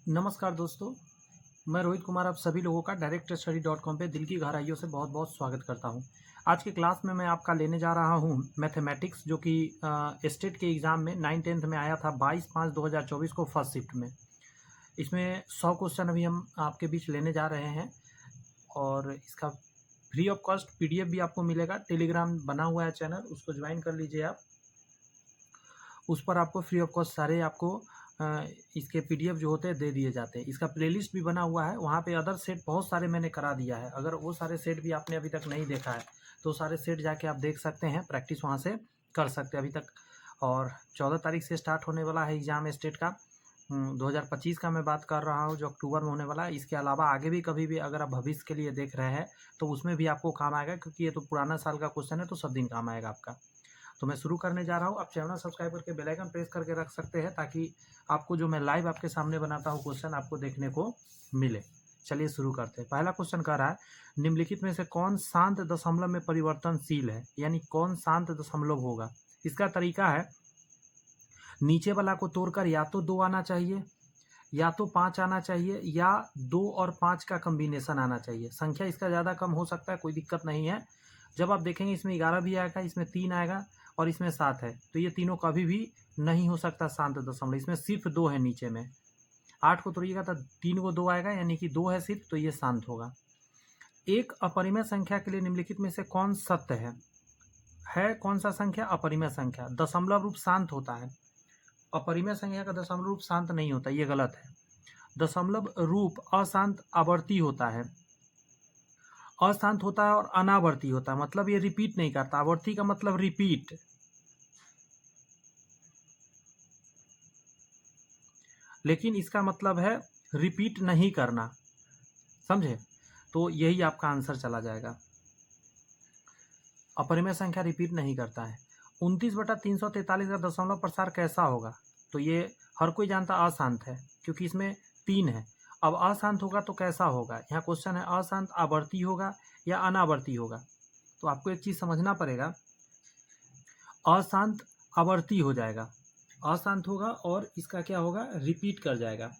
नमस्कार दोस्तों, मैं रोहित कुमार आप सभी लोगों का directstudy.com पे दिल की गहराइयों से बहुत बहुत स्वागत करता हूं। आज की क्लास में मैं आपका लेने जा रहा हूं मैथमेटिक्स, जो कि स्टेट के एग्ज़ाम में 9th-10th में आया था 22/5/2024 को फर्स्ट शिफ्ट में। इसमें 100 क्वेश्चन अभी हम आपके बीच लेने जा रहे हैं और इसका फ्री ऑफ कॉस्ट PDF भी आपको मिलेगा। टेलीग्राम बना हुआ है चैनल, उसको ज्वाइन कर लीजिए आप। उस पर आपको फ्री ऑफ कॉस्ट सारे आपको इसके PDF जो होते हैं दे दिए जाते हैं। इसका प्लेलिस्ट भी बना हुआ है, वहाँ पे अदर सेट बहुत सारे मैंने करा दिया है। अगर वो सारे सेट भी आपने अभी तक नहीं देखा है तो सारे सेट जाके आप देख सकते हैं, प्रैक्टिस वहाँ से कर सकते हैं अभी तक। और 14 तारीख से स्टार्ट होने वाला है एग्ज़ाम स्टेट का। 2025 का मैं बात कर रहा हूँ, जो अक्टूबर में होने वाला है। इसके अलावा आगे भी कभी भी अगर आप भविष्य के लिए देख रहे हैं तो उसमें भी आपको काम आएगा, क्योंकि ये तो पुराना साल का क्वेश्चन है, तो सब दिन काम आएगा आपका। तो मैं शुरू करने जा रहा हूँ। आप चैनल सब्सक्राइब करके बेल आइकन प्रेस करके रख सकते हैं, ताकि आपको जो मैं लाइव आपके सामने बनाता हूँ क्वेश्चन आपको देखने को मिले। चलिए शुरू करते हैं। पहला क्वेश्चन कह रहा है, निम्नलिखित में से कौन शांत दशमलव में परिवर्तनशील है, यानी कौन शांत दशमलव होगा। इसका तरीका है, नीचे वाला को तोड़कर या तो 2 आना चाहिए, या तो 5 आना चाहिए, या 2 और 5 का कम्बिनेशन आना चाहिए। संख्या इसका ज़्यादा कम हो सकता है, कोई दिक्कत नहीं है। जब आप देखेंगे इसमें 11 भी आएगा, इसमें 3 आएगा और इसमें 7 है, तो ये तीनों कभी भी नहीं हो सकता शांत दशमलव। इसमें सिर्फ 2 है नीचे में। 8 को तोड़िएगा तो 3 को 2 आएगा, यानी कि 2 है सिर्फ, तो ये शांत होगा। एक अपरिमेय संख्या के लिए निम्नलिखित में से कौन सत्य है कौन सा संख्या? अपरिमेय संख्या। दशमलव रूप शांत होता है, अपरिमेय संख्या का दशमलव रूप शांत नहीं होता, ये गलत है। दशमलव रूप अशांत आवर्ती होता है, अशांत होता है और अनावर्ती होता है, मतलब ये रिपीट नहीं करता। आवर्ती का मतलब रिपीट, लेकिन इसका मतलब है रिपीट नहीं करना, समझे? तो यही आपका आंसर चला जाएगा। अपरिमेय संख्या रिपीट नहीं करता है। 29/343 का दशमलव प्रसार कैसा होगा? तो ये हर कोई जानता अशांत है, क्योंकि इसमें 3 है। अब अशांत होगा तो कैसा होगा? यहाँ क्वेश्चन है, अशांत आवर्ती होगा या अनावर्ती होगा। तो आपको एक चीज़ समझना पड़ेगा, अशांत आवर्ती हो जाएगा, अशांत होगा और इसका क्या होगा? रिपीट कर जाएगा।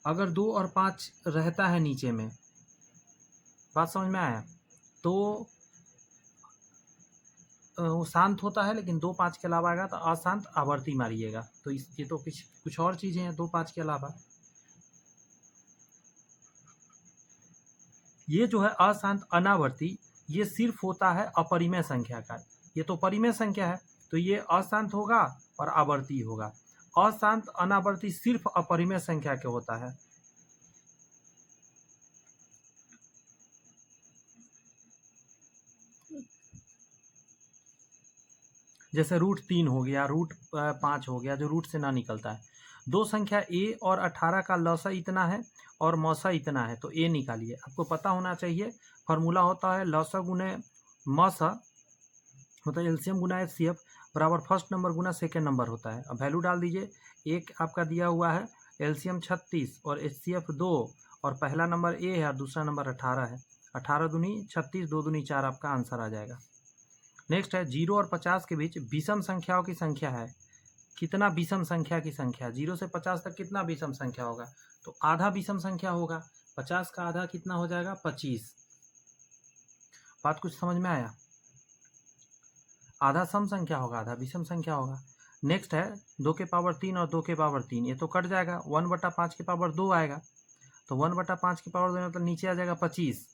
अगर 2 और 5 रहता है नीचे में, बात समझ में आया? तो वो शांत होता है, लेकिन 2 5 के अलावा आएगा तो अशांत आवर्ती मारिएगा। तो ये तो कुछ और चीज़ें हैं 2 5 के अलावा। ये जो है अशांत अनावर्ती, ये सिर्फ होता है अपरिमेय संख्या का। ये तो परिमेय संख्या है, तो ये अशांत होगा और आवर्ती होगा। अशांत अनावर्ती सिर्फ अपरिमेय संख्या के होता है। जैसे √3 हो गया, √5 हो गया, जो रूट से ना निकलता है। दो संख्या a और 18 का लसा इतना है और मौसा इतना है, तो a निकालिए। आपको पता होना चाहिए, फार्मूला होता है लसा गुने मौसा, होता है एलसीएम गुना एचसीएफ बराबर फर्स्ट नंबर गुना सेकेंड नंबर होता है। अब वैल्यू डाल दीजिए। एक आपका दिया हुआ है एलसीएम 36 और एचसीएफ 2, और पहला नंबर a है और दूसरा नंबर 18 है। 18 दूनी 36, 2 दूनी 4, आपका आंसर आ जाएगा। नेक्स्ट है, 0 और 50 के बीच विषम संख्याओं की संख्या है। कितना विषम संख्या की संख्या? 0 से 50 तक कितना विषम संख्या होगा? तो आधा विषम संख्या होगा। 50 का आधा कितना हो जाएगा? 25। बात कुछ समझ में आया? आधा सम संख्या होगा, आधा विषम संख्या होगा। नेक्स्ट है 2 के पावर 3 और 2 के पावर 3, ये तो कट जाएगा। 1/5 के पावर 2 आएगा, तो 1/5 के पावर 2 मतलब नीचे आ जाएगा 25।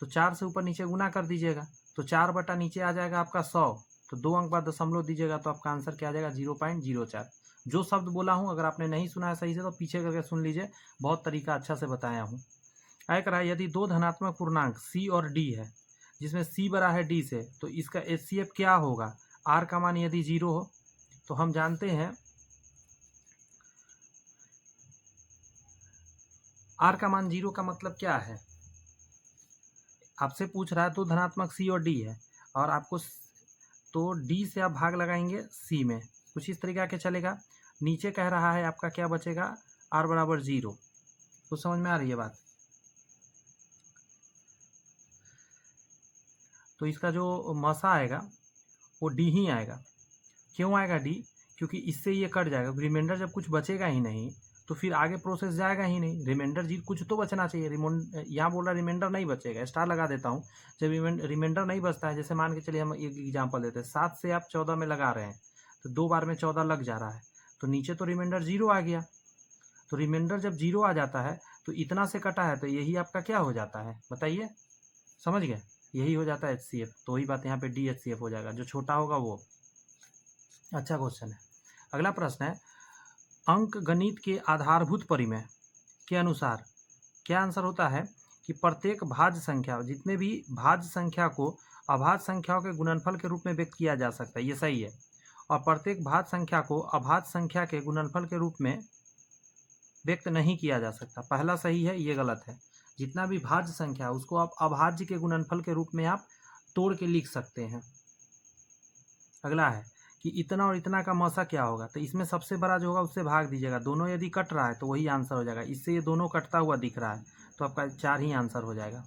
तो 4 से ऊपर नीचे गुना कर दीजिएगा, तो 4 बटा नीचे आ जाएगा आपका 100। तो 2 अंक बाद दशमलव दीजिएगा, तो आपका आंसर क्या आ जाएगा? 0.04। जो शब्द बोला हूँ, अगर आपने नहीं सुना है सही से तो पीछे करके सुन लीजिए, बहुत तरीका अच्छा से बताया हूँ। आगे रहा, यदि दो धनात्मक पूर्णांक c और d है, जिसमें c बड़ा है d से, तो इसका HCF क्या होगा? r का मान यदि 0 हो, तो हम जानते हैं r का मान 0 का मतलब क्या है? आपसे पूछ रहा है, तो धनात्मक c और d है, और आपको तो d से आप भाग लगाएंगे c में, कुछ इस तरीका के चलेगा। नीचे कह रहा है आपका क्या बचेगा? r बराबर 0। तो समझ में आ रही है बात? तो इसका जो मसा आएगा वो d ही आएगा। क्यों आएगा d? क्योंकि इससे ये कट जाएगा। रिमाइंडर जब कुछ बचेगा ही नहीं तो फिर आगे प्रोसेस जाएगा ही नहीं। रिमाइंडर जी कुछ तो बचना चाहिए। यहाँ बोल रहा रिमाइंडर नहीं बचेगा, स्टार लगा देता हूँ। जब रिमाइंडर नहीं बचता है, जैसे मान के चलिए हम एक एग्जाम्पल देते हैं, 7 से आप 14 में लगा रहे हैं तो 2 बार में 14 लग जा रहा है, तो नीचे तो रिमाइंडर 0 आ गया। तो रिमाइंडर जब 0 आ जाता है तो इतना से कटा है तो यही आपका क्या हो जाता है बताइए, समझ गए? यही हो जाता है HCF। तो वही बात यहाँ पे DHCF हो जाएगा, जो छोटा होगा वो। अच्छा क्वेश्चन है। अगला प्रश्न है, अंक गणित के आधारभूत परिमेय के अनुसार क्या आंसर होता है कि प्रत्येक भाज्य संख्या, जितने भी भाज्य संख्या को अभाज्य संख्याओं के गुणनफल के रूप में व्यक्त किया जा सकता है, ये सही है। और प्रत्येक भाज्य संख्या को अभाज्य संख्या के गुणनफल के रूप में व्यक्त नहीं किया जा सकता। पहला सही है, ये गलत है। जितना भी भाज्य संख्या उसको आप अभाज्य के गुणनफल के रूप में आप तोड़ के लिख सकते हैं। अगला है कि इतना और इतना का मौसा क्या होगा, तो इसमें सबसे बड़ा जो होगा उससे भाग दीजिएगा। दोनों यदि कट रहा है तो वही आंसर हो जाएगा। इससे ये दोनों कटता हुआ दिख रहा है तो आपका 4 ही आंसर हो जाएगा।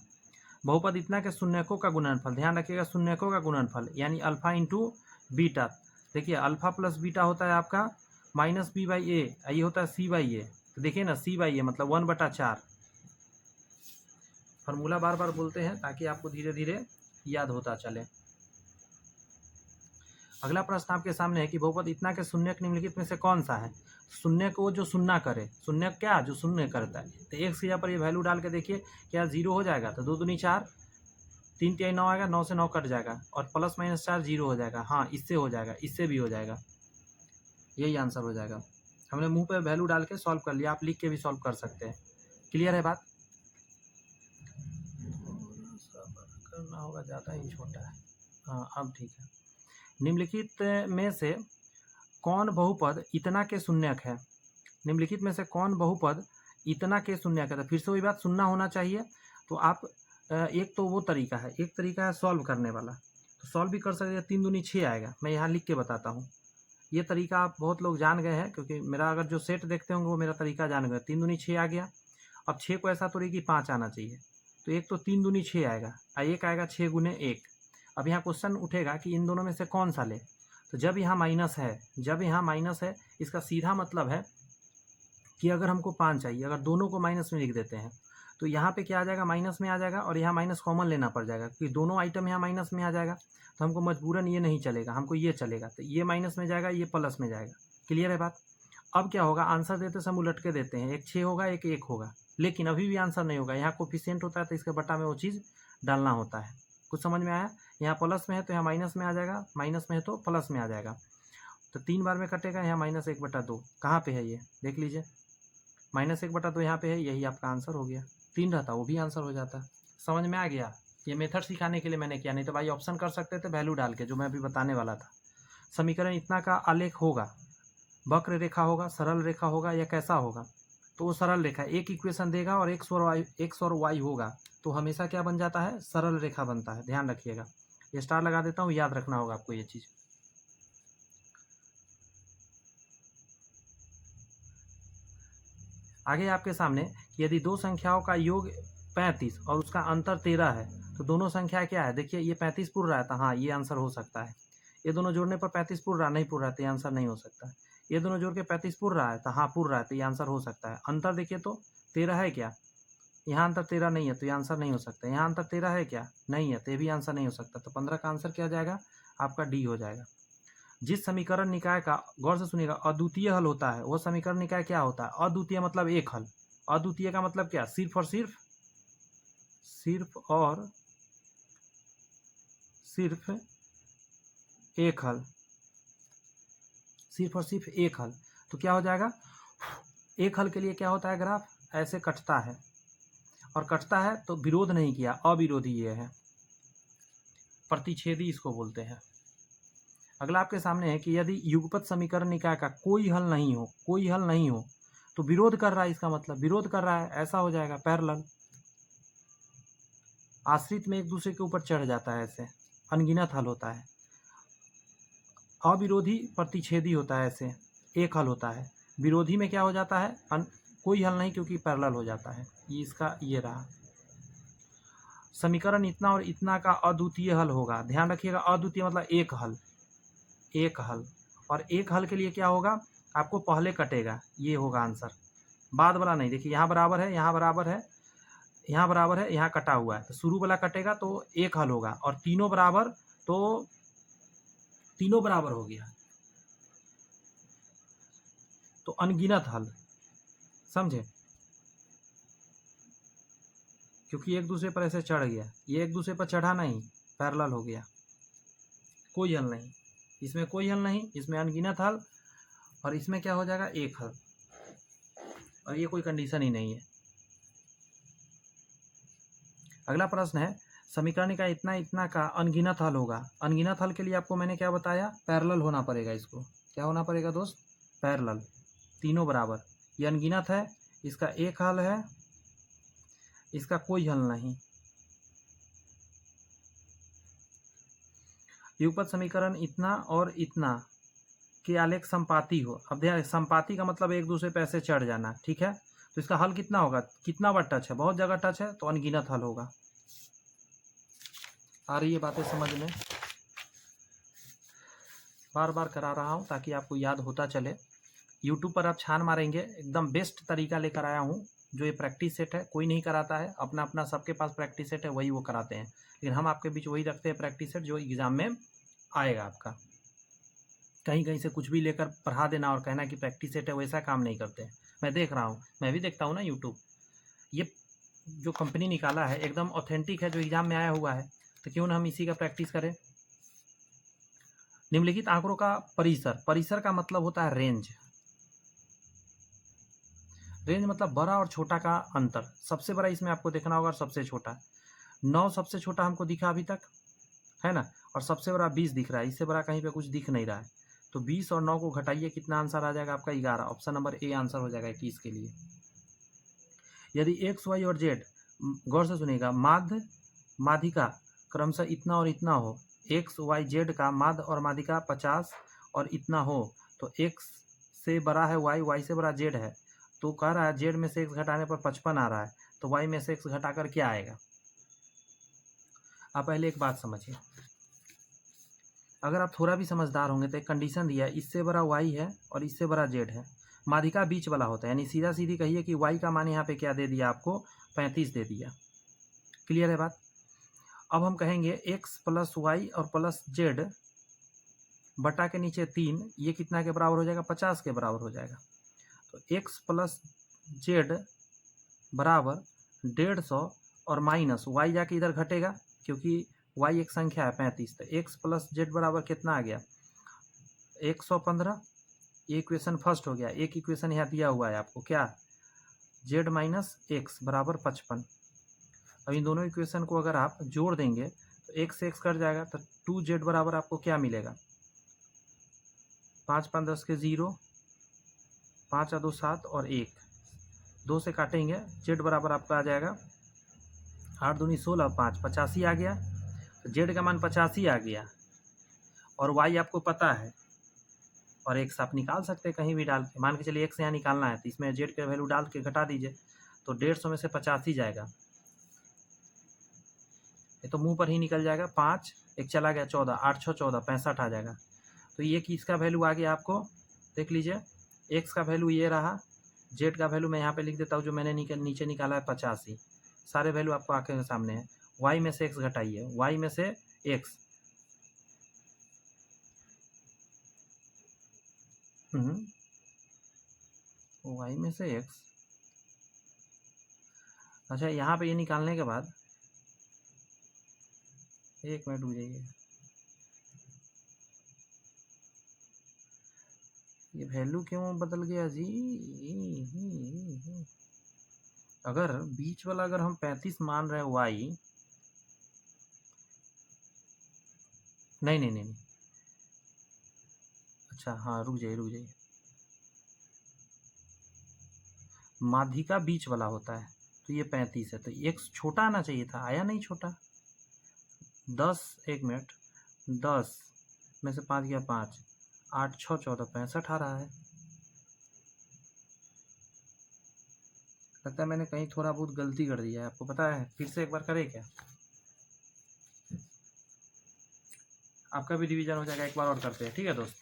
बहुपद इतना के शून्यकों का गुणनफल, ध्यान रखिएगा शून्यकों का गुणनफल यानी अल्फा इंटू बीटा। देखिए अल्फा प्लस बीटा होता है आपका -b/a, ये होता है c/a। तो देखिए ना c/a मतलब 1/4। फॉर्मूला बार बार बोलते हैं ताकि आपको धीरे धीरे याद होता चले। अगला प्रश्न आपके सामने है कि बहुपद इतना के शून्यक निम्नलिखित में से कौन सा है। शून्य को जो शून्य करे, शून्य क्या जो शून्य करता है, तो एक से पर ये वैल्यू डाल के देखिए क्या 0 हो जाएगा। तो 2 दूनी 4, 3 तिहाई 9 आएगा, 9 से 9 कट जाएगा और +-4 0 हो जाएगा। हाँ इससे हो जाएगा, इससे भी हो जाएगा, यही आंसर हो जाएगा। हमने मुंह पे वैल्यू डाल के सॉल्व कर लिया, आप लिख के भी सॉल्व कर सकते हैं। क्लियर है बात? करना होगा, ज़्यादा ही छोटा है। हाँ अब ठीक है। निम्नलिखित में से कौन बहुपद इतना के शून्यक है? निम्नलिखित में से कौन बहुपद इतना के शून्यक है? तो फिर से वही बात, शून्य होना चाहिए। तो आप एक तो वो तरीका है, एक तरीका है सॉल्व करने वाला, तो सॉल्व भी कर सकते हैं। 3 दूनी 6 आएगा, मैं यहाँ लिख के बताता हूँ। ये तरीका आप बहुत लोग जान गए हैं, क्योंकि मेरा अगर जो सेट देखते होंगे वो मेरा तरीका जान गए। 3 दूनी 6 आ गया। अब 6 को ऐसा तोड़िए कि 5 आना चाहिए, तो एक तो 3 दूनी 6 आएगा और एक आएगा 6 गुने 1। अब यहाँ क्वेश्चन उठेगा कि इन दोनों में से कौन सा ले। तो जब यहाँ माइनस है, जब यहाँ माइनस है, इसका सीधा मतलब है कि अगर हमको 5 चाहिए, अगर दोनों को माइनस में लिख देते हैं तो यहाँ पे क्या आ जाएगा, माइनस में आ जाएगा और यहाँ माइनस कॉमन लेना पड़ जाएगा, क्योंकि दोनों आइटम यहाँ माइनस में आ जाएगा। तो हमको मजबूरन ये नहीं चलेगा, हमको ये चलेगा। तो ये माइनस में जाएगा, ये प्लस में जाएगा। क्लियर है बात? अब क्या होगा, आंसर देते समय उलट के देते हैं, एक 6 होगा एक 1 होगा, लेकिन अभी भी आंसर नहीं होगा। यहाँ कोफिशिएंट होता है तो इसके बटा में वो चीज़ डालना होता है। कुछ समझ में आया? यहाँ प्लस में है तो यहाँ माइनस में आ जाएगा, माइनस में है तो प्लस में आ जाएगा। तो 3 बार में कटेगा, यहाँ -1/2 कहाँ पे है ये देख लीजिए, -1/2 यहाँ पे है, यही आपका आंसर हो गया। 3 रहता वो भी आंसर हो जाता। समझ में आ गया? ये मेथड सिखाने के लिए मैंने किया, नहीं तो भाई ऑप्शन कर सकते थे वैल्यू डाल के, जो मैं अभी बताने वाला था। समीकरण इतना का आलेख होगा, वक्र रेखा होगा, सरल रेखा होगा या कैसा होगा? तो वो सरल रेखा, एक इक्वेशन देगा और x और y होगा, तो हमेशा क्या बन जाता है, सरल रेखा बनता है। ध्यान रखिएगा, ये स्टार लगा देता हूँ, याद रखना होगा आपको ये चीज़। आगे आपके सामने कि यदि दो संख्याओं का योग 35 और उसका अंतर 13 है तो दोनों संख्या क्या है। देखिए ये 35 पूर रहा था, हाँ ये आंसर हो सकता है। ये दोनों जोड़ने पर 35 पूर रहा, नहीं पूर रहा तो ये आंसर नहीं हो सकता है। ये दोनों जोड़ के 35 पूर रहा है तो हाँ पूर रहा है, तो ये आंसर हो सकता है। अंतर देखिए तो 13 है क्या, यहाँ अंतर 13 नहीं है तो ये आंसर नहीं हो सकता। यहाँ अंतर 13 है क्या, नहीं है, तो ये भी आंसर नहीं हो सकता। तो 15 का आंसर क्या हो जाएगा, आपका डी हो जाएगा। जिस समीकरण निकाय का, गौर से सुनिएगा, अद्वितीय हल होता है, वह समीकरण निकाय क्या होता है। अद्वितीय मतलब एक हल, अद्वितीय का मतलब क्या, सिर्फ और सिर्फ एक हल, सिर्फ और सिर्फ एक हल। तो क्या हो जाएगा, एक हल के लिए क्या होता है, ग्राफ ऐसे कटता है, और कटता है तो विरोध नहीं किया, अविरोधी ये है, प्रतिच्छेदी इसको बोलते हैं। अगला आपके सामने है कि यदि युगपत समीकरण निकाय का कोई हल नहीं हो, कोई हल नहीं हो तो विरोध कर रहा है, इसका मतलब विरोध कर रहा है, ऐसा हो जाएगा पैरेलल। आश्रित में एक दूसरे के ऊपर चढ़ जाता है, ऐसे अनगिनत हल होता है। अविरोधी प्रतिच्छेदी होता है, ऐसे एक हल होता है। विरोधी में क्या हो जाता है, कोई हल नहीं, क्योंकि पैरेलल हो जाता है। ये इसका ये रहा समीकरण इतना और इतना का अद्वितीय हल होगा। ध्यान रखिएगा, अद्वितीय मतलब एक हल, एक हल, और एक हल के लिए क्या होगा, आपको पहले कटेगा, ये होगा आंसर, बाद वाला नहीं। देखिए यहाँ बराबर है, यहाँ बराबर है, यहाँ बराबर है, यहाँ कटा हुआ है, तो शुरू वाला कटेगा तो एक हल होगा, और तीनों बराबर तो तीनों बराबर हो गया तो अनगिनत हल, समझे, क्योंकि एक दूसरे पर ऐसे चढ़ गया, ये एक दूसरे पर चढ़ा नहीं, पैरेलल हो गया, कोई हल नहीं, इसमें कोई हल नहीं, इसमें अनगिनत हल, और इसमें क्या हो जाएगा, एक हल, और ये कोई कंडीशन ही नहीं है। अगला प्रश्न है, समीकरण का इतना इतना का अनगिनत हल होगा। अनगिनत हल के लिए आपको मैंने क्या बताया, पैरेलल होना पड़ेगा, इसको क्या होना पड़ेगा दोस्त, पैरेलल, तीनों बराबर। ये अनगिनत है, इसका एक हल है, इसका कोई हल नहीं। युगपत समीकरण इतना और इतना के आलेख संपाती हो। अब ध्यान, संपाती का मतलब एक दूसरे पे ऐसे चढ़ जाना, ठीक है, तो इसका हल कितना होगा, कितना बार टच है, बहुत जगह टच है, तो अनगिनत हल होगा। आ रही है बातें समझ में, बार बार करा रहा हूँ ताकि आपको याद होता चले। यूट्यूब पर आप छान मारेंगे, एकदम बेस्ट तरीका लेकर आया हूँ। जो ये प्रैक्टिस सेट है, कोई नहीं कराता है, अपना अपना सबके पास प्रैक्टिस सेट है, वही वो कराते हैं, लेकिन हम आपके बीच वही रखते हैं प्रैक्टिस सेट जो एग्ज़ाम में आएगा आपका। कहीं कहीं से कुछ भी लेकर पढ़ा देना और कहना कि प्रैक्टिस सेट है, वैसा काम नहीं करते। मैं देख रहा हूँ, मैं भी देखता हूँ ना यूट्यूब, ये जो कंपनी निकाला है एकदम ऑथेंटिक है, जो एग्ज़ाम में आया हुआ है, तो क्यों ना हम इसी का प्रैक्टिस करें। निम्नलिखित आंकड़ों का परिसर, परिसर का मतलब होता है रेंज, रेंज मतलब बड़ा और छोटा का अंतर। सबसे बड़ा इसमें आपको देखना होगा और सबसे छोटा, 9 सबसे छोटा हमको दिखा अभी तक, है ना, और सबसे बड़ा 20 दिख रहा है, इससे बड़ा कहीं पे कुछ दिख नहीं रहा है, तो 20 और 9 को घटाइए, कितना आंसर आ जाएगा आपका, 11। ऑप्शन नंबर ए आंसर हो जाएगा 21 के लिए। यदि एक्स वाई और जेड, गौर से सुनिएगा, माध्य माध्यिका क्रमशः इतना और इतना हो, एक्स वाई जेड का माध्य और माध्यिका 50 और इतना हो, तो एक्स से बड़ा है वाई, वाई से बड़ा जेड है, तो कह रहा है जेड में से एक्स घटाने पर 55 आ रहा है, तो वाई में से एक्स घटाकर क्या आएगा। आप पहले एक बात समझिए, अगर आप थोड़ा भी समझदार होंगे तो एक कंडीशन दिया है, इससे बड़ा वाई है और इससे बड़ा जेड है, माध्यिका बीच वाला होता है, यानी सीधा सीधी कहिए कि वाई का मान यहाँ पे क्या दे दिया आपको, 35 दे दिया। क्लियर है बात। अब हम कहेंगे एक्स प्लस वाई और प्लस जेड बटा के नीचे 3, ये कितना के बराबर हो जाएगा, 50 के बराबर हो जाएगा। तो एक्स प्लस जेड बराबर 150 और माइनस वाई जाके इधर घटेगा, क्योंकि वाई एक संख्या है 35, तो एक्स प्लस जेड बराबर कितना आ गया, 115। ये इक्वेशन फर्स्ट हो गया। एक इक्वेशन यहाँ दिया हुआ है आपको, क्या, जेड माइनस एक्स बराबर 55। अब इन दोनों इक्वेशन को अगर आप जोड़ देंगे तो एक्स से एक्स कट जाएगा, तो 2z बराबर आपको क्या मिलेगा, 5 5 10 के 0, 5 और 2 7 और 1, 2 से काटेंगे, जेड बराबर आपका आ जाएगा 8 दूनी 16, 5 85 आ गया, तो जेड का मान 85 आ गया, और वाई आपको पता है, और एक्स आप निकाल सकते हैं कहीं भी डाल के, मान के चलिए एक्स यहाँ निकालना है, तो इसमें जेड का वैल्यू डाल के घटा दीजिए, तो 150 में से 85 जाएगा, ये तो मुंह पर ही निकल जाएगा, 5 एक चला गया 14, 8 6 14, 65 आ जाएगा। तो ये किसका वैल्यू आ गया आपको, देख लीजिए, एक्स का वैल्यू ये रहा, जेड का वैल्यू मैं यहाँ पे लिख देता हूँ, जो मैंने नीचे निकाला है 85, सारे वैल्यू आपको आंखों के सामने है। वाई में से एक्स घटाइए, वाई में से एक्स, वाई में से एक्स, अच्छा यहाँ पे ये निकालने के बाद, एक मिनट रुक जाइए, ये वैल्यू क्यों बदल गया जी, अगर बीच वाला अगर हम 35 मान रहे हैं वाई, नहीं नहीं नहीं, अच्छा हाँ रुक जाइए, माध्यिका बीच वाला होता है, तो ये 35 है, तो एक्स छोटा आना चाहिए था, आया नहीं छोटा, 10, एक मिनट, 10 में से 5 गया 5, 8 6 14, 65 आ रहा है। लगता है मैंने कहीं थोड़ा बहुत गलती कर दिया है, आपको पता है, फिर से एक बार करें क्या, आपका भी रिवीजन हो जाएगा, एक बार और करते हैं, ठीक है दोस्त।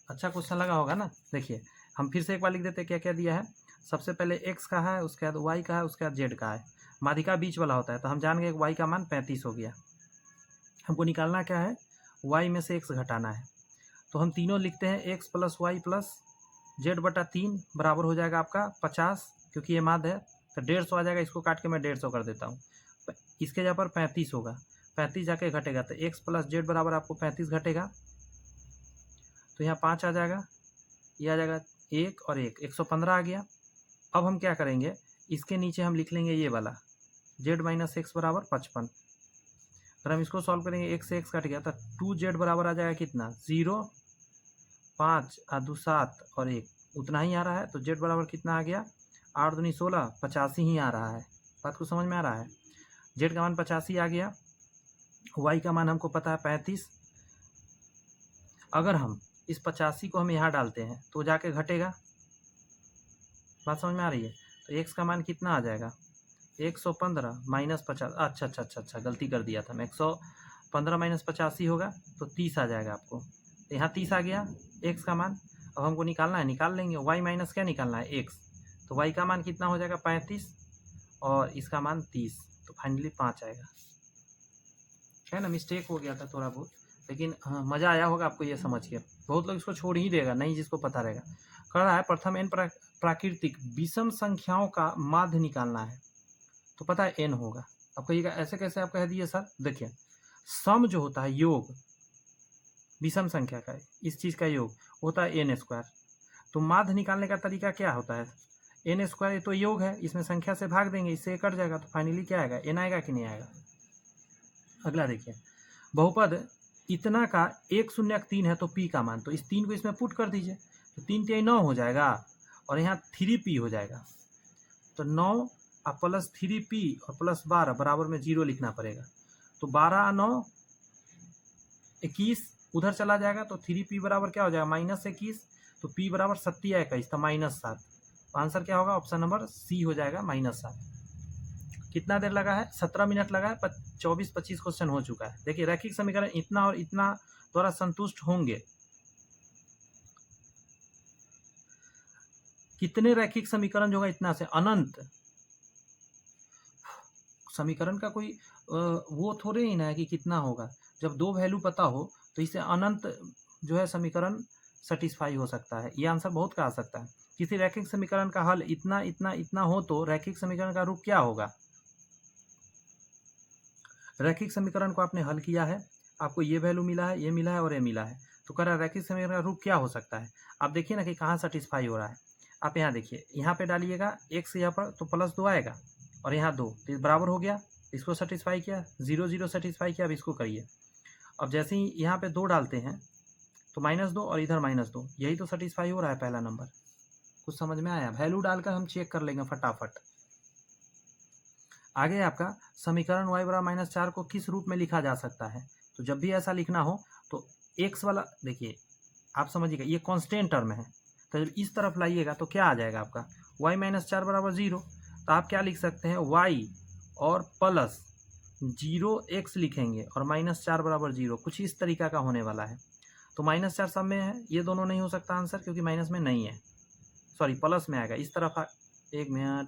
अच्छा क्वेश्चन लगा होगा ना। देखिए हम फिर से एक बार लिख देते हैं क्या क्या दिया है। सबसे पहले एक्स का है, उसके बाद वाई का है, उसके बाद जेड का है। माध्यिका बीच वाला होता है, तो हम जान गए वाई का मान 35 हो गया। हमको निकालना क्या है, वाई में से एक्स घटाना है। तो हम तीनों लिखते हैं x plus y plus z बटा 3 बराबर हो जाएगा आपका 50, क्योंकि ये माध्य है तो 150 आ जाएगा। इसको काट के मैं 150 कर देता हूँ। इसके जगह पर 35 होगा, 35 जाके घटेगा तो एक्स प्लस जेड बराबर आपको 35 घटेगा, तो यहाँ 5 आ जाएगा, ये आ जाएगा 1 और 1, 115 आ गया। अब हम क्या करेंगे, इसके नीचे हम लिख लेंगे ये वाला जेड माइनस एक्स बराबर 55। अगर हम इसको सॉल्व करेंगे, एक्स से एक्स कट गया तो 2z बराबर आ जाएगा कितना, 0, 5 आ 2 7 और 1, उतना ही आ रहा है। तो जेड बराबर कितना आ गया, 8 दूनी 16, 85 ही आ रहा है। बात को समझ में आ रहा है। जेड का मान 85 आ गया, वाई का मान हमको पता है 35। अगर हम इस 85 को हम यहाँ डालते हैं तो जाके घटेगा। बात समझ में आ रही है। तो एक्स का मान कितना आ जाएगा, 115 माइनस 50, अच्छा गलती कर दिया था मैं, 115 माइनस 85 होगा तो 30 आ जाएगा आपको। तो यहाँ 30 आ गया एक्स का मान। अब हमको निकालना है, निकाल लेंगे। वाई माइनस क्या निकालना है, एक्स। तो वाई का मान कितना हो जाएगा 35 और इसका मान 30, तो फाइनली 5 आएगा। है ना, मिस्टेक हो गया था थोड़ा बहुत, लेकिन हाँ मज़ा आया होगा आपको ये समझ के। बहुत लोग इसको छोड़ ही देगा, नहीं जिसको पता रहेगा। कह रहा है प्रथम एन प्राकृतिक विषम संख्याओं का माध्य निकालना है, तो पता है एन होगा। अब कहिएगा ऐसे कैसे आप कह दिए सर। देखिए सम जो होता है, योग विषम संख्या का, इस चीज़ का योग होता है एन स्क्वायर। तो माध्य निकालने का तरीका क्या होता है, एन स्क्वायर ये तो योग है, इसमें संख्या से भाग देंगे, इससे कट जाएगा, तो फाइनली क्या आएगा, एन आएगा कि नहीं आएगा। अगला देखिए, बहुपद इतना का 1 0 3 है तो पी का मान, तो इस 3 को इसमें पुट कर दीजिए, तो 3 3 9 हो जाएगा और यहाँ 3p हो जाएगा। तो 9 और प्लस 3p और प्लस 12 बराबर में 0 लिखना पड़ेगा। तो 12 9 21 उधर चला जाएगा, तो 3p बराबर क्या हो जाएगा, माइनस 21। तो p बराबर 7 या 21, तो माइनस 7। तो आंसर क्या होगा, ऑप्शन नंबर सी हो जाएगा, माइनस 7। कितना देर लगा है, 17 मिनट लगा है, 24-25 क्वेश्चन हो चुका है। देखिए रैखिक समीकरण इतना और इतना द्वारा संतुष्ट होंगे। कितने रैखिक समीकरण जो होगा इतना से अनंत। समीकरण का कोई वो थोड़े ही ना है कि कितना होगा, जब दो वैल्यू पता हो तो इससे अनंत जो है समीकरण सेटिस्फाई हो सकता है। ये आंसर बहुत का आ सकता है। किसी रैखिक समीकरण का हल इतना इतना इतना हो तो रैखिक समीकरण का रूप क्या होगा। रैखिक समीकरण को आपने हल किया है, आपको ये वैल्यू मिला है, ये मिला है और ये मिला है, तो कह रहा है रैखिक समीकरण का रूप क्या हो सकता है। आप देखिए ना कि कहाँ सेटिस्फाई हो रहा है। आप यहाँ देखिए, यहाँ पे डालिएगा एक्स यहाँ पर तो +2 आएगा और यहाँ 2, तो बराबर हो गया, इसको सेटिस्फाई किया, 0 0 सेटिस्फाई किया। अब इसको करिए, अब जैसे ही यहाँ पे 2 डालते हैं तो -2 और इधर -2, यही तो सेटिस्फाई हो रहा है पहला नंबर। कुछ समझ में आया, वैल्यू डालकर हम चेक कर लेंगे फटाफट। आगे आपका समीकरण y बराबर -4 को किस रूप में लिखा जा सकता है। तो जब भी ऐसा लिखना हो तो x वाला, देखिए आप समझिएगा ये कांस्टेंट टर्म है, तो जब इस तरफ लाइएगा तो क्या आ जाएगा आपका, y -4 बराबर 0। तो आप क्या लिख सकते हैं, y और प्लस 0x लिखेंगे और -4 बराबर 0, कुछ इस तरीका का होने वाला है। तो -4 सब में है, ये दोनों नहीं हो सकता आंसर, क्योंकि माइनस में नहीं है, सॉरी प्लस में आएगा। इस तरफ एक मिनट,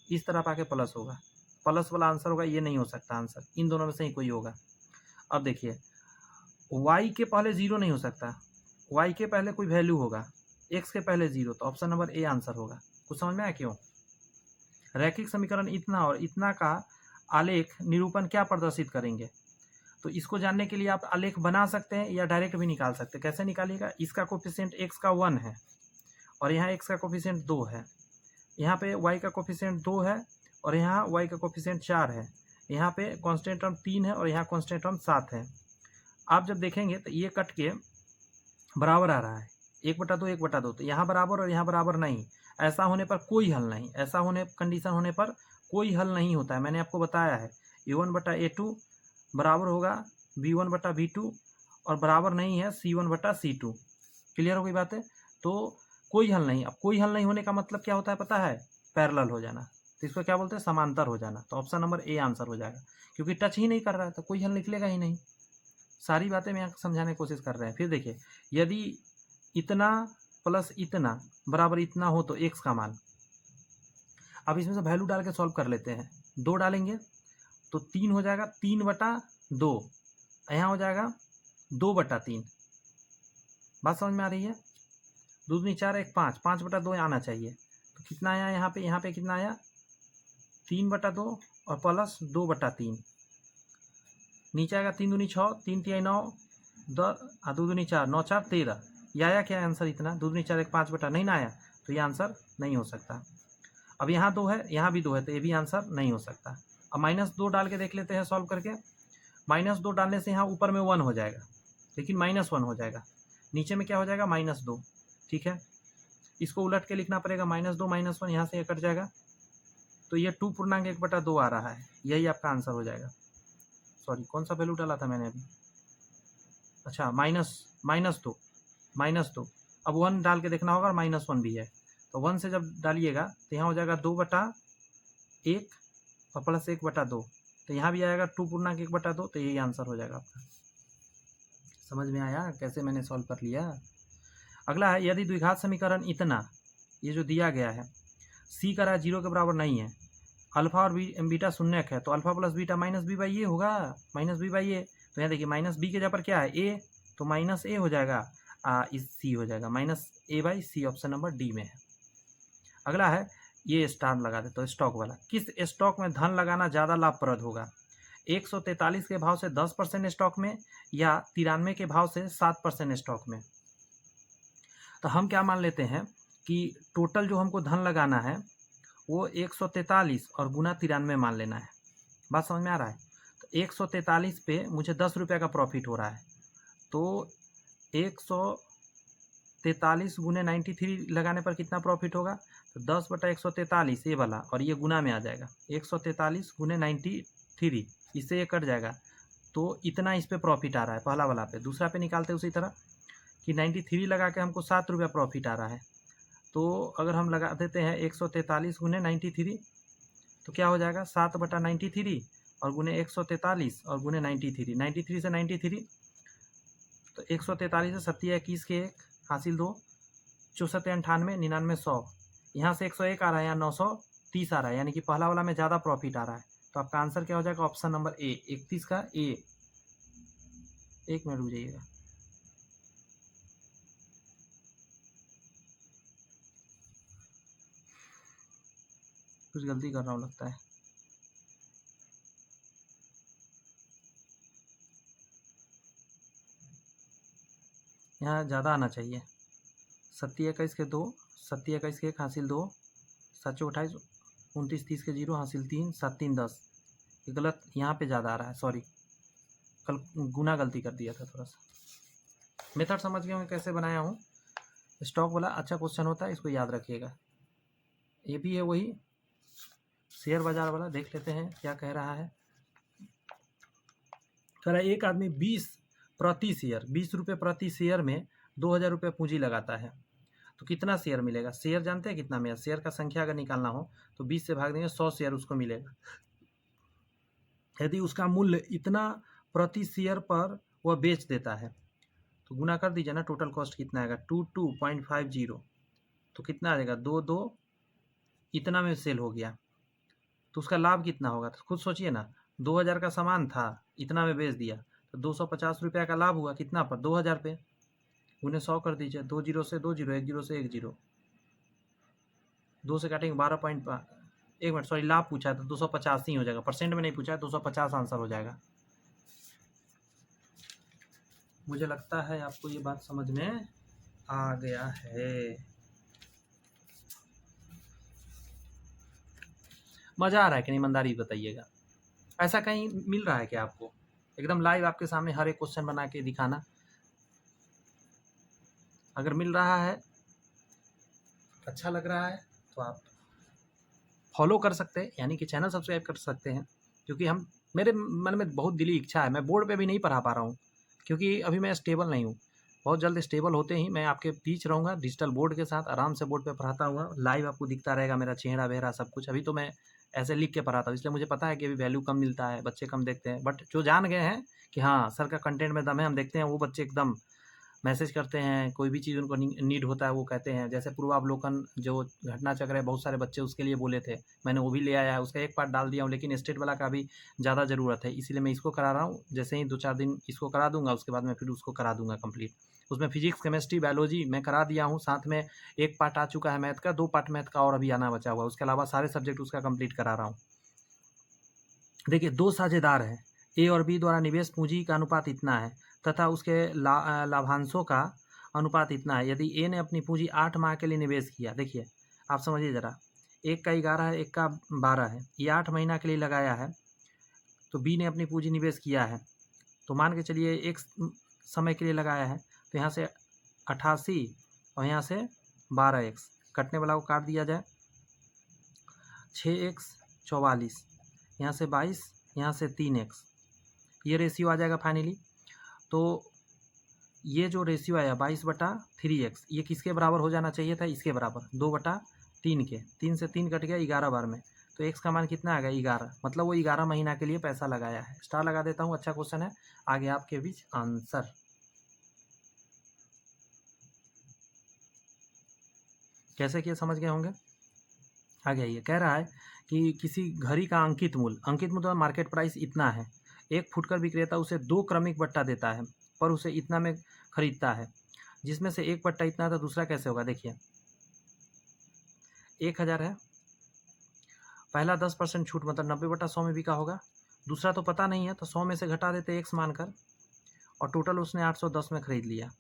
इस तरफ आके प्लस होगा, प्लस वाला आंसर होगा, ये नहीं हो सकता आंसर, इन दोनों में से ही कोई होगा। अब देखिए y के पहले 0 नहीं हो सकता, y के पहले कोई वैल्यू होगा, x के पहले 0, तो ऑप्शन नंबर ए आंसर होगा। कुछ समझ में आया क्यों। रैखिक समीकरण इतना और इतना का आलेख निरूपण क्या प्रदर्शित करेंगे। तो इसको जानने के लिए आप आलेख बना सकते हैं या डायरेक्ट भी निकाल सकते हैं। कैसे निकालिएगा, इसका कोफिशिएंट x का 1 है और यहाँ x का कोफिशिएंट 2 है, यहाँ पे y का कोफिशिएंट 2 है और यहाँ y का कोफिशिएंट 4 है, यहाँ पे कांस्टेंट टर्म 3 है और यहाँ कांस्टेंट टर्म 7 है। आप जब देखेंगे तो ये कट के बराबर आ रहा है, 1/2 1/2, तो यहाँ बराबर और यहाँ बराबर नहीं। ऐसा होने पर कोई हल नहीं, ऐसा होने कंडीशन होने पर कोई हल नहीं होता है। मैंने आपको बताया है a1/a2 बराबर होगा b1/b2 और बराबर नहीं है c1/c2। क्लियर हो गई बात है। तो कोई हल नहीं। अब कोई हल नहीं होने का मतलब क्या होता है पता है, पैरेलल हो जाना, तो इसको क्या बोलते हैं, समांतर हो जाना। तो ऑप्शन नंबर ए आंसर हो जाएगा, क्योंकि टच ही नहीं कर रहा है तो कोई हल निकलेगा ही नहीं। सारी बातें मैं यहाँ समझाने की कोशिश कर रहे हैं। फिर देखिए, यदि इतना प्लस इतना बराबर इतना हो तो एक्स का मान। अब इसमें से वैल्यू डाल के सॉल्व कर लेते हैं। 2 डालेंगे तो 3 हो जाएगा, 3/2। यहाँ हो जाएगा 2/3। बात समझ में आ रही है? 2 दूनी 4 1 5, 5/2 आना चाहिए। तो कितना आया यहाँ पे कितना आया? 3/2 और प्लस 2/3। नीचे आएगा 3 दूनी 6, 3 तिहाई 9, 2 दूनी 4, 9 4 13। ये आया क्या आंसर इतना? 2 दूनी 4 1 5 नहीं ना आया, तो ये आंसर नहीं हो सकता। अब यहाँ 2 है, यहाँ भी 2 है, तो ये भी आंसर नहीं हो सकता। अब -2 डाल के देख लेते हैं सॉल्व करके। -2 डालने से यहाँ ऊपर में 1 हो जाएगा, लेकिन -1 हो जाएगा। नीचे में क्या हो जाएगा? -2। ठीक है, इसको उलट के लिखना पड़ेगा। -2 -1 यहाँ से ये कट जाएगा, तो ये 2.1/2 आ रहा है। यही आपका आंसर हो जाएगा। सॉरी, कौन सा वैल्यू डाला था मैंने अभी? अच्छा, -2। अब 1 डाल के देखना होगा, -1 भी है, तो 1 से जब डालिएगा तो यहाँ हो जाएगा 2/1 और प्लस 1/2, तो यहाँ भी आएगा 2.1/2। तो यही आंसर हो जाएगा आपका। समझ में आया कैसे मैंने सॉल्व कर लिया? अगला है, यदि द्विघात समीकरण इतना, ये जो दिया गया है, सी का 0 के बराबर नहीं है, अल्फा और बीटा शून्यक है, तो अल्फा प्लस बीटा -b/a होगा, -b/a। तो यहाँ देखिए -b के जगह पर क्या है? a, तो -a हो जाएगा, इस c हो जाएगा, -a/c। ऑप्शन नंबर डी में है। अगला है, ये स्टार लगा दे तो स्टॉक वाला। किस स्टॉक में धन लगाना ज़्यादा लाभप्रद होगा? 143 के भाव से 10% स्टॉक में, या 93 के भाव से 7% स्टॉक में? तो हम क्या मान लेते हैं कि टोटल जो हमको धन लगाना है वो 143 और गुना 93 मान लेना है। बात समझ में आ रहा है? तो 143 पे मुझे 10 रुपये का प्रॉफिट हो रहा है, तो 143 गुने 93 लगाने पर कितना प्रॉफिट होगा? तो 10/143 ये वाला, और ये गुना में आ जाएगा। 143 गुने 93, इससे ये कट जाएगा, तो इतना इस पर प्रॉफिट आ रहा है पहला वाला पे। दूसरा पे निकालते उसी तरह कि 93 लगा के हमको 7 रुपया प्रॉफिट आ रहा है, तो अगर हम लगा देते हैं 143 गुने 93, तो क्या हो जाएगा? 7/93 और गुने 143 और गुने 93, 93 से 93, तो 143 से 7 21 के 1 हासिल 2, 64 98 99 100। यहाँ से 101 आ रहा है, यहाँ 930 आ रहा है, यानी कि पहला वाला में ज़्यादा प्रॉफिट आ रहा है। तो आपका आंसर क्या हो जाएगा? ऑप्शन नंबर ए, 31 का ए। 1 मिनट रुक जाइएगा। कुछ गलती कर रहा हूँ लगता है। यहाँ ज़्यादा आना चाहिए। 7 21 के 2, 7 21 के 1 हासिल 2, 7 28 29 30 के 0 हासिल 3, 7 3 10। ये गलत, यहाँ पे ज़्यादा आ रहा है, सॉरी, कल गुना गलती कर दिया था थोड़ा सा। मेथड समझ गए होंगे कैसे बनाया हूँ। स्टॉक वाला अच्छा क्वेश्चन होता है, इसको याद रखिएगा। ये भी है वही शेयर बाजार वाला, देख लेते हैं क्या कह रहा है। कह रहा है एक आदमी 20 रुपये प्रति शेयर में 2000 रुपये पूंजी लगाता है, तो कितना शेयर मिलेगा? शेयर जानते हैं कितना में? शेयर का संख्या अगर निकालना हो तो 20 से भाग देंगे, 100 शेयर उसको मिलेगा। यदि उसका मूल्य इतना प्रति शेयर पर वह बेच देता है, तो गुना कर दीजिए ना, टोटल कॉस्ट कितना आएगा? 22.50, तो कितना आ जाएगा? 2 इतना में सेल हो गया, तो उसका लाभ कितना होगा? तो खुद सोचिए ना, 2000 का सामान था, इतना में बेच दिया, तो 250 रुपया का लाभ हुआ कितना पर? 2000 पे। गुने 100 कर दीजिए, 2 0 से 2 0, 1 0 से 1 0, 2 से काटेंगे 12.5। 1 मिनट, सॉरी, लाभ पूछा है तो 250 ही हो जाएगा, परसेंट में नहीं पूछा है, 250 आंसर हो जाएगा। मुझे लगता है आपको ये बात समझ में आ गया है। मज़ा आ रहा है कि नहीं? ईमानदारी बताइएगा। ऐसा कहीं मिल रहा है क्या आपको? एकदम लाइव आपके सामने हर एक क्वेश्चन बना के दिखाना। अगर मिल रहा है, अच्छा लग रहा है, तो आप फॉलो कर सकते हैं, यानी कि चैनल सब्सक्राइब कर सकते हैं। क्योंकि मेरे मन में बहुत दिली इच्छा है, मैं बोर्ड पे भी नहीं पढ़ा पा रहा हूँ, क्योंकि अभी मैं स्टेबल नहीं हूँ। बहुत जल्द स्टेबल होते ही मैं आपके बीच रहूँगा, डिजिटल बोर्ड के साथ आराम से बोर्ड पे पढ़ाता हुआ, लाइव आपको दिखता रहेगा मेरा चेहरा वेहरा सब कुछ। अभी तो मैं ऐसे लिख के पढ़ाता हूँ, इसलिए मुझे पता है कि अभी वैल्यू कम मिलता है, बच्चे कम देखते हैं। बट जो जान गए हैं कि हाँ सर का कंटेंट में दम है, हम देखते हैं, वो बच्चे एकदम मैसेज करते हैं, कोई भी चीज़ उनको नीड होता है वो कहते हैं। जैसे पूर्वावलोकन जो घटना चक्र है, बहुत सारे बच्चे उसके लिए बोले थे, मैंने वो भी ले आया है, उसका एक पार्ट डाल दिया हूँ, लेकिन स्टेट वाला का भी ज़्यादा ज़रूरत है, इसीलिए मैं इसको करा रहा हूँ। जैसे ही 2-4 दिन इसको करा दूँगा, उसके बाद मैं फिर उसको करा दूँगा कंप्लीट। उसमें फिजिक्स, केमिस्ट्री, बायोलॉजी मैं करा दिया हूँ, साथ में एक पार्ट आ चुका है मैथ का, 2 पार्ट मैथ का और अभी आना बचा हुआ है। उसके अलावा सारे सब्जेक्ट उसका कंप्लीट करा रहा हूँ। देखिए, 2 साझेदार हैं, ए और बी द्वारा निवेश पूंजी का अनुपात इतना है तथा उसके लाभांशों का अनुपात इतना है। यदि ए ने अपनी पूंजी 8 माह के लिए निवेश किया, देखिए आप समझिए ज़रा, एक का 11 है, एक का 12 है, ये 8 महीना के लिए लगाया है, तो बी ने अपनी पूंजी निवेश किया है, तो मान के चलिए एक समय के लिए लगाया है, तो यहाँ से 88 और यहाँ से 12x, कटने वाला को काट दिया जाए, 6x 44, यहाँ से 22, यहाँ से 3x, ये रेशियो आ जाएगा फाइनली। तो ये जो रेशियो आया 22/3x, ये किसके बराबर हो जाना चाहिए था? इसके बराबर, 2/3 के, 3 से 3 कट गया 11 बार में, तो x का मान कितना आ गया? 11, मतलब वो 11 महीना के लिए पैसा लगाया है। स्टार लगा देता हूँ, अच्छा क्वेश्चन है। आगे आपके बीच आंसर कैसे किए समझ गए होंगे। आगे आइए, कह रहा है कि किसी घड़ी का अंकित मूल्य मार्केट प्राइस इतना है, एक फुटकर विक्रेता उसे 2 क्रमिक बट्टा देता है पर उसे इतना में खरीदता है, जिसमें से एक बट्टा इतना था, दूसरा कैसे होगा? देखिए, 1000 है, पहला 10% छूट मतलब 90/100 में बिका होगा, दूसरा तो पता नहीं है, तो 100 में से घटा देते एक्स मानकर, और टोटल उसने 810 में खरीद लिया।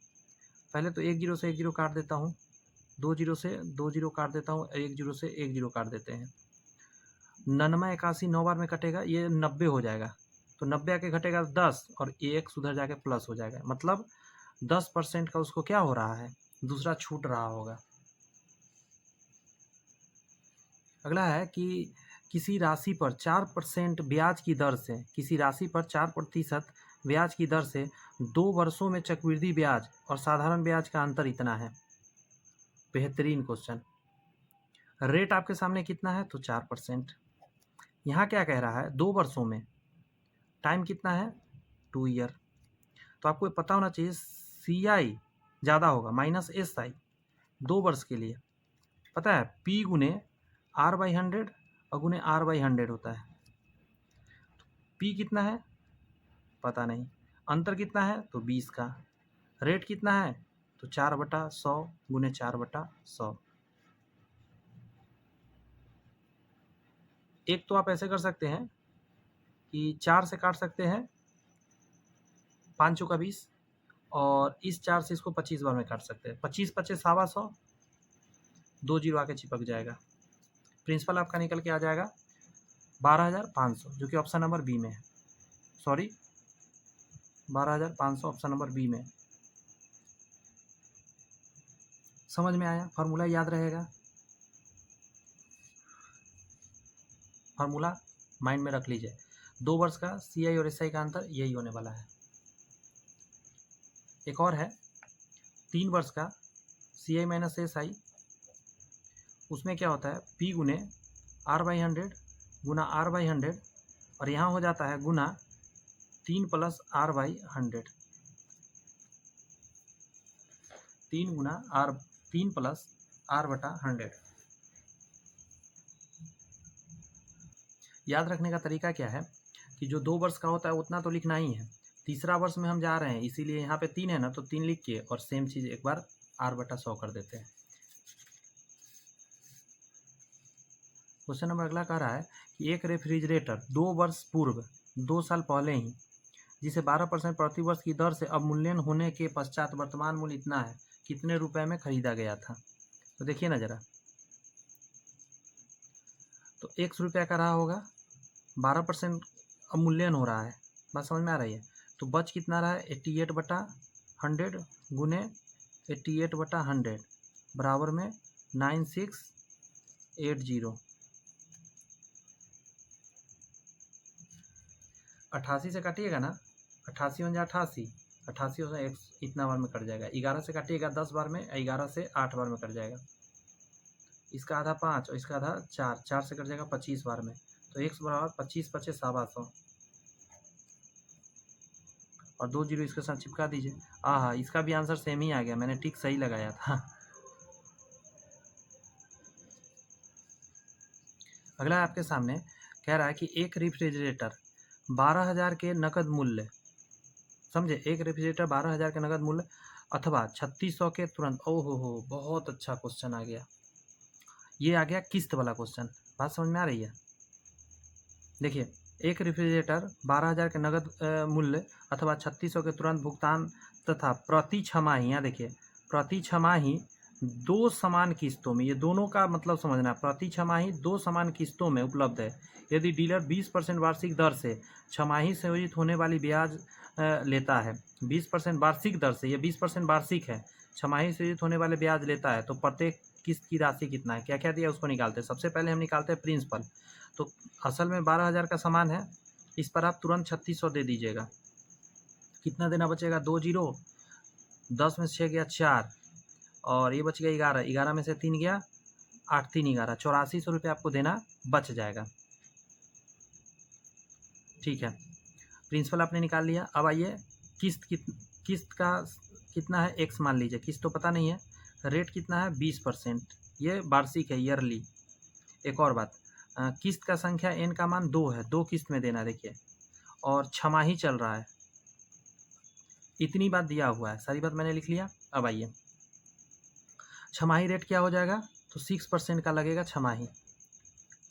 पहले तो 1 जीरो से 1 जीरो काट देता हूँ, 2 जीरो से 2 जीरो काट देता हूँ, 1 जीरो से 1 जीरो काट देते हैं, 99 81 9 बार में कटेगा, ये 90 हो जाएगा, तो 90 आके घटेगा 10 और एक उधर जाके प्लस हो जाएगा, मतलब 10% का उसको क्या हो रहा है? दूसरा छूट रहा होगा। अगला है कि किसी राशि पर 4% ब्याज की दर से, किसी राशि पर 4% ब्याज की दर से 2 वर्षों में चक्रवृद्धि ब्याज और साधारण ब्याज का अंतर इतना है। बेहतरीन क्वेश्चन। रेट आपके सामने कितना है? तो 4%। यहाँ क्या कह रहा है? 2 वर्षों में, टाइम कितना है? 2 ईयर। तो आपको पता होना चाहिए CI ज़्यादा होगा माइनस SI 2 वर्ष के लिए। पता है P गुने R/100 और गुने R/100 होता है। P कितना है? पता नहीं। अंतर कितना है? तो 20 का। रेट कितना है? तो 4/100 गुने 4/100। एक तो आप ऐसे कर सकते हैं कि 4 से काट सकते हैं, 5 चौका 20, और इस 4 से इसको 25 बार में काट सकते हैं। 25 25 125, 2 जीरो आके चिपक जाएगा। प्रिंसिपल आपका निकल के आ जाएगा 12,500, जो कि ऑप्शन नंबर बी में है। सॉरी, 12,500 ऑप्शन नंबर बी में। समझ में आया? फार्मूला याद रहेगा, फार्मूला माइंड में रख लीजिए। 2 वर्ष का CI और SI का अंतर यही होने वाला है। एक और है 3 वर्ष का CI माइनस SI, उसमें क्या होता है? P गुने R/100 गुना R/100, और यहाँ हो जाता है गुना 3 प्लस R/100, 3 गुना R, 3 प्लस R/100। याद रखने का तरीका क्या है कि जो 2 वर्ष का होता है उतना तो लिखना ही है, तीसरा वर्ष में हम जा रहे हैं, इसीलिए यहाँ पे 3 है ना, तो 3 लिख के और सेम चीज़ एक बार R/100 कर देते हैं। क्वेश्चन नंबर अगला कह रहा है कि एक रेफ्रिजरेटर 2 वर्ष पूर्व, 2 साल पहले ही, जिसे 12% प्रति वर्ष की दर से अवमूल्यन होने के पश्चात वर्तमान मूल्य इतना है, कितने रुपए में खरीदा गया था? तो देखिए ना जरा, तो 100 रुपया का रहा होगा, 12% अवमूल्यन हो रहा है, बात समझ में आ रही है? तो बच कितना रहा है? 88/100 गुने 88/100 बराबर में 9680। 88 से काटिएगा ना, 88 बन जाए 88, 88 हो जाए इतना बार में कट जाएगा। 11 से काटिएगा 10 बार में, 11 से 8 बार में कट जाएगा। इसका आधा 5 और इसका आधा 4, 4 से कट जाएगा 25 बार में, तो x बराबर 25 25 125, और 2 जीरो इसके साथ चिपका दीजिए। हाँ, इसका भी आंसर सेम ही आ गया, मैंने टिक सही लगाया था। अगला आपके सामने कह रहा है कि एक रेफ्रिजरेटर 12,000 के नकद मूल्य, समझे, एक रेफ्रिजरेटर 12,000 के नकद मूल्य अथवा 3600 के तुरंत, हो बहुत अच्छा क्वेश्चन आ गया। ये आ गया किस्त वाला क्वेश्चन, बात समझ में आ रही है। देखिए, एक रेफ्रिजरेटर 12,000 के नगद मूल्य अथवा 3600 के तुरंत भुगतान तथा प्रति छमाही, यहाँ देखिए प्रति छमाही 2 समान किस्तों में, ये दोनों का मतलब समझना, प्रति छमाही 2 समान किस्तों में उपलब्ध है यदि डीलर 20% वार्षिक दर से छमाही संयोजित होने वाली ब्याज लेता है। 20% वार्षिक दर से, ये 20% वार्षिक है, छमाही संयोजित होने वाले ब्याज लेता है, तो प्रत्येक किस्त की राशि कितना है, क्या क्या दिया उसको निकालते हैं। सबसे पहले हम निकालते हैं प्रिंसिपल। तो असल में 12,000 का सामान है, इस पर आप तुरंत 3600 दे दीजिएगा। कितना देना बचेगा, 2 जीरो, 10 में से 6 गया 4, और ये बच गया 11, 11 में से 3 गया 8, 3 11, 8400 रुपये आपको देना बच जाएगा। ठीक है, प्रिंसिपल आपने निकाल लिया। अब आइए किस्त का कितना है, एक्स मान लीजिए, किस्त तो पता नहीं है, रेट कितना है 20%, ये वार्षिक है, ईयरली। एक और बात, किस्त का संख्या एन का मान 2 है, 2 किस्त में देना, देखिए, और छमाही चल रहा है, इतनी बात दिया हुआ है, सारी बात मैंने लिख लिया। अब आइए, छमाही रेट क्या हो जाएगा, तो 6% का लगेगा छमाही,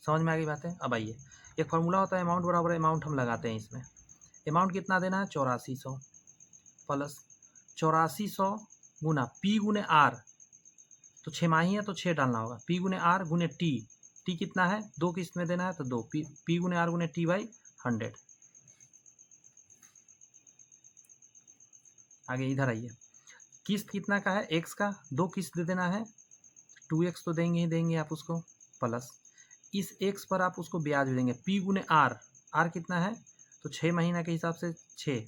समझ में आ गई बात है। अब आइए, एक फार्मूला होता है अमाउंट बराबर अमाउंट, हम लगाते हैं इसमें। अमाउंट कितना देना है, 8400 प्लस 8400 गुना पी गुने आर, तो छमाही है तो 6 डालना होगा, पी गुने आर गुने टी, टी कितना है, 2 किस्त में देना है तो 2, पी गुने आर गुने टी बाई 100। आगे इधर आइए, किस्त कितना का है, एक्स का, 2 किस्त दे देना है, 2x तो देंगे ही देंगे आप उसको, प्लस इस x पर आप उसको ब्याज देंगे, पी गुने आर, आर कितना है, तो 6 महीना के हिसाब से 6,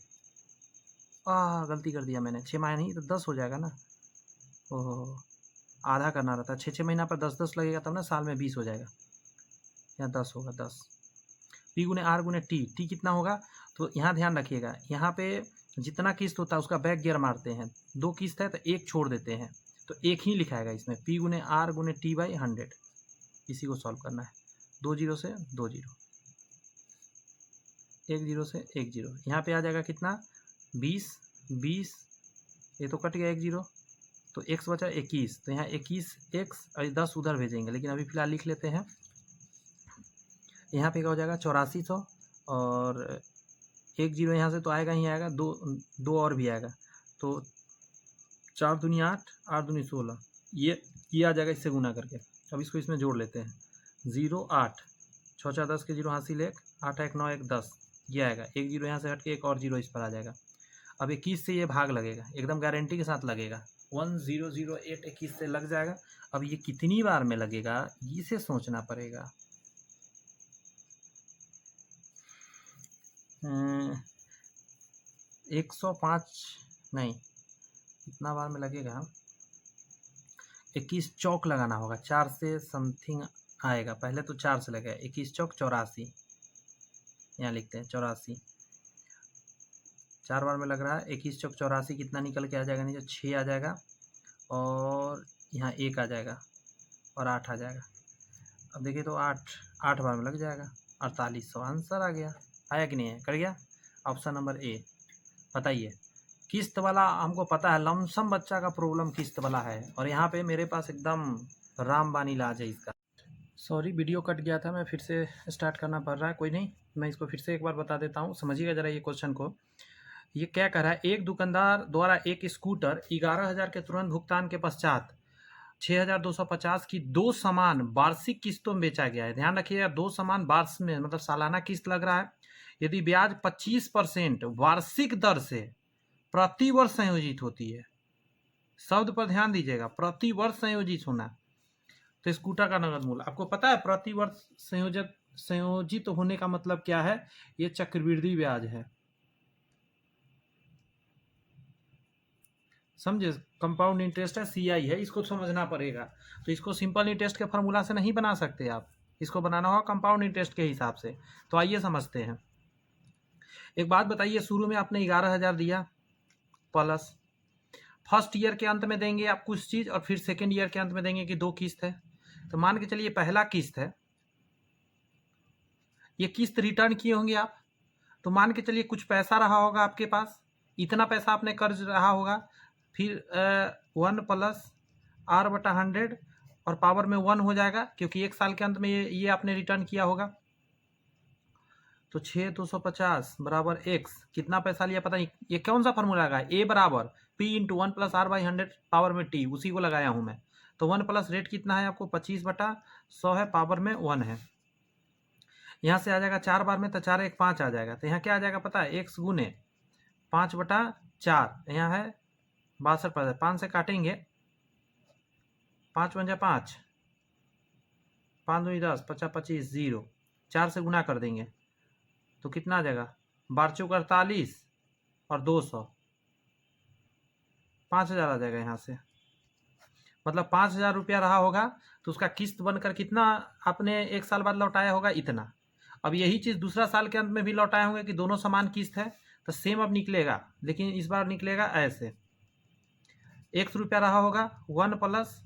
गलती कर दिया मैंने, 6 महीना नहीं तो 10 हो जाएगा ना, ओह आधा करना रहता है, 6 महीना पर 10 लगेगा तब ना साल में 20 हो जाएगा, यहाँ 10 होगा, 10 पी गुने आर गुने टी, टी कितना होगा, तो यहाँ ध्यान रखिएगा, यहाँ पे जितना किस्त होता है उसका बैक गियर मारते हैं, 2 किस्त है तो 1 छोड़ देते हैं, तो 1 ही लिखाएगा इसमें, पी गुने आर गुने टी बाई 100, इसी को सॉल्व करना है। 2 जीरो से 2 जीरो, 1 जीरो से 1 जीरो, यहाँ पे आ जाएगा कितना, 20, 20, ये तो कट गया 1 जीरो, तो x बचा 21, तो यहाँ 21x और 10 उधर भेजेंगे, लेकिन अभी फिलहाल लिख लेते हैं। यहाँ पे क्या हो जाएगा 8400, और 1 जीरो यहाँ से तो आएगा ही आएगा, दो और भी आएगा, तो 4 दूनी 8, 8 दूनी 16, ये आ जाएगा इससे गुना करके। अब इसको इसमें जोड़ लेते हैं, 0 8, 6 4 10 के जीरो हासिल 1, 8 1 9 1 10, ये आएगा, 1 जीरो यहाँ से हट के एक और जीरो इस पर आ जाएगा। अब 21 से ये भाग लगेगा, एकदम गारंटी के साथ लगेगा, 1008 21 से लग जाएगा। अब ये कितनी बार में लगेगा, इसे सोचना पड़ेगा। 105 नहीं, कितना बार में लगेगा, 21 चौक लगाना होगा, 4 से समथिंग आएगा, पहले तो 4 से लगेगा, 21 चौक 84, यहाँ लिखते हैं 84, 4 बार में लग रहा है, 21 चौक 84, कितना निकल के आ जाएगा, नीचे 6 आ जाएगा, और यहाँ 1 आ जाएगा, और 8 आ जाएगा। अब देखिए तो 8 बार में लग जाएगा, 4800 आंसर आ गया, आया कि नहीं है, कर गया। ऑप्शन नंबर ए। बताइए, किस्त वाला हमको पता है, लमसम बच्चा का प्रॉब्लम किस्त वाला है, और यहाँ पे मेरे पास एकदम रामबान इलाज है इसका। सॉरी, वीडियो कट गया था, मैं फिर से स्टार्ट करना पड़ रहा है, कोई नहीं, मैं इसको फिर से एक बार बता देता हूँ, समझिएगा ज़रा ये क्वेश्चन को। ये क्या कह रहा है, एक दुकानदार द्वारा एक स्कूटर 11,000 के तुरंत भुगतान के पश्चात 6,250 की 2 समान वार्षिक किस्तों में बेचा गया है। ध्यान रखिएगा, 2 समान वार्षिक में मतलब सालाना किस्त लग रहा है, यदि ब्याज 25% वार्षिक दर से प्रति वर्ष संयोजित होती है, शब्द पर ध्यान दीजिएगा, प्रति वर्ष संयोजित होना, तो स्कूटर का नगद मूल्य आपको पता है, प्रति वर्ष संयोजित होने का मतलब क्या है, ये चक्रवृद्धि ब्याज है, समझे, कंपाउंड इंटरेस्ट है, CI है, इसको समझना पड़ेगा। तो इसको सिंपल इंटरेस्ट के फार्मूला से नहीं बना सकते आप, इसको बनाना होगा कंपाउंड इंटरेस्ट के हिसाब से। तो आइए समझते हैं, एक बात बताइए, शुरू में आपने 11,000 दिया प्लस फर्स्ट ईयर के अंत में देंगे आप कुछ चीज़ और फिर सेकेंड ईयर के अंत में देंगे कि 2 किस्त है। तो मान के चलिए पहला किस्त है, ये किस्त रिटर्न किए होंगे आप, तो मान के चलिए कुछ पैसा रहा होगा आपके पास, इतना पैसा आपने कर्ज रहा होगा, फिर 1 प्लस R/100 और पावर में 1 हो जाएगा, क्योंकि 1 साल के अंत में ये आपने रिटर्न किया होगा। तो 6,250 बराबर x, कितना पैसा लिया पता नहीं, ये कौन सा फॉर्मूला लगा, a बराबर p into 1 plus R/100 power में t, उसी को लगाया हूँ मैं। तो 1 प्लस रेट कितना है आपको 25/100 है, पावर में 1 है। यहाँ से आ जाएगा 4 बार में, तो 4 1 5 आ जाएगा। तो यहाँ क्या आ जाएगा पता है, x गुने 5/4, यहाँ है 62%, 5 से काटेंगे, 5 × 5, 5 दूनी 10, 50 25 0, 4 से गुना कर देंगे तो कितना आ जाएगा 12×4 = 48 और 200, 5,000 आ जाएगा यहाँ से। मतलब 5,000 रुपया रहा होगा, तो उसका किस्त बनकर कितना आपने 1 साल बाद लौटाया होगा, इतना। अब यही चीज़ दूसरा साल के अंत में भी लौटाए होंगे कि दोनों समान किस्त है, तो सेम अब निकलेगा, लेकिन इस बार निकलेगा ऐसे, 1 रुपया रहा होगा 1 प्लस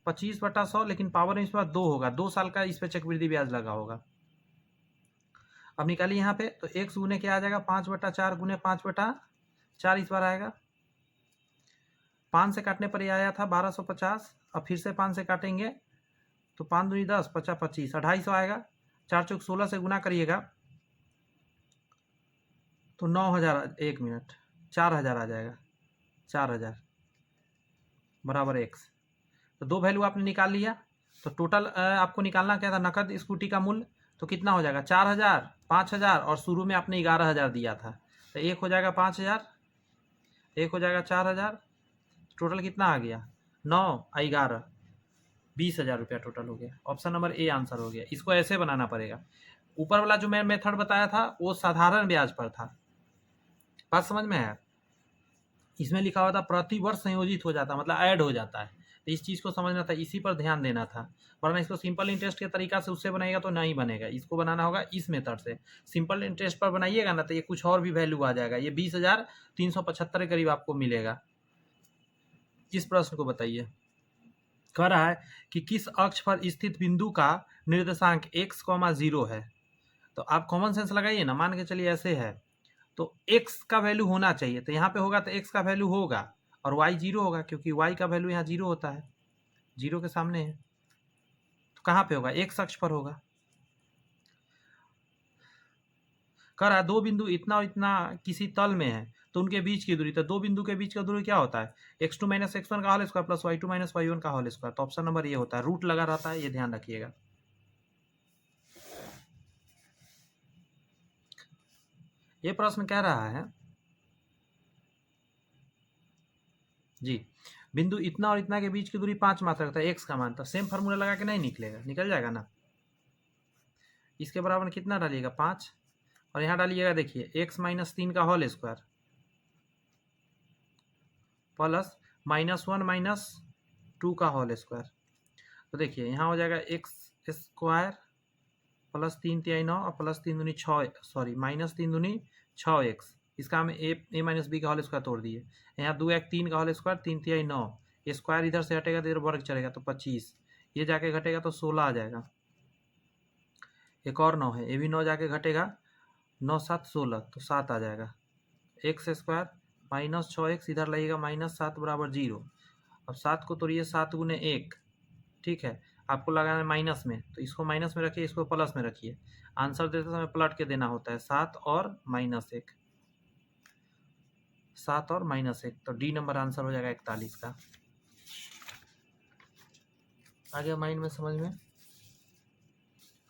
25/100, लेकिन पावर में इस बार 2 होगा, 2 साल का इस पर चक्रवृद्धि ब्याज लगा होगा। अब निकालिए यहाँ पे, तो x गुने क्या आ जाएगा 5/4 गुने 5/4 इस बार आएगा। 5 से काटने पर ये आया था 1250, अब फिर से 5 से काटेंगे तो 5 दूनी 10, 50 25, 250 आएगा। 4 चौक 16 से गुना करिएगा तो 9,000, 1 मिनट, 4,000 आ जाएगा, 4,000 बराबर x। तो दो वैल्यू आपने निकाल लिया। तो टोटल आपको निकालना क्या था, नकद स्कूटी का मूल्य, तो कितना हो जाएगा 4,000, 5,000 और शुरू में आपने 11,000 दिया था, तो एक हो जाएगा 5,000, एक हो जाएगा 4,000, टोटल कितना आ गया 9 और 11, 20,000 रुपया टोटल हो गया। ऑप्शन नंबर ए आंसर हो गया। इसको ऐसे बनाना पड़ेगा। ऊपर वाला जो मैं मेथड बताया था वो साधारण ब्याज पर था, बात समझ में है। इसमें लिखा हुआ था प्रति वर्ष संयोजित हो जाता, मतलब ऐड हो जाता है, तो इस चीज़ को समझना था, इसी पर ध्यान देना था। वरना इसको सिंपल इंटरेस्ट के तरीका से उससे बनाएगा तो नहीं बनेगा, इसको बनाना होगा इस मेथड से। सिंपल इंटरेस्ट पर बनाइएगा ना तो ये कुछ और भी वैल्यू आ जाएगा, ये 20,375 के करीब आपको मिलेगा। इस प्रश्न को बताइए, कह रहा है कि किस अक्ष पर स्थित बिंदु का निर्देशांक x, 0 है। तो आप कॉमन सेंस लगाइए ना, मान के चलिए ऐसे है तो x का वैल्यू होना चाहिए, तो यहाँ पे होगा तो x का वैल्यू होगा और y 0 होगा, क्योंकि y का वैल्यू यहाँ 0 होता है, 0 के सामने है। तो कहाँ पे होगा, x अक्ष पर होगा। कह रहा है दो बिंदु इतना और इतना किसी तल में है तो उनके बीच की दूरी, तो दो बिंदु के बीच का दूरी क्या होता है, x2 - x1 का whole square plus y2 - y1 का होल स्क्वायर। तो ऑप्शन नंबर ये होता है, रूट लगा रहता है, ये ध्यान रखिएगा। ये प्रश्न कह रहा है जी, बिंदु इतना और इतना के बीच की दूरी 5 मात्रा रखता है, x का मान, तो सेम फार्मूला लगा के नहीं निकलेगा, निकल जाएगा ना। इसके बराबर कितना डालिएगा 5, और यहाँ डालिएगा देखिए x - 3 का होल स्क्वायर प्लस -1 - 2 का होल स्क्वायर। तो देखिए यहाँ हो जाएगा x स्क्वायर प्लस 3 तिहाई 9 और प्लस 3 दूनी 6, सॉरी -3 दूनी 6x। इसका हम a - b का होल स्क्वायर तोड़ दिए, यहाँ 2 1 3 का होल स्क्वायर, 3 तिहाई 9, ये स्क्वायर इधर से हटेगा तो इधर वर्ग चलेगा तो 25, ये जाके घटेगा तो 16 आ जाएगा। एक और 9 है, ये भी 9 जाके घटेगा, 9 7 16, तो 7 आ जाएगा। x स्क्वायर -6x इधर लगेगा -7 बराबर 0। अब 7 को तोड़िए, 7 गुने 1, ठीक है, आपको लगाना है माइनस में, तो इसको माइनस में रखिए, इसको प्लस में रखिए। आंसर देते समय पलट के देना होता है, 7 और -1, 7 और -1, तो डी नंबर आंसर हो जाएगा 41 का। आ गया माइंड में, समझ में।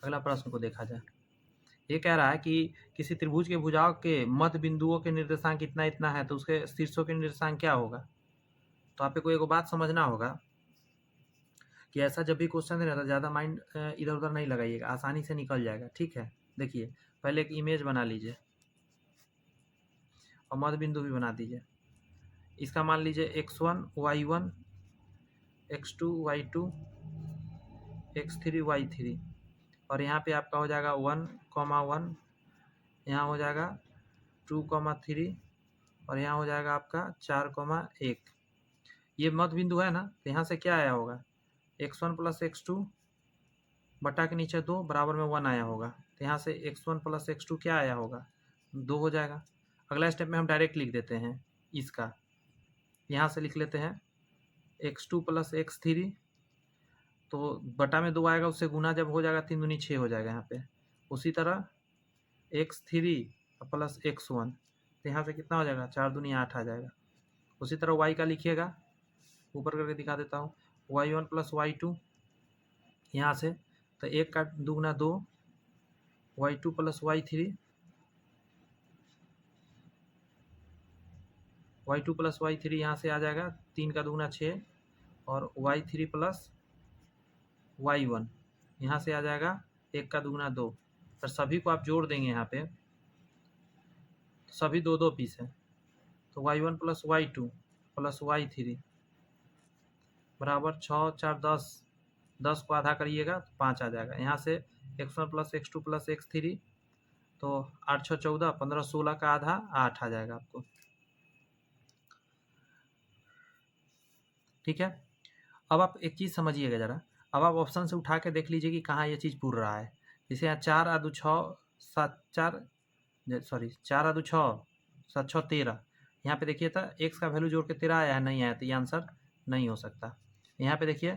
अगला प्रश्न को देखा जाए। ये कह रहा है कि किसी त्रिभुज के भुजाओं के मध्य बिंदुओं के निर्देशांक इतना इतना है तो उसके शीर्षों के निर्देशांक क्या होगा। तो आप को एक बात समझना होगा कि ऐसा जब भी क्वेश्चन दे रहा था ज़्यादा माइंड इधर उधर नहीं लगाइएगा, आसानी से निकल जाएगा, ठीक है। देखिए पहले एक इमेज बना लीजिए और मध्य बिंदु भी बना दीजिए। इसका मान लीजिए x1 y1, x2 y2, x3 y3, और यहाँ पे आपका हो जाएगा 1, 1, यहाँ हो जाएगा 2,3 और यहाँ हो जाएगा आपका 4,1। ये मध्य बिंदु है ना, तो यहाँ से क्या आया होगा, x1 प्लस x2 बटा के नीचे 2 बराबर में 1 आया होगा। तो यहाँ से x1 प्लस x2 क्या आया होगा, 2 हो जाएगा। अगला स्टेप में हम डायरेक्ट लिख देते हैं इसका, यहाँ से लिख लेते हैं x2 प्लस x3, तो बटा में 2 आएगा, उससे गुना जब हो जाएगा 3 दूनी 6 हो जाएगा यहाँ पे। उसी तरह x3 प्लस x1, तो यहाँ से कितना हो जाएगा, 4 दूनी 8 आ जाएगा। उसी तरह y का लिखिएगा, ऊपर करके दिखा देता हूँ, y1 प्लस y2 यहाँ से, तो 1 का दुगुना 2, y2 plus y3, y2 plus y3 यहाँ से आ जाएगा 3 का दुगुना 6, और y3 प्लस y1 यहाँ से आ जाएगा 1 का दुगुना 2। और सभी को आप जोड़ देंगे यहाँ पे, सभी 2-2 पीस है, तो y1 plus y2 plus y3 बराबर 6 4 10, 10 को आधा करिएगा तो 5 आ जाएगा। यहाँ से x1 plus x2 plus x3, तो 8 6 14, 15 16 का आधा 8 आ जाएगा आपको। ठीक है, अब आप एक चीज़ समझिएगा ज़रा, अब आप ऑप्शन से उठा के देख लीजिए कि कहाँ ये चीज़ पूर रहा है। जैसे यहाँ 4 आदू 6 7 4 4 आदू 6 7 6 13, यहाँ पे देखिए था x का वैल्यू जोड़ के 13 आया है, नहीं आया, तो ये आंसर नहीं हो सकता। यहाँ पे देखिए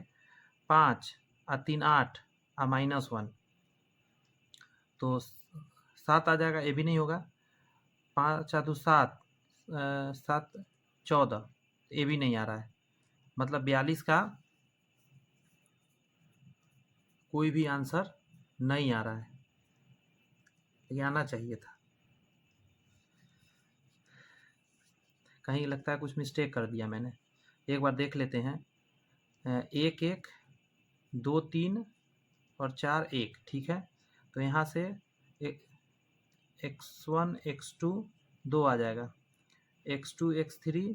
5 और 3 8 और -1, तो 7 आ जाएगा, ये भी नहीं होगा। 5 आदू 7 7 14, ये भी नहीं आ रहा है। मतलब 42 का कोई भी आंसर नहीं आ रहा है, ये आना चाहिए था। कहीं लगता है कुछ मिस्टेक कर दिया मैंने, एक बार देख लेते हैं। 1 1 2 3 और 4 1, ठीक है। तो यहाँ से x1 x2 2 आ जाएगा, x2 x3,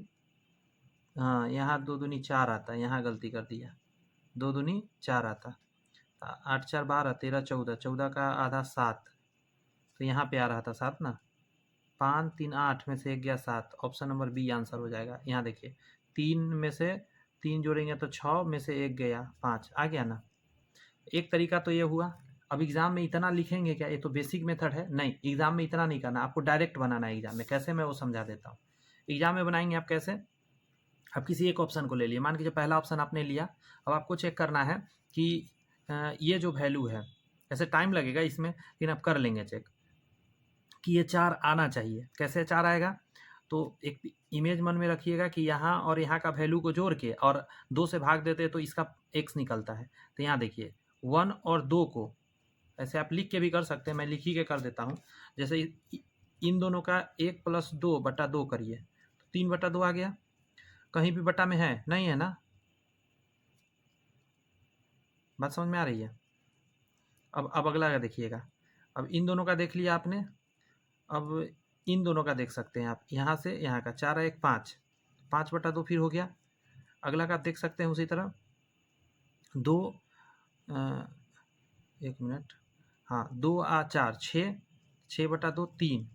हाँ यहाँ 2 दूनी 4 आता है, यहाँ गलती कर दिया, 2 दूनी 4 आता, 8 4 12 13 14, 14 का आधा 7, तो यहाँ पे आ रहा था 7 ना, 5 3 8 में से 1 गया 7, ऑप्शन नंबर बी आंसर हो जाएगा। यहाँ देखिए 3 में से 3 जोड़ेंगे तो 6 में से 1 गया 5, आ गया ना। एक तरीका तो ये हुआ। अब एग्ज़ाम में इतना लिखेंगे क्या, ये तो बेसिक मेथड है, नहीं एग्ज़ाम में इतना नहीं करना, आपको डायरेक्ट बनाना है एग्ज़ाम में। कैसे, मैं वो समझा देता हूँ। एग्ज़ाम में बनाएंगे आप कैसे, आप किसी एक ऑप्शन को ले लिए, मान लीजिए पहला ऑप्शन आपने लिया, अब आपको चेक करना है कि ये जो वैल्यू है, ऐसे टाइम लगेगा इसमें, लेकिन आप कर लेंगे चेक कि ये 4 आना चाहिए। कैसे 4 आएगा, तो एक इमेज मन में रखिएगा कि यहाँ और यहाँ का वैल्यू को जोड़ के और 2 से भाग देते हैं तो इसका x निकलता है। तो यहाँ देखिए 1 और 2 को ऐसे आप लिख के भी कर सकते हैं, मैं लिख ही के कर देता हूँ। जैसे इन दोनों का 1 + 2 बटा 2 करिए, तो 3 बटा 2 आ गया। कहीं भी बटा में है, नहीं है ना, बात समझ में आ रही है। अब अगला का देखिएगा, अब इन दोनों का देख लिया आपने, अब इन दोनों का देख सकते हैं आप, यहाँ से यहाँ का 4 1 5, 5 बटा 2 फिर हो गया। अगला का आप देख सकते हैं उसी तरह 2 1 मिनट, हाँ 2 आ 4 6, 6 बटा 2 3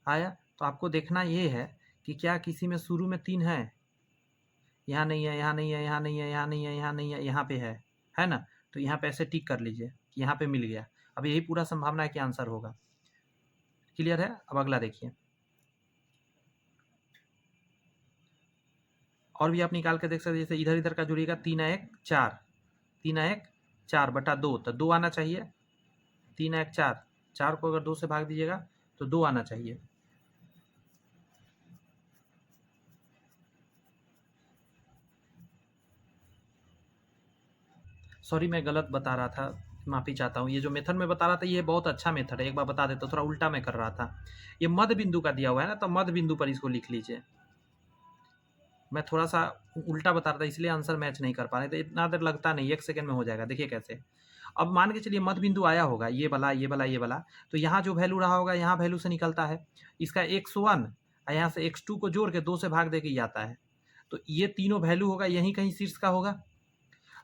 आया। तो आपको देखना ये है कि क्या किसी में शुरू में 3 है, यहाँ नहीं है, यहाँ नहीं है, यहाँ नहीं है, यहाँ नहीं है, यहाँ नहीं है, यहाँ पे है ना। तो यहाँ पे ऐसे टिक कर लीजिए कि यहाँ पे मिल गया। अब यही पूरा संभावना है कि आंसर होगा। क्लियर है। अब अगला देखिए, और भी आप निकाल के देख सकते हैं। जैसे इधर इधर का जुड़ेगा 3 1 4, 3 1 4 बटा 2, तो 2 आना चाहिए। 3 1 4, 4 को अगर 2 से भाग दीजिएगा तो 2 आना चाहिए। सॉरी मैं गलत बता रहा था, माफ़ी चाहता हूँ। ये जो मेथड मैं बता रहा था ये बहुत अच्छा मेथड है, एक बार बता देता हूँ, थोड़ा उल्टा मैं कर रहा था। ये मध्य बिंदु का दिया हुआ है ना, तो मध्य बिंदु पर इसको लिख लीजिए। मैं थोड़ा सा उल्टा बता रहा था इसलिए आंसर मैच नहीं कर पा रहे, तो इतना देर लगता नहीं, 1 सेकंड में हो जाएगा। देखिए कैसे, अब मान के चलिए मध्य बिंदु आया होगा, ये वाला ये वाला ये वाला, तो यहाँ जो वैल्यू रहा होगा यहाँ वैल्यू से निकलता है। इसका x1 और यहाँ से x2 को जोड़ के 2 से भाग दे के आता है, तो ये तीनों वैल्यू होगा यहीं कहीं शीर्ष का होगा।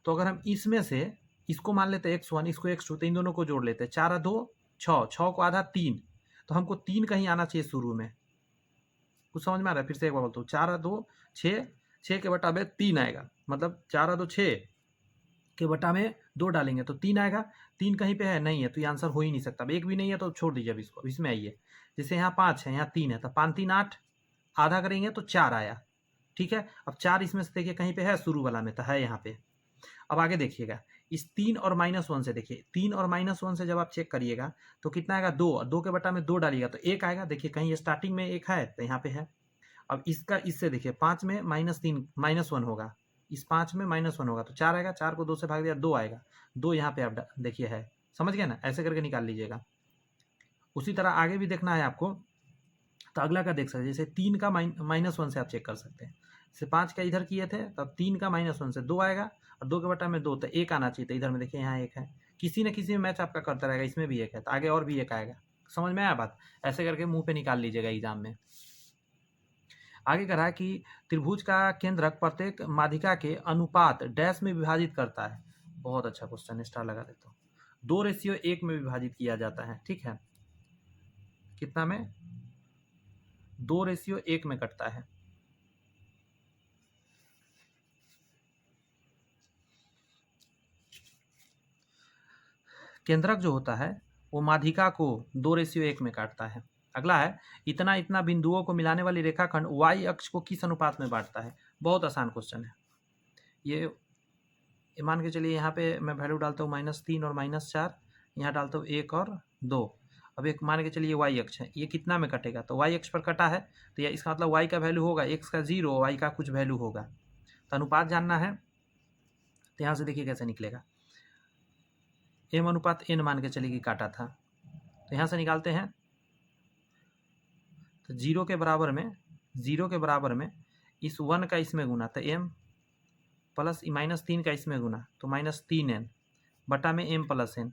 तो अगर हम इसमें से इसको मान लेते हैं x1, इसको x2, तो इन दोनों को जोड़ लेते हैं, 4 2 6, 6 को आधा 3, तो हमको 3 कहीं आना चाहिए शुरू में। कुछ समझ में आ रहा है? फिर से एक बार बोलता हूँ, 4 और 2 6, 6 के बटा में 3 आएगा, मतलब 4 और 2 6 के बटा में 2 डालेंगे तो 3 आएगा। 3 कहीं पे है? नहीं है, तो ये आंसर हो ही नहीं सकता। अब एक भी नहीं है तो छोड़ दीजिए अब इसको। इसमें आइए, जैसे यहाँ 5 है, यहाँ 3 है, तो 5 3 8, आधा करेंगे तो 4 आया। ठीक है, अब 4 इसमें से देखिए कहीं पे है शुरू वाला में, तो है यहाँ पे। अब आगे देखिएगा, इस 3 और -1 से देखिए, 3 और -1 से जब आप चेक करिएगा तो कितना आएगा? 2। 2 के बटा में 2 डालिएगा तो 1 आएगा। देखिए कहीं स्टार्टिंग में 1 है तो यहाँ पे है। अब इसका इससे देखिए 5 में -3 -1 होगा, इस 5 में -1 होगा तो 4 आएगा। 4 को 2 से भाग दिया 2 आएगा। 2 यहाँ पे आप देखिए है, समझ गए ना? ऐसे करके निकाल लीजिएगा। उसी तरह आगे भी देखना है आपको, तो अगला का देख सकते हैं। जैसे 3 का -1 से आप चेक कर सकते हैं। जैसे 5 का इधर किए थे तब 3 का -1 से 2 आएगा, और 2 के बटा में 2 तो 1 आना चाहिए। तो इधर में देखिए यहाँ 1 है, किसी न किसी में मैच आपका करता रहेगा। इसमें भी 1 है तो आगे और भी 1 आएगा। समझ में आया बात? ऐसे करके मुंह पे निकाल लीजिएगा एग्जाम में। आगे कह रहा है कि त्रिभुज का केंद्रक प्रत्येक माध्यिका के अनुपात डैश में विभाजित करता है। बहुत अच्छा क्वेश्चन, स्टार लगा देता हूँ। 2:1 में विभाजित किया जाता है। ठीक है, कितना में? 2:1 में कटता है। केंद्रक जो होता है वो माध्यिका को 2:1 में काटता है। अगला है, इतना इतना बिंदुओं को मिलाने वाली रेखाखंड y अक्ष को किस अनुपात में बांटता है? बहुत आसान क्वेश्चन है ये। मान के चलिए यहाँ पे मैं वैल्यू डालता हूँ -3 और -4, यहाँ डालता हूँ 1 और 2। अब एक मान के चलिए y अक्ष है, ये कितना में कटेगा? तो y अक्ष पर कटा है तो ये इसका मतलब y का वैल्यू होगा, x का 0, y का कुछ वैल्यू होगा। तो अनुपात जानना है तो यहाँ से देखिए कैसे निकलेगा। m अनुपात n मान के चलिए कि काटा था, तो यहाँ से निकालते हैं। तो 0 के बराबर में इस 1 का इसमें गुना तो m प्लस -3 का इसमें गुना तो -3n बटा में m प्लस n।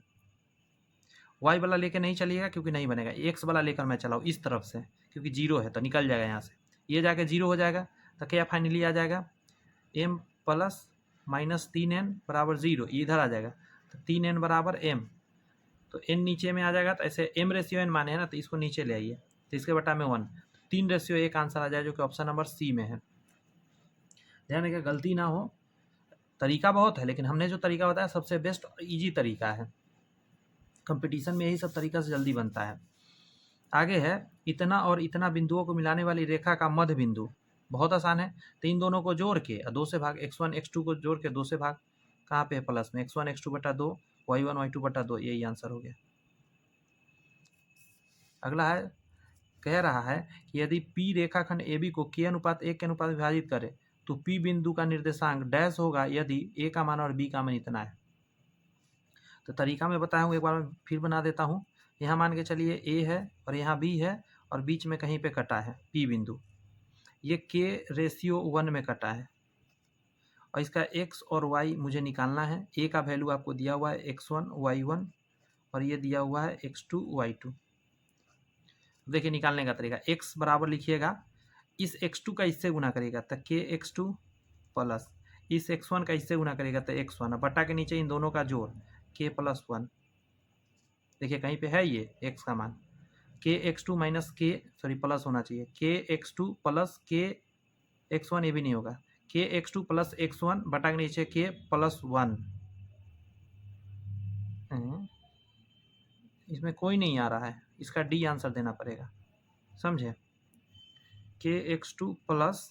y वाला लेके नहीं चलिएगा क्योंकि नहीं बनेगा, x वाला लेकर मैं चलाऊँ इस तरफ से, क्योंकि 0 है तो निकल जाएगा यहाँ से। ये जाके 0 हो जाएगा तो क्या फाइनली आ जाएगा? m प्लस -3n बराबर 0, इधर आ जाएगा तो 3n बराबर m। तो n नीचे में आ जाएगा, तो ऐसे m/n माने है ना, तो इसको नीचे ले आइए तो इसके बटा में 1, 3:1 आंसर आ जाए, जो कि ऑप्शन नंबर सी में है। ध्यान रखिए गलती ना हो। तरीका बहुत है लेकिन हमने जो तरीका बताया सबसे बेस्ट और ईजी तरीका है। कंपटीशन में यही सब तरीका से जल्दी बनता है। आगे है, इतना और इतना बिंदुओं को मिलाने वाली रेखा का मध्य बिंदु। बहुत आसान है, तो इन दोनों को जोड़ के 2 से भाग, x1 x2 को जोड़ के 2 से भाग, कहाँ पे है? प्लस में x1 x2 बटा 2, y1 y2 बटा 2, यही आंसर हो गया। अगला है, कह रहा है कि यदि P रेखाखंड AB को k अनुपात 1 के अनुपात विभाजित करे तो P बिंदु का निर्देशांक डैश होगा यदि A का मान और B का मान इतना है। तो तरीका मैं बताया हूँ, एक बार मैं फिर बना देता हूँ। यहाँ मान के चलिए A है और यहाँ B है और बीच में कहीं पे कटा है P बिंदु। ये k/1 में कटा है और इसका x और y मुझे निकालना है। A का वैल्यू आपको दिया हुआ है x1 y1 और ये दिया हुआ है x2 y2। देखिए निकालने का तरीका, x बराबर लिखिएगा, इस x2 का इससे गुना करेगा तो kx2 प्लस इस x1 का इससे गुना करेगा तो x1, बटा के नीचे इन दोनों का जोड़ k प्लस 1। देखिए कहीं पे है ये x का मान, kx2 minus k, sorry plus होना चाहिए, kx2 प्लस kx1, ये भी नहीं होगा, kx2 प्लस x1 बटा के नीचे k प्लस 1। इसमें कोई नहीं आ रहा है, इसका डी आंसर देना पड़ेगा, समझे? kx2 प्लस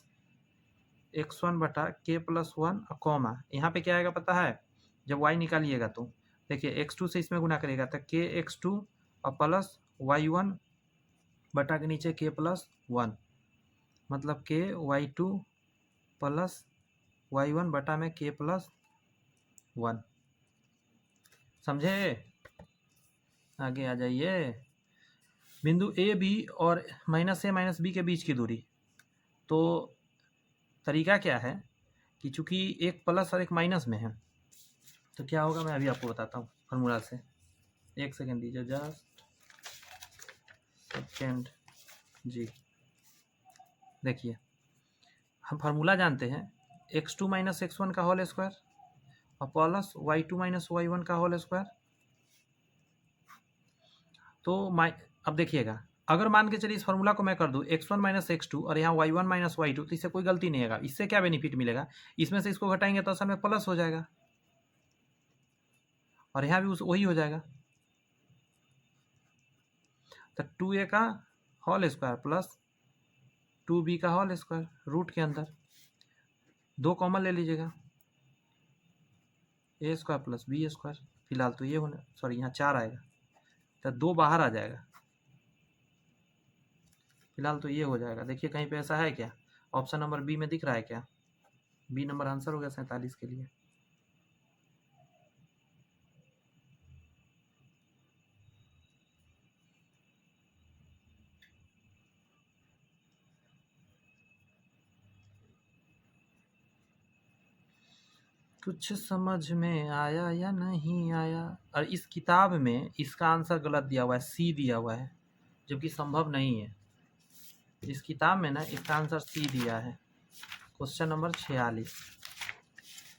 x1 बटा k प्लस 1 कॉमा, यहाँ पे क्या आएगा पता है? जब y निकालिएगा तो देखिए x2 से इसमें गुना करेगा तो kx2 और प्लस y1 बटा के नीचे k प्लस 1, मतलब k y2 प्लस y1 बटा में k प्लस 1। समझे? आगे आ जाइए। बिंदु ए बी और -a -b के बीच की दूरी। तो तरीका क्या है कि चूंकि एक प्लस और एक माइनस में है तो क्या होगा मैं अभी आपको बताता हूँ फार्मूला से। एक सेकेंड दीजिए, जस्ट सेकेंड जी। देखिए हम फार्मूला जानते हैं, x2 माइनस x1 का होल स्क्वायर और प्लस y2 माइनस y1 का होल स्क्वायर। तो अब देखिएगा अगर मान के चलिए इस फॉर्मूला को मैं कर दूं x1 माइनस x2 और यहाँ y1 माइनस y2, तो इससे कोई गलती नहीं है। इससे क्या बेनिफिट मिलेगा, इसमें से इसको घटाएंगे तो असल में प्लस हो जाएगा और यहाँ भी वही हो जाएगा। तो 2a का होल स्क्वायर प्लस 2b का होल स्क्वायर, रूट के अंदर 2 कॉमन ले लीजिएगा, a square plus b square. फिलहाल तो ये होना, सॉरी यहाँ 4 आएगा तो 2 बाहर आ जाएगा। फिलहाल तो ये हो जाएगा। देखिए कहीं पे ऐसा है क्या, ऑप्शन नंबर बी में दिख रहा है क्या? बी नंबर आंसर हो गया 47 के लिए। कुछ समझ में आया या नहीं आया? और इस किताब में इसका आंसर गलत दिया हुआ है, सी दिया हुआ है, जो कि संभव नहीं है। इस किताब में ना इसका आंसर सी दिया है। क्वेश्चन नंबर 46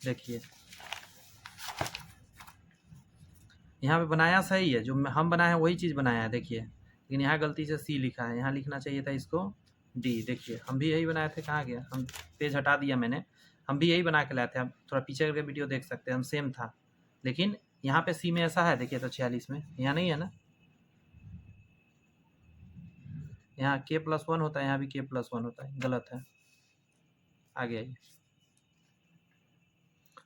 देखिए, यहाँ पे बनाया सही है, जो हम बनाए हैं वही चीज़ बनाया है देखिए, लेकिन यहाँ गलती से सी लिखा है, यहाँ लिखना चाहिए था इसको डी। देखिए हम भी यही बनाए थे, कहाँ गया, हम पेज हटा दिया मैंने, हम भी यही बना के लाए थे। हम थोड़ा पीछे करके वीडियो देख सकते हैं, हम सेम था, लेकिन यहाँ पे सी में ऐसा है देखिए। तो 46 में यहाँ नहीं है ना, यहाँ k+1 होता है, यहाँ भी k+1 होता है, गलत है। आगे आइए,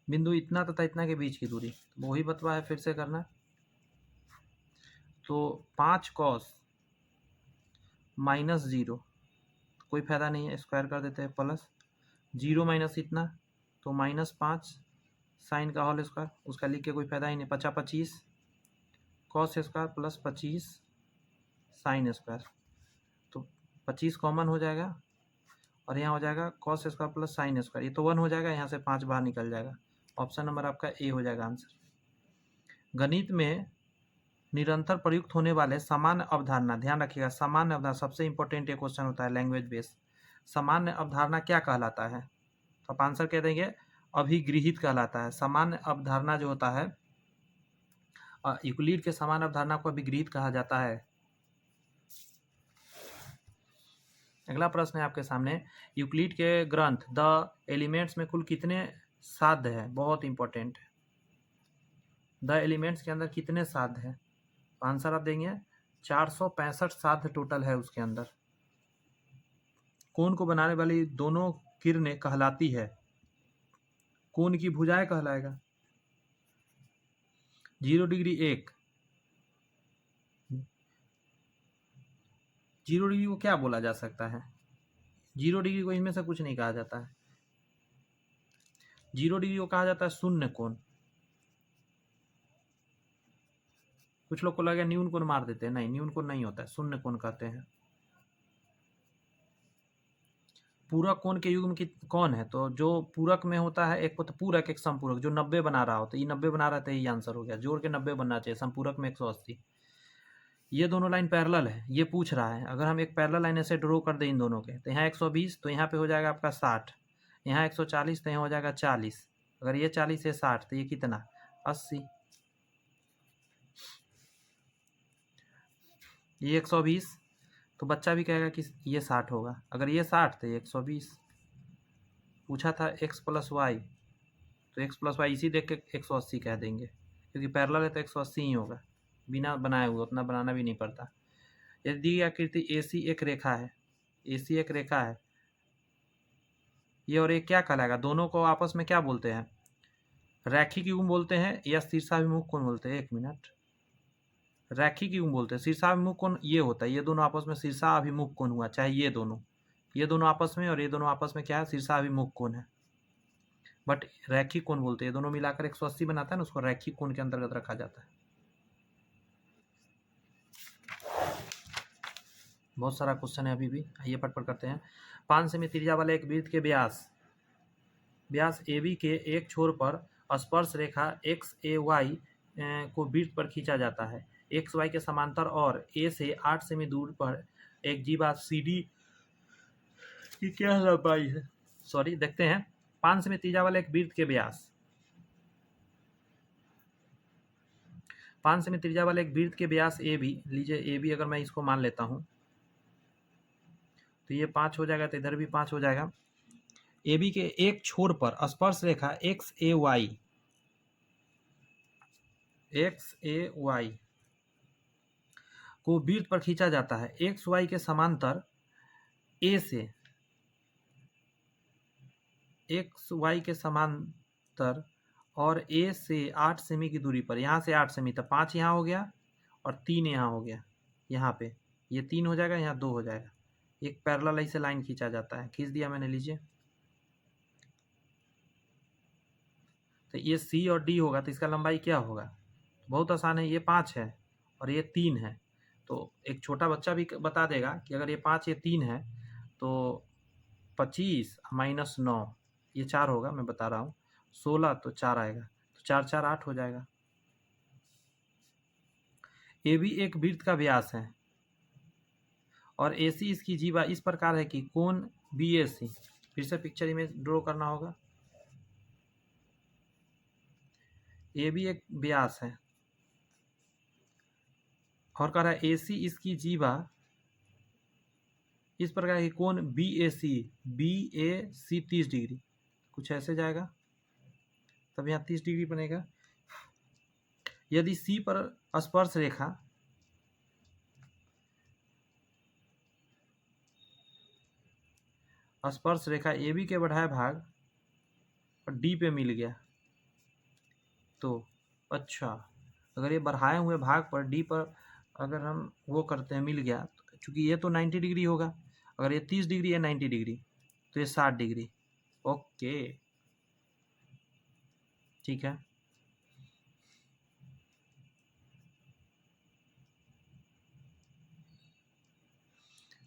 बिंदु इतना तथा इतना के बीच की दूरी, तो वही बतवा है, फिर से करना। तो 5 cos माइनस 0, कोई फायदा नहीं है, स्क्वायर कर देते हैं, प्लस 0 माइनस इतना तो -5 साइन का होल स्क्वायर, उसका लिख के कोई फायदा ही नहीं। 25 cos square plus 25 sine square, तो 25 कॉमन हो जाएगा और यहाँ हो जाएगा cos square plus sine square, ये तो 1 हो जाएगा, यहाँ से 5 बाहर निकल जाएगा। ऑप्शन नंबर आपका ए हो जाएगा आंसर। गणित में निरंतर प्रयुक्त होने वाले सामान्य अवधारणा, ध्यान रखिएगा, सामान्य अवधारणा सबसे इंपॉर्टेंट ये क्वेश्चन होता है लैंग्वेज बेस्ड। सामान्य अवधारणा क्या कहलाता है, तो आप आंसर कह देंगे अभिगृहित कहलाता है। सामान्य अवधारणा जो होता है, यूक्लिड के सामान्य अवधारणा को अभिगृहित कहा जाता है। अगला प्रश्न है आपके सामने, यूक्लिड के ग्रंथ द एलिमेंट्स में कुल कितने साध्य है, बहुत इंपॉर्टेंट है। द एलिमेंट्स के अंदर कितने साध्य है, तो आंसर आप देंगे 465 साध्य टोटल है उसके अंदर। कोण को बनाने वाली दोनों किरणें कहलाती है, कोण की भुजाएं कहलाएगा। 0 डिग्री 1, 0 डिग्री को क्या बोला जा सकता है, 0 डिग्री को इनमें से कुछ नहीं कहा जाता है। 0 डिग्री को कहा जाता है शून्य कोण। कुछ लोग को लगे न्यून कोण मार देते हैं, नहीं, न्यून कोण नहीं होता है, शून्य कोण कहते हैं। पूरक कोण के युग्म की कौन है, तो जो पूरक में होता है, एक तो पूरक एक संपूरक, जो 90 बना रहा होता है, ये 90 बना रहा था, ये आंसर हो गया। जोड़ के 90 बनना चाहिए, संपूरक में 180। ये दोनों लाइन पैरेलल है, ये पूछ रहा है, अगर हम एक पैरेलल लाइन ऐसे ड्रॉ कर दें इन दोनों के, तो यहाँ 120, तो यहाँ पे हो जाएगा आपका 60, यहाँ 140, तो यहाँ हो जाएगा 40। अगर ये 40 है 60, तो ये कितना 80, ये 120, तो बच्चा भी कहेगा कि ये 60 होगा। अगर ये 60 तो ये 120। पूछा था x+y, तो x+y इसी देख के 180 कह देंगे, क्योंकि पैरेलल है तो 180 ही होगा, बिना बनाए हुए, उतना बनाना भी नहीं पड़ता। यदि आकृति AC एक रेखा है, AC एक रेखा है, ये और एक क्या कहलाएगा, दोनों को आपस में क्या बोलते हैं, रैखिक युग्म बोलते हैं या शीर्षाभिमुख कोण बोलते हैं। 1 मिनट, रैखिक युग्म बोलते हैं। शीर्षाभिमुख कोण ये होता है, ये दोनों आपस में शीर्षाभिमुख कोण हुआ, चाहे ये दोनों आपस में, और ये दोनों आपस में क्या है, शीर्षाभिमुख कोण है। बट रैखिक कोण बोलते हैं, ये दोनों मिलाकर 180 बनाता है ना, उसको रैखिक कोण के अंतर्गत रखा जाता है। बहुत सारा क्वेश्चन है अभी भी, आइए पट करते हैं। 5 सेमी त्रिज्या वाले एक वृत्त के व्यास AB के एक छोर पर स्पर्श रेखा XAY को वृत्त पर खींचा जाता है। XY के समांतर और A से 8 सेमी दूर पर एक जीवा CD की क्या लंबाई है, सॉरी देखते हैं। 5 सेमी त्रिज्या वाले एक वृत्त के व्यास, 5 सेमी त्रिज्या वाले एक वृत्त के व्यास AB लीजिए, AB अगर मैं इसको मान लेता हूँ, तो ये 5 हो जाएगा, तो इधर भी 5 हो जाएगा। ए बी के एक छोर पर स्पर्श रेखा एक्स ए वाई को वृत्त पर खींचा जाता है। एक्स वाई के समांतर ए से, एक्स वाई के समांतर और ए से 8 सेमी की दूरी पर, यहाँ से 8 सेमी, तो 5 यहाँ हो गया और 3 यहाँ हो गया। यहाँ पे ये 3 हो जाएगा, यहाँ 2 हो जाएगा। एक पैरेलल ऐसे लाइन खींचा जाता है, खींच दिया मैंने, लीजिए। तो ये सी और डी होगा, तो इसका लंबाई क्या होगा? बहुत आसान है, ये 5 है और ये 3 है। तो एक छोटा बच्चा भी बता देगा कि अगर ये 5 ये 3 है तो 25 माइनस 9 ये 4 होगा, मैं बता रहा हूँ। 16 तो 4 आएगा, तो 4 4 8 हो जाएगा। ए भी एक वृत्त का व्यास है और ए सी इसकी जीवा इस प्रकार है कि कोण बी ए सी, फिर से पिक्चर इमेज ड्रॉ करना होगा। ए भी एक व्यास है और कह रहा है ए सी इसकी जीवा इस प्रकार की कोण बी ए सी 30 डिग्री, कुछ ऐसे जाएगा, तब यहाँ 30 डिग्री बनेगा। यदि सी पर स्पर्श रेखा ए बी के बढ़ाए भाग और डी पे मिल गया, तो अच्छा, अगर ये बढ़ाए हुए भाग पर डी पर अगर हम वो करते हैं, मिल गया, तो चूंकि ये तो 90 डिग्री होगा, अगर ये 30 डिग्री है 90 डिग्री, तो ये 60 डिग्री। ओके, ठीक है।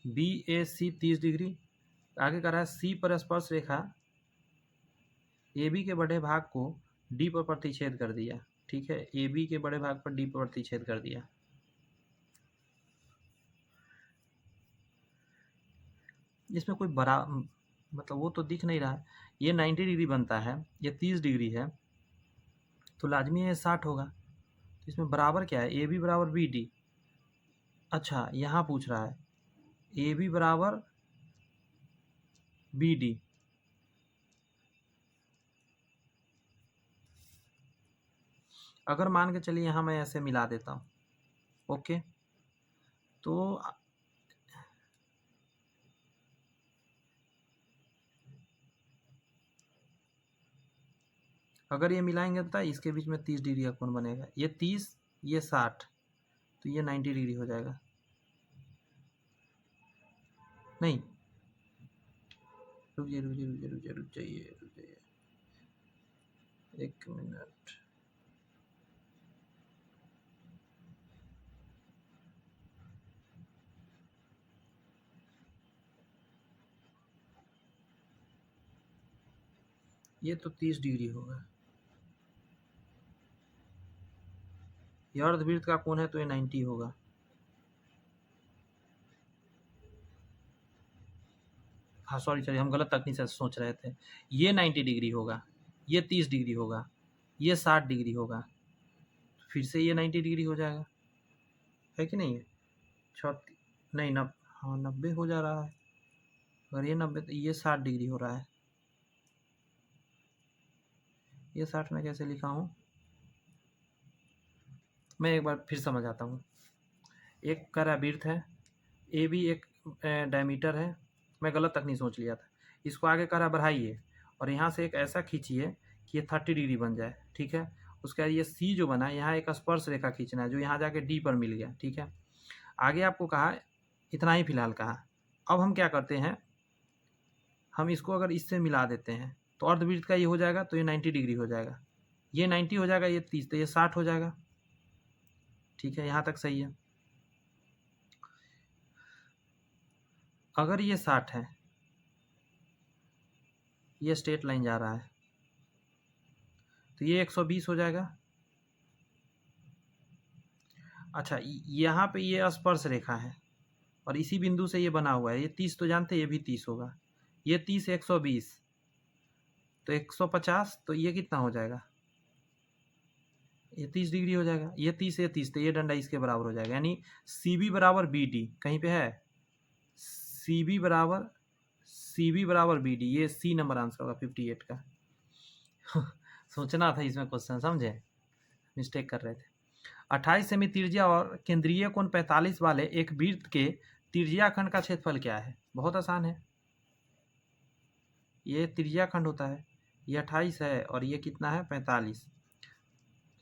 बी ए सी 30 डिग्री, आगे कर रहा है सी पर स्पर्श रेखा ए बी के बड़े भाग को डी पर प्रतिच्छेद कर दिया, ठीक है। ए बी के बड़े भाग पर डी पर प्रतिच्छेद कर दिया। इसमें कोई बड़ा मतलब वो तो दिख नहीं रहा है। ये 90 डिग्री बनता है, ये 30 डिग्री है, तो लाजमी है 60 होगा। तो इसमें बराबर क्या है? ए बी बराबर बी डी। अच्छा, यहाँ पूछ रहा है ए बी बराबर बी डी। अगर मान के चलिए यहाँ मैं ऐसे मिला देता हूँ, ओके, तो अगर ये मिलाएंगे तो इसके बीच में 30 डिग्री का कोण बनेगा। ये 30, ये 60, तो ये 90 डिग्री हो जाएगा। नहीं, रुक जाइए, एक मिनट। ये तो 30 डिग्री होगा, ये अर्धवृत्त का कोण है, तो ये 90 होगा। हाँ सॉरी, हम गलत तकनीक से सोच रहे थे। ये 90 डिग्री होगा, ये 30 डिग्री होगा, ये 60 डिग्री होगा, फिर से ये 90 डिग्री हो जाएगा, है कि नहीं? नहीं, हाँ 90 हो जा रहा है। अगर ये 90 तो ये 60 डिग्री हो रहा है। ये 60 में कैसे लिखा हूँ, मैं एक बार फिर समझ आता हूँ। एक करा वृत्त है, ए भी एक डायमीटर है, मैं गलत तक नहीं सोच लिया था। इसको आगे करा बढ़ाइए और यहाँ से एक ऐसा खींचिए कि ये 30 डिग्री बन जाए, ठीक है। उसके बाद ये सी जो बना, यहाँ एक स्पर्श रेखा खींचना है जो यहाँ जाके डी पर मिल गया, ठीक है। आगे आपको कहा, इतना ही फिलहाल कहा। अब हम क्या करते हैं, हम इसको अगर इससे मिला देते हैं तो अर्धवृत्त का ये हो जाएगा, तो ये 90 डिग्री हो जाएगा, ये 90 हो जाएगा, ये 30, तो ये 60 हो जाएगा, ठीक है। यहाँ तक सही है। अगर ये 60 है, ये स्ट्रेट लाइन जा रहा है, तो ये 120 हो जाएगा। अच्छा, यहाँ पे ये स्पर्श रेखा है और इसी बिंदु से ये बना हुआ है, ये 30 तो जानते हैं, ये भी 30 होगा, ये 30 120 तो 150, तो ये कितना हो जाएगा? ये 30 डिग्री हो जाएगा। ये 30 ये 30, तो ये डंडा इसके बराबर हो जाएगा, यानी सी बी बराबर बी डी। कहीं पे है सी बी बराबर बी डी, ये सी नंबर आंसर होगा 58 का। सोचना था इसमें क्वेश्चन, समझे, मिस्टेक कर रहे थे। 28 सेमी त्रिज्या और केंद्रीय कोण 45 वाले एक वृत्त के त्रिज्या खंड का क्षेत्रफल क्या है? बहुत आसान है, ये त्रिज्या खंड होता है, ये 28 है और ये कितना है 45,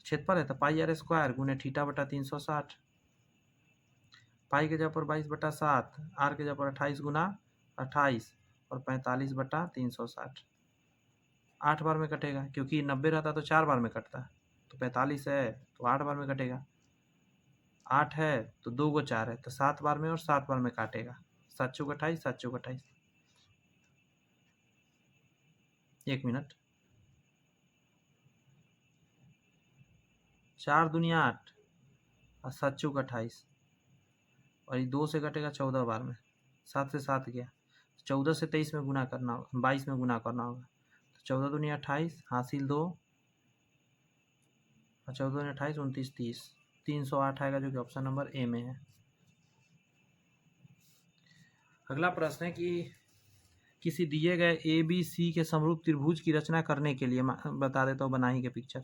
क्षेत्रफल है तो पाई आर स्क्वायर गुने थीटा बटा 360, पाई के जगह पर 22/7, आर के जगह पर 28 गुना 28 और 45 बटा 360, 8 बार में कटेगा, क्योंकि 90 रहता तो 4 बार में कटता, तो 45 है तो 8 बार में कटेगा, 8 है तो 2 गो 4 है तो 7 बार में और 7 बार में काटेगा, 7 चौक 28, 7 चौक 28। 1 मिनट, 4 दूनी 8 और 7 चौक 28 और ये 2 से कटेगा 14 बार में, 7 से 7 गया, 14 से 23 में गुना करना होगा, 22 में गुना करना होगा, तो 14 दूनी 28 हासिल 2 और 14 दूनी 28 29 30, 308 आएगा, जो कि ऑप्शन नंबर ए में है। अगला प्रश्न है कि किसी दिए गए ए बी सी के समरूप त्रिभुज की रचना करने के लिए, बता देता हूँ बना ही के पिक्चर,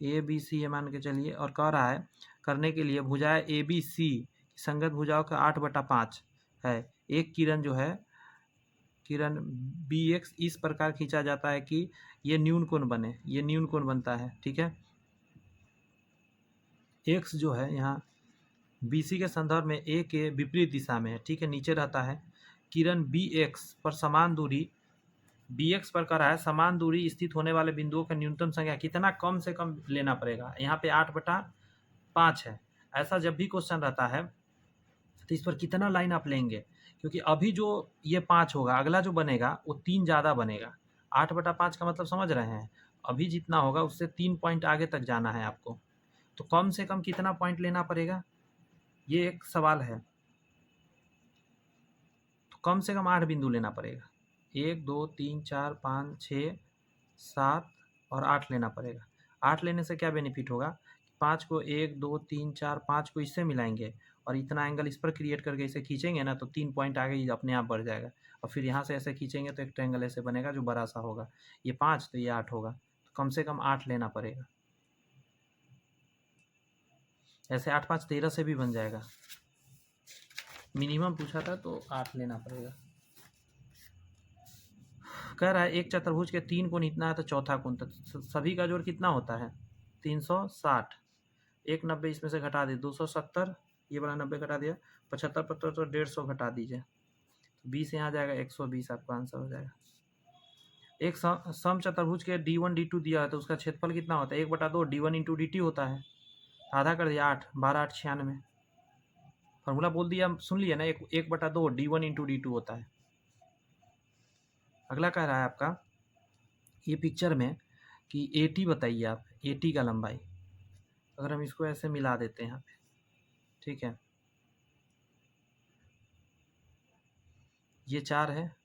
ए बी सी ये मान के चलिए, और कह रहा है करने के लिए भुजाएं ए बी सी संगत भुजाओं का 8/5 है, एक किरण जो है किरण बी एक्स इस प्रकार खींचा जाता है कि ये न्यून कोण बने, ये न्यून कोण बनता है, ठीक है। एक्स जो है यहाँ बी सी के संदर्भ में ए के विपरीत दिशा में है, ठीक है, नीचे रहता है। किरण बी एक्स पर समान दूरी, बी एक्स पर कर रहा है समान दूरी स्थित होने वाले बिंदुओं का न्यूनतम संख्या कितना कम से कम लेना पड़ेगा, यहाँ पे 8/5 है। ऐसा जब भी क्वेश्चन रहता है तो इस पर कितना लाइन आप लेंगे, क्योंकि अभी जो ये 5 होगा, अगला जो बनेगा वो 3 ज़्यादा बनेगा। 8/5 का मतलब समझ रहे हैं, अभी जितना होगा उससे 3 पॉइंट आगे तक जाना है आपको, तो कम से कम कितना पॉइंट लेना पड़ेगा, ये एक सवाल है। तो कम से कम 8 बिंदु लेना पड़ेगा, 1 2 3 4 5 6 7 और 8 लेना पड़ेगा। 8 लेने से क्या बेनिफिट होगा, 5 को 1 2 3 4 5 को इससे मिलाएंगे और इतना एंगल इस पर क्रिएट करके इसे खींचेंगे ना, तो 3 पॉइंट आगे ही अपने आप बढ़ जाएगा, और फिर यहाँ से ऐसे खींचेंगे तो एक ट्रायंगल ऐसे बनेगा जो बड़ा सा होगा, ये 5 तो ये 8 होगा, तो कम से कम 8 लेना पड़ेगा। ऐसे 8 5 13 से भी बन जाएगा, मिनिमम पूछा था तो 8 लेना पड़ेगा। कह रहा है एक चतुर्भुज के 3 कोण इतना है तो चौथा कोण, तो सभी का जोड़ कितना होता है 360, 1 90 इसमें से घटा दे 270, ये वाला 90 घटा दिया, 75 पर तो 150 घटा दीजिए, 20 यहाँ जाएगा 120, आपका आंसर हो जाएगा। एक सम चतुर्भुज के D1 D2 दिया है तो उसका क्षेत्रफल कितना होता है, 1/2 D1 इंटू dt होता है, आधा कर दिया 8, 12 8 96, फॉर्मूला बोल दिया, सुन लिया ना, 1/2 D1 इंटू D2 होता है। अगला कह रहा है आपका ये पिक्चर में कि AT बताइए आप, AT का लंबाई, अगर हम इसको ऐसे मिला देते हैं यहाँ पे, ठीक है, ये 4 है,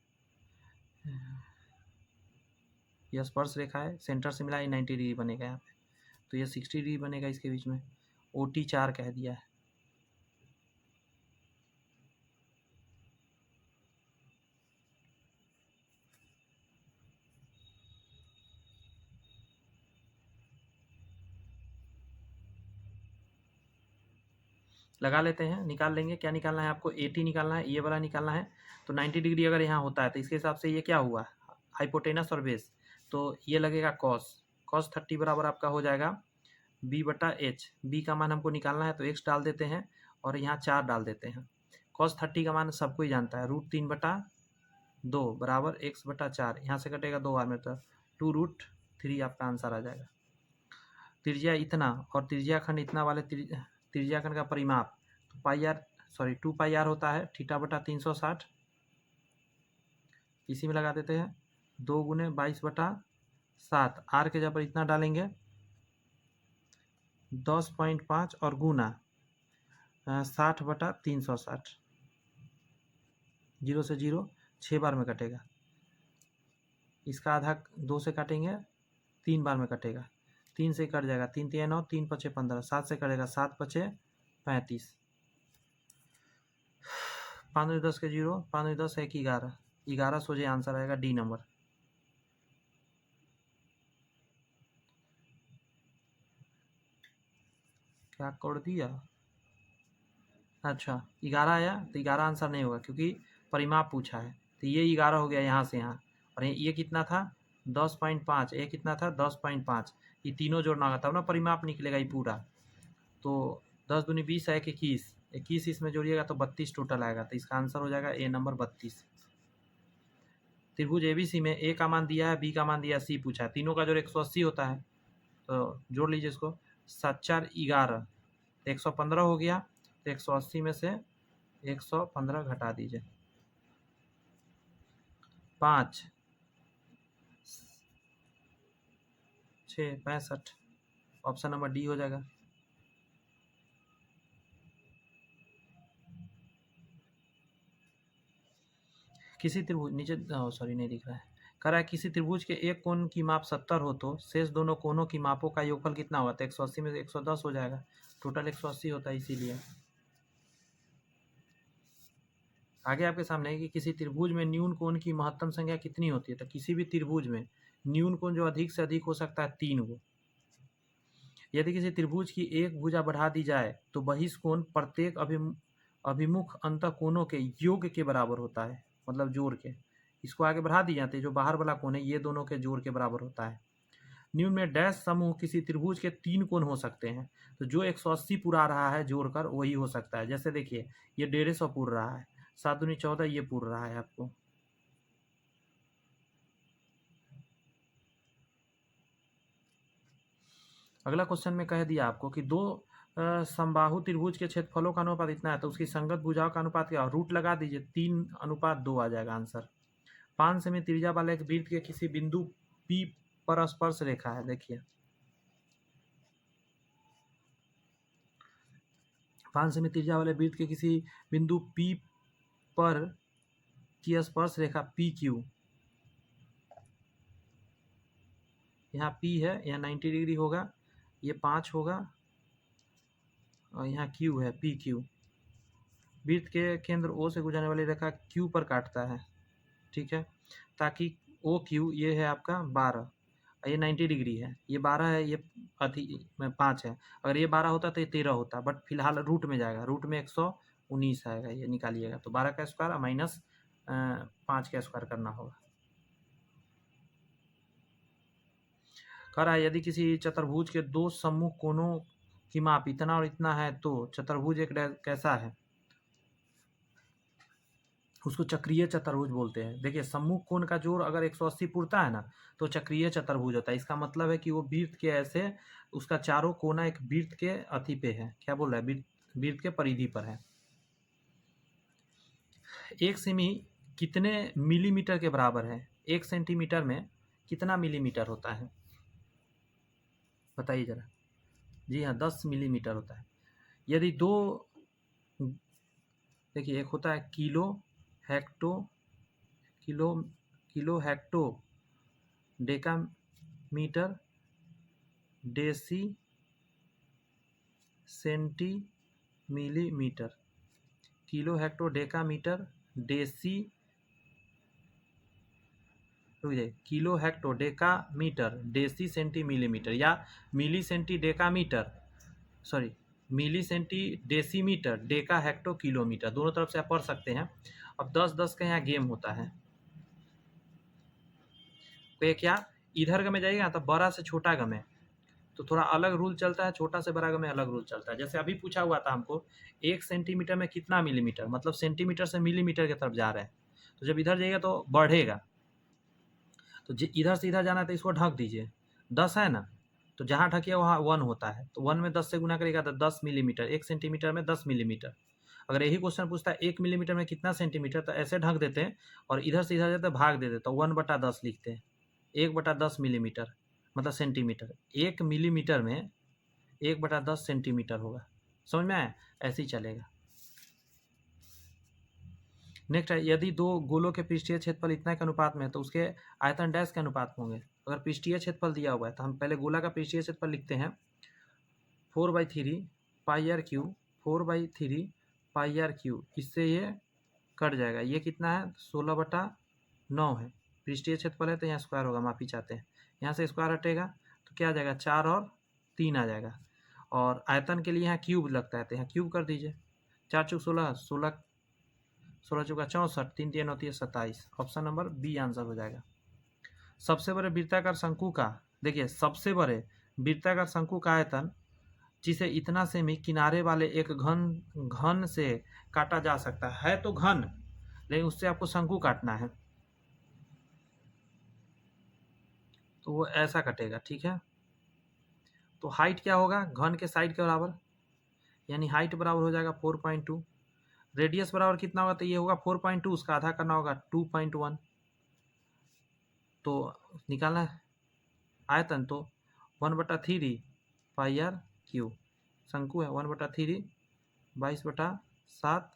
यह स्पर्श रेखा है, सेंटर से मिला, ये 90 डिग्री बनेगा यहाँ पे, तो ये 60 डिग्री बनेगा इसके बीच में, OT 4 कह दिया है। लगा लेते हैं, निकाल लेंगे, क्या निकालना है आपको, AT निकालना है, ये वाला निकालना है, तो 90 डिग्री अगर यहाँ होता है तो इसके हिसाब से ये क्या हुआ, हाइपोटेनस और बेस, तो ये लगेगा cos 30 बराबर आपका हो जाएगा B/H, B का मान हमको निकालना है तो x डाल देते हैं और यहाँ 4 डाल देते हैं, cos 30 का मान सबको ही जानता है, √3/2 बराबर x/4, यहाँ से कटेगा 2 बार में तो 2√3 आपका आंसर आ जाएगा। त्रिज्या इतना और त्रिज्या खंड इतना वाले त्रिज्या खंड का परिमाप, तो टू पाई आर होता है θ/360, इसी में लगा देते हैं, 2 गुने 22/7, आर के जगह पर इतना डालेंगे 10.5 और गुना 60/360, 0 से 0 6 बार में कटेगा, इसका आधा 2 से काटेंगे 3 बार में कटेगा, 3 से कट जाएगा, 3 3 9, 3 5 15, 7 से कटेगा, 7 5 35, 5 दूनी 10 के 0, 5 दूनी 10 1 11, 11 सोझे आंसर आएगा डी नंबर। क्या कर दिया? अच्छा 11 आया तो 11 आंसर नहीं होगा क्योंकि परिमाप पूछा है। तो ये 11 हो गया यहाँ से यहाँ, और ये कितना था 10.5, ये कितना था 10.5, ये तीनों जोड़ना होगा तब ना परिमाप निकलेगा ये पूरा। तो 10 दूनी 20 है 21, 21 इसमें जोड़िएगा तो 32 टोटल आएगा। तो इसका आंसर हो जाएगा ए नंबर 32। त्रिभुज एबीसी में ए का मान दिया है, बी का मान दिया है, सी पूछा है, तीनों का जोड़ 180 होता है। तो जोड़ लीजिए इसको, 7 4 11, 115 हो गया। तो 180 में से 115 घटा दीजिए, 5 6 65, ऑप्शन नंबर डी हो जाएगा। किसी त्रिभुज नीचे सॉरी नहीं दिख रहा है, कह रहा है किसी त्रिभुज के एक कोण की माप 70 हो तो शेष दोनों कोणों की मापों का योगफल कितना होगा? तो 180 में से 110 हो जाएगा, टोटल 180 होता है इसीलिए। आगे आपके सामने है कि किसी त्रिभुज में न्यून कोण की महत्तम संख्या कितनी होती है? तो किसी भी त्रिभुज में न्यून कोण जो अधिक से अधिक हो सकता है 3 गो। यदि किसी त्रिभुज की एक भुजा बढ़ा दी जाए तो बहिष्कोण प्रत्येक अभिमुख अंतः कोणों के योग के बराबर होता है, मतलब जोड़ के। इसको आगे बढ़ा दी जाती है, जो बाहर वाला कोण है ये दोनों के जोड़ के बराबर होता है। निम्न में डैश समूह किसी त्रिभुज के 3 कोण हो सकते हैं, तो जो 180 पूरा रहा है जोड़कर वही हो सकता है। जैसे देखिए ये 150 पूर रहा है, 7 दूनी 14 ये पूर रहा है आपको। अगला क्वेश्चन में कह दिया आपको कि दो समबाहु त्रिभुज के क्षेत्रफलों का अनुपात इतना है, तो उसकी संगत भुजाओं का अनुपात क्या? रूट लगा दीजिए, 3:2 आ जाएगा आंसर। 5 सेमी त्रिज्या वाले एक वृत्त के किसी बिंदु P पर स्पर्श रेखा है, देखिए 5 सेमी त्रिज्या वाले वृत्त के किसी बिंदु P पर की स्पर्श रेखा PQ, यहाँ P है, यहाँ 90 डिग्री होगा, ये 5 होगा, और यहाँ Q है PQ। वृत्त के केंद्र O से गुजरने वाली रेखा Q पर काटता है, ठीक है, ताकि OQ ये है आपका 12, ये 90 डिग्री है, ये 12 है, ये अति में 5 है। अगर ये 12 होता तो ये 13 होता, बट फिलहाल रूट में जाएगा, रूट में 119 आएगा, ये निकालिएगा। तो 12 का स्क्वायर माइनस 5 का स्क्वायर करना होगा। कह रहा है यदि किसी चतुर्भुज के दो सम्मुख कोणों की माप इतना और इतना है तो चतुर्भुज एक कैसा है? उसको चक्रीय चतुर्भुज बोलते हैं। देखिए सम्मुख कोण का जोड़ अगर 180 पुरता है ना तो चक्रीय चतुर्भुज होता है। इसका मतलब है कि वो वृत्त के ऐसे उसका चारों कोना एक वृत्त के अति पे है, क्या बोल रहा है, वृत्त के परिधि पर है। 1 सेमी कितने मिलीमीटर के बराबर है? 1 सेंटीमीटर में कितना मिलीमीटर होता है बताइए जरा। जी हाँ 10 मिलीमीटर होता है। यदि दो, देखिए एक होता है kilo hecto decametre deci centi millimetre, kilo hecto decametre deci, kilo hecto decametre deci centi millimetre, या milli centi decametre, sorry milli centi decimetre deca hecto kilometre, दोनों तरफ से आप पढ़ सकते हैं। अब 10-10 का यहाँ गेम होता है, तो क्या इधर गमे जाइएगा तो बड़ा से छोटा गमे तो थोड़ा अलग रूल चलता है, छोटा से बड़ा गमे अलग रूल चलता है। जैसे अभी पूछा हुआ था हमको 1 सेंटीमीटर में कितना मिलीमीटर, मतलब सेंटीमीटर से मिलीमीटर की तरफ जा रहे हैं, तो जब इधर जाइएगा तो बढ़ेगा, तो इधर से इधर जाना है तो इसको ढक दीजिए, 10 है ना, तो जहाँ ढकिए वहाँ 1 होता है, तो 1 में 10 से गुना करेगा तो 10 मिलीमीटर, 1 सेंटीमीटर में 10 मिलीमीटर। अगर यही क्वेश्चन पूछता है 1 मिलीमीटर में कितना सेंटीमीटर, तो ऐसे ढक देते हैं और इधर से इधर जाते भाग देते, तो 1/10 लिखते हैं, 1/10 मिलीमीटर मतलब सेंटीमीटर, 1 मिलीमीटर में 1/10 सेंटीमीटर होगा। समझ में आया? ऐसे ही चलेगा। नेक्स्ट है यदि दो गोलों के पृष्ठीय क्षेत्रफल इतना के अनुपात में है तो उसके आयतन डैश के अनुपात में होंगे। अगर पृष्ठीय क्षेत्रफल दिया हुआ है तो हम पहले गोला का पृष्ठीय क्षेत्रफल लिखते हैं 4/3 pi r cube, 4/3 pi r cube, इससे ये कट जाएगा। ये कितना है 16/9 है, पृष्ठीय क्षेत्रफल है तो यहाँ स्क्वायर होगा, माफ़ी चाहते हैं। यहाँ से स्क्वायर हटेगा तो क्या आ जाएगा 4 और 3 आ जाएगा। और आयतन के लिए यहाँ क्यूब लगता है तो यहाँ क्यूब कर दीजिए। 4 चौक 16, 16 चौका 64, 3 3 होती है 27। ऑप्शन नंबर बी आंसर हो जाएगा। सबसे बड़े वृत्ताकार शंकु का, देखिए सबसे बड़े वृत्ताकार शंकु का आयतन जिसे इतना सेमी किनारे वाले एक घन से काटा जा सकता है तो घन, लेकिन उससे आपको शंकु काटना है तो वो ऐसा कटेगा, ठीक है। तो हाइट क्या होगा घन के साइड के बराबर, यानी हाइट बराबर हो जाएगा 4.2। रेडियस बराबर कितना होगा तो ये होगा 4.2, उसका आधा करना होगा 2.1। तो निकालना है आयतन तो 1/3 पाई आर क्यू, शंकु है 1/3 22/7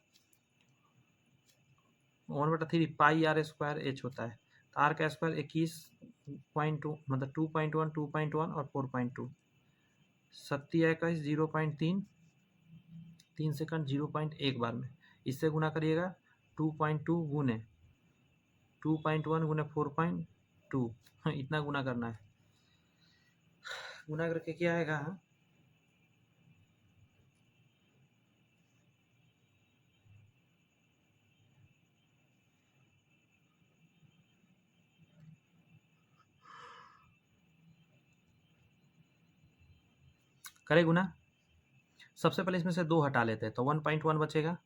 1/3 पाई आर स्क्वायर एच होता है। तो आर का स्क्वायर 21.2 मतलब 2.1 2.1 और 4.2, 27 0.3 3 सेकंड 0.1 बार में। इससे गुना करिएगा 2.2 गुने 2.1 गुने 4.2, इतना गुना करना है। गुना करके क्या आएगा करे गुना। सबसे पहले इसमें से 2 हटा लेते हैं तो 1.1 बचेगा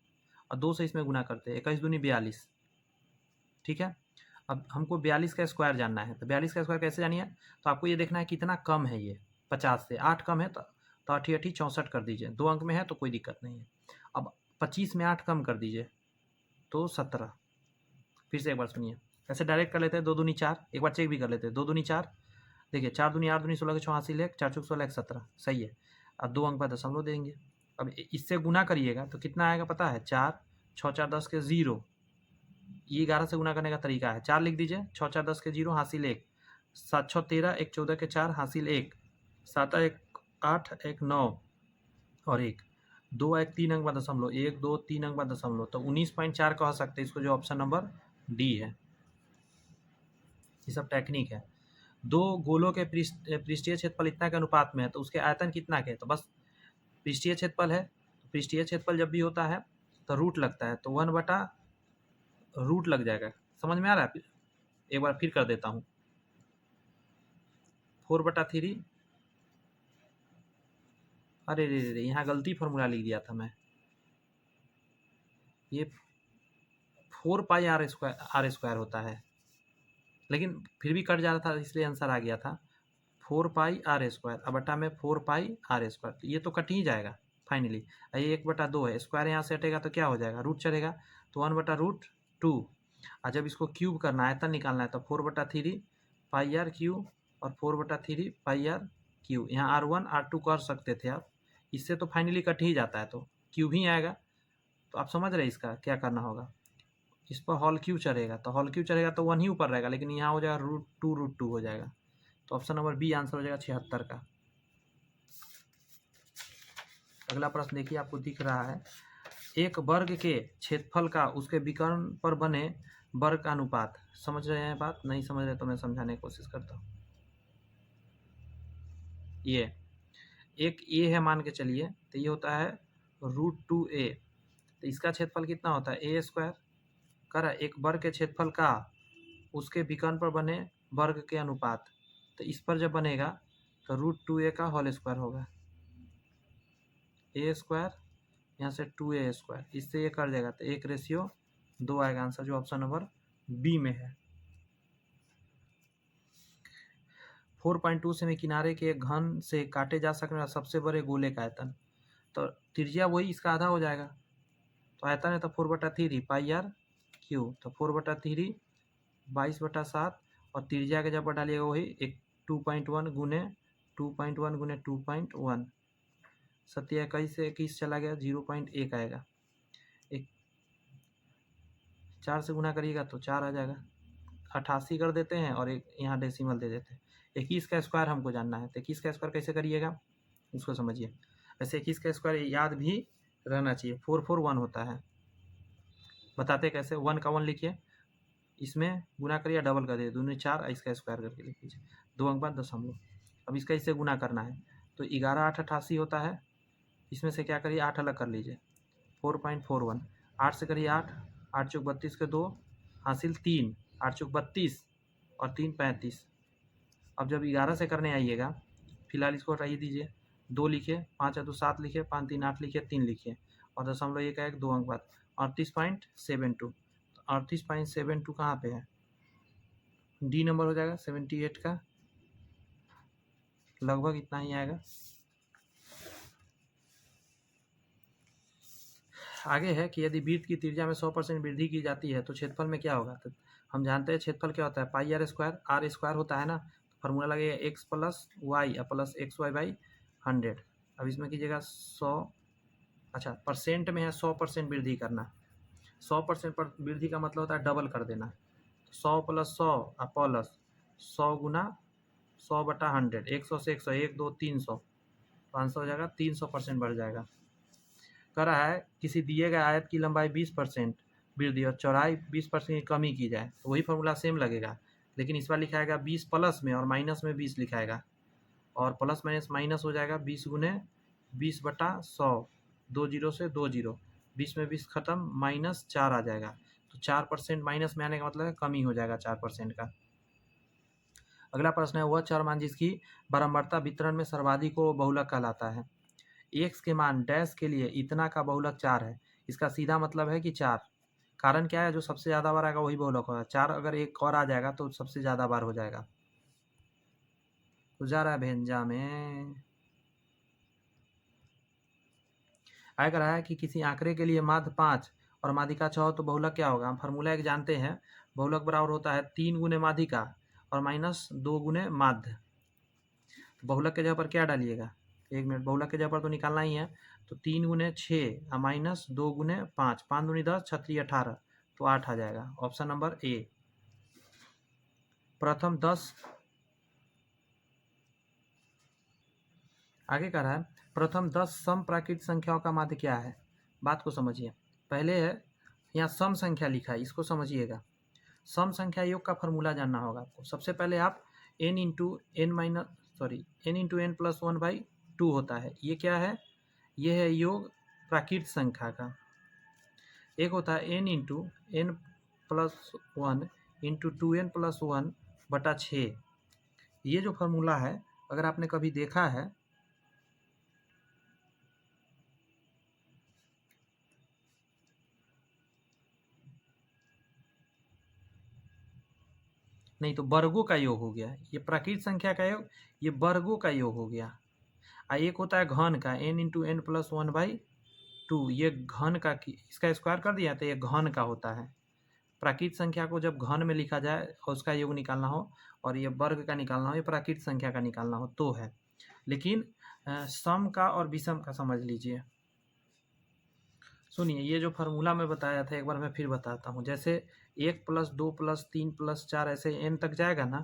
और 2 से इसमें गुना करते हैं, 21 दूनी 42, ठीक है। अब हमको 42 का स्क्वायर जानना है तो 42 का स्क्वायर कैसे जानिए, तो आपको ये देखना है कितना कम है। ये 50 से 8 कम है तो 8 8 64 कर दीजिए, 2 अंक में है तो कोई दिक्कत नहीं है। अब 25 में 8 कम कर दीजिए तो 17। फिर से एक बार सुनिए, ऐसे डायरेक्ट कर लेते हैं, 2 दूनी 4, एक बार चेक भी कर लेते हैं, 2 दूनी 4, देखिए 4 दूनी 8 दूनी 16 के 84 लेख 4 चौक 16 17, सही है। अब 2 अंक पर दशमलव देंगे। अब इससे गुना करिएगा तो कितना आएगा पता है, 4 6 4 10 के 0, ये 11 से गुना करने का तरीका है। 4 लिख दीजिए, 6 4 10 के 0 हासिल 1, 7 6 13 1 14 के 4 हासिल 1, 7 1 8 1 9 और 1 2 1 3 अंक बाद दशमलव, 1 2 3 अंक बाद दशमलव, तो 19.4 कह सकते हैं इसको, जो ऑप्शन नंबर डी है। ये सब टेक्निक है। 2 गोलों के पृष्ठीय क्षेत्रफल इतना के अनुपात में है तो उसके आयतन कितना के, तो बस पृष्ठीय क्षेत्रफल है, पृष्ठीय क्षेत्रफल जब भी होता है तो रूट लगता है, तो 1/रूट लग जाएगा। समझ में आ रहा है, एक बार फिर कर देता हूँ, 4/3, अरे रे रे यहाँ गलती फॉर्मूला लिख दिया था मैं, ये 4 पाई आर स्क्वायर होता है, लेकिन फिर भी कट जा रहा था इसलिए आंसर आ गया था 4 पाई आर स्क्वायर, अब बटा में 4 पाई आर स्क्वायर, तो ये तो कट ही जाएगा फाइनली। ये 1/2 है, स्क्वायर यहाँ से हटेगा तो क्या हो जाएगा, रूट चलेगा, तो 1/√2। और जब इसको क्यूब करना है, आयतन निकालना है, तो 4/3 पाई आर क्यू और 4/3 पाई आर क्यू। यहाँ R1 R2 कर सकते थे आप, इससे तो फाइनली कट ही जाता है तो क्यूब ही आएगा। तो आप समझ रहे इसका क्या करना होगा, इस पर हॉल क्यू चढ़ेगा तो हॉल क्यू चढ़ेगा तो 1 ही ऊपर रहेगा, लेकिन यहाँ हो जाएगा √2 हो जाएगा। तो ऑप्शन नंबर बी आंसर हो जाएगा 76 का। अगला प्रश्न देखिए, आपको दिख रहा है, एक वर्ग के क्षेत्रफल का उसके विकर्ण पर बने वर्ग का अनुपात। समझ रहे हैं बात, नहीं समझ रहे तो मैं समझाने की कोशिश करता हूँ। ये एक ए है मान के चलिए, तो ये होता है √2a, तो इसका क्षेत्रफल कितना होता है ए स्क्वायर, कर एक वर्ग के क्षेत्रफल का उसके विकर्ण पर बने वर्ग के अनुपात, तो इस पर जब बनेगा तो √2a का होल स्क्वायर होगा, ए स्क्वायर यहाँ से 2a स्क्वायर, इससे ये कर देगा तो 1:2 आएगा आंसर, जो ऑप्शन नंबर बी में है। 4.2 सेमी किनारे के घन से काटे जा सकने वाला सबसे बड़े गोले का आयतन, तो त्रिज्या वही इसका आधा हो जाएगा, तो आयतन है तो 4/3 पाई आर क्यू, तो 4/3 22/7 और त्रिज्या के जब बढ़ा लिएगा वही 2.1 गुने 2.1 गुने 2.1, 27 से 21 चला गया 0.1 आएगा, 4 से गुना करिएगा तो 4 आ जाएगा, 88 कर देते हैं और एक यहाँ डेसिमल दे देते हैं। 21 का स्क्वायर हमको जानना है, तो 21 का स्क्वायर कैसे करिएगा उसको समझिए। वैसे 21 का स्क्वायर याद भी रहना चाहिए, 441 होता है, बताते कैसे, 1 का 1 लिखिए, इसमें गुना करिए, डबल कर दिए, दूनी 4, इसका स्क्वायर करके लिख लीजिए, 2 अंक बाद दशमलव। अब इसका इससे गुना करना है तो 11 8 88 होता है, इसमें से क्या करिए 8 अलग कर लीजिए, 4.41, 8 से करिए 8, 8 चौक 32 के 2 हासिल 3, 8 चौक 32 और 3 35। अब जब 11 से करने आइएगा, फिलहाल इसको हटाइए दीजिए, 2 लिखिए, 5 है तो 7 लिखिए, 5 3 8 लिखिए, 3 लिखिए और दशमलव 1 है 2 अंक बाद 38.72। 38.72 कहाँ पे है, डी नंबर हो जाएगा 78 का, लगभग इतना ही आएगा। आगे है कि यदि वृत्त की त्रिज्या में 100% वृद्धि की जाती है तो क्षेत्रफल में क्या होगा। तो हम जानते हैं क्षेत्रफल क्या होता है, pi r square, r square होता है ना, फार्मूला लगेगा x plus y plus x y by 100। अब इसमें कीजिएगा 100, अच्छा परसेंट में है 100% वृद्धि करना, 100% पर वृद्धि का मतलब होता है डबल कर देना, 100 प्लस 100 प्लस 100 गुना 100 बटा 100, 100 से 100, 1 2 300, 500 हो जाएगा, 300% बढ़ जाएगा। कह रहा है किसी दिए गए आयत की लंबाई 20% वृद्धि और चौड़ाई 20% की कमी की जाए, तो वही फॉर्मूला सेम लगेगा, लेकिन इस बार लिखाएगा 20 प्लस में और माइनस में 20 लिखाएगा, और प्लस माइनस माइनस हो जाएगा, 20 गुने 20 बटा 100, 2 जीरो से 2 जीरो, 20 में 20 खत्म, माइनस 4 आ जाएगा, तो 4% माइनस में आने का मतलब है कमी हो जाएगा 4% का। अगला प्रश्न है, वह चरमान जिसकी बारंबारता वितरण में सर्वाधिक को बहुलक कहलाता है। एक्स के मान डैश के लिए इतना का बहुलक 4 है, इसका सीधा मतलब है कि 4, कारण क्या है, जो सबसे ज़्यादा बार आएगा वही बहुलक होगा, 4 अगर एक और आ जाएगा तो सबसे ज़्यादा बार हो जाएगा। गुजारा भेंजा में आगे रहा है कि किसी आंकड़े के लिए माध्य 5 और माध्यिका 6 हो तो बहुलक क्या होगा। हम फार्मूला एक जानते हैं, बहुलक बराबर होता है 3 गुने माध्यिका और माइनस 2 गुने माध्य। बहुलक के जगह पर क्या डालिएगा, 1 मिनट, बहुलक के जगह पर तो निकालना ही है, तो 3 गुने 6 माइनस 2 गुने 5, 5 दूनी 10, 6 18, तो 8 आ जाएगा। ऑप्शन नंबर ए। प्रथम 10, आगे कह रहा है प्रथम 10 सम प्राकृत संख्याओं का माध्य क्या है। बात को समझिए, पहले है यहाँ सम संख्या लिखा है, इसको समझिएगा। सम संख्या योग का फॉर्मूला जानना होगा आपको। सबसे पहले आप n इंटू एन प्लस 1/2 होता है, ये क्या है, ये है योग प्राकृत संख्या का। एक होता है n into n plus 1 into 2n plus 1 बटा 6। ये जो फॉर्मूला है अगर आपने कभी देखा है, नहीं तो वर्गों का योग हो गया, ये प्राकृत संख्या का योग, ये वर्गों का योग हो गया। एक होता है घन का, n इंटू एन प्लस 1/2, ये घन का, इसका स्क्वायर कर दिया तो ये घन का होता है। प्राकृत संख्या को जब घन में लिखा जाए और उसका योग निकालना हो और ये वर्ग का निकालना हो, ये प्राकृत संख्या का निकालना हो तो है। लेकिन सम का और विषम का समझ लीजिए। सुनिए, ये जो फार्मूला मैं बताया था एक बार मैं फिर बताता हूँ। जैसे 1 प्लस 2 प्लस 3 प्लस 4 ऐसे n तक जाएगा ना,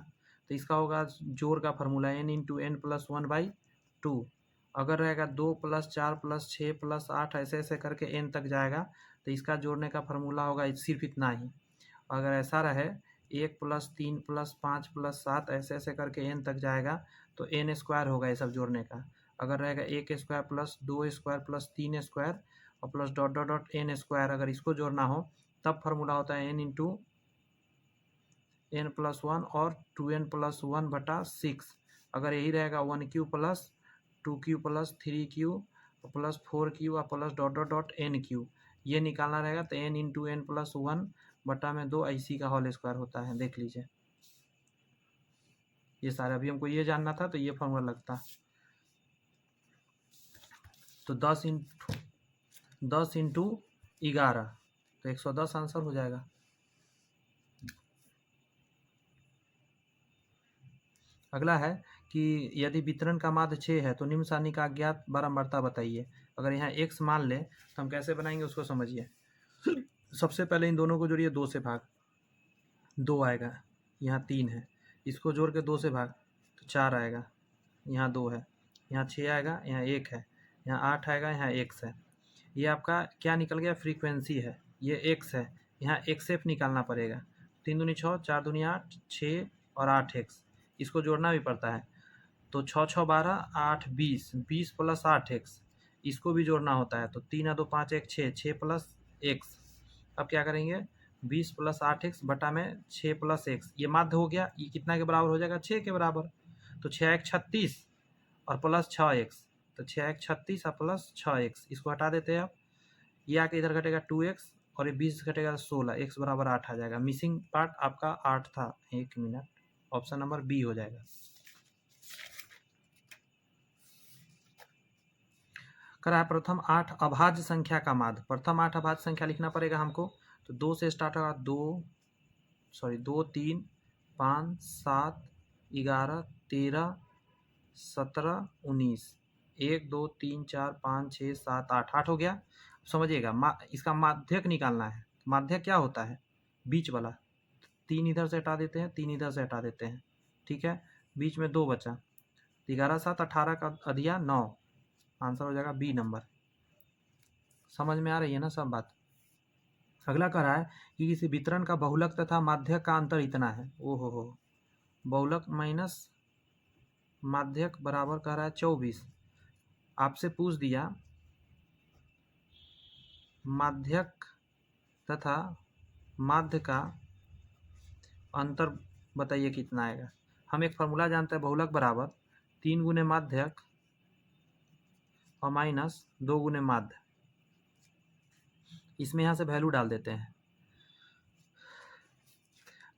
तो इसका होगा जोड़ का formula n into n plus 1/2। अगर रहेगा 2 प्लस 4 प्लस 6 प्लस 8 ऐसे ऐसे करके n तक जाएगा, तो इसका जोड़ने का फार्मूला होगा सिर्फ इतना ही। अगर ऐसा रहे 1 प्लस 3 प्लस 5 प्लस 7 ऐसे ऐसे करके n तक जाएगा, तो n स्क्वायर होगा ये सब जोड़ने का। अगर रहेगा 1 square plus 2 square plus 3 square और plus dot dot dot N square, अगर इसको जोड़ना हो तब फार्मूला होता है n इंटू एन प्लस 1 और 2n प्लस 1 बटा 6। अगर यही रहेगा 1q plus 2q plus 3q plus 4q और plus dot dot dot n q, ये निकालना रहेगा तो n इंटू एन प्लस 1 बटा में 2 IC का होल स्क्वायर होता है। देख लीजिए ये सारे, अभी हमको ये जानना था तो ये फार्मूला लगता। तो 10 इंटू 11 तो 110 आंसर हो जाएगा। अगला है कि यदि वितरण का माध्य 6 है तो निम्न सारणी का अज्ञात बारंबारता बताइए। अगर यहाँ x मान ले तो हम कैसे बनाएंगे उसको समझिए। सबसे पहले इन दोनों को जोड़िए, 2 से भाग, 2 आएगा, यहाँ 3 है, इसको जोड़ के 2 से भाग तो 4 आएगा, यहाँ 2 है, यहाँ 6 आएगा, यहाँ 1 है, यहाँ 8 आएगा, यहाँ x है। ये आपका क्या निकल गया, फ्रीक्वेंसी है, ये x है, यहाँ एक्स एफ निकालना पड़ेगा। 3 दूनी 6, 4 दूनी 8, 6 और 8 एक्स, इसको जोड़ना भी पड़ता है। तो 6 6 12, 8 20, 20 प्लस 8 एक्स, इसको भी जोड़ना होता है। तो 3 2 5 1 6, 6 प्लस एक्स। अब क्या करेंगे, 20 प्लस 8 एक्स बटा में 6 प्लस एक्स, ये माध्य हो गया। ये कितना के बराबर हो जाएगा, 6 के बराबर। तो 6 1 36 और प्लस 6 एक्स, तो 6 1 36 और प्लस 6 एक्स, इसको हटा देते हैं। अब ये आके इधर घटेगा 2 एक्स और ये 20 घटेगा 16, एक्स बराबर 8 आ जाएगा। मिसिंग पार्ट आपका 8 था। 1 मिनट, ऑप्शन नंबर बी हो जाएगा। करा है प्रथम 8 अभाज्य संख्या का माध्य। प्रथम 8 अभाज्य संख्या लिखना पड़ेगा हमको। तो 2 से स्टार्ट होगा, 2 3 5 7 11 13 17 19, 1 2 3 4 5 6 7 8, 8 हो गया। समझिएगा इसका माध्यक निकालना है। माध्यक क्या होता है, बीच वाला। 3 इधर से हटा देते हैं, 3 इधर से हटा देते हैं, ठीक है। बीच में 2 बचा, 11 7 18 का अधिया 9, आंसर हो जाएगा बी नंबर। समझ में आ रही है ना सब बात। अगला कह रहा है कि किसी वितरण का बहुलक तथा माध्यक का अंतर इतना है। ओहो हो, बहुलक माइनस माध्यक बराबर कह रहा है 24। आपसे पूछ दिया माध्यक तथा माध्य का अंतर बताइए कितना आएगा। हम एक फार्मूला जानते हैं, बहुलक बराबर 3 गुने माध्यक और माइनस 2 गुने माध्य। इसमें यहाँ से वैल्यू डाल देते हैं।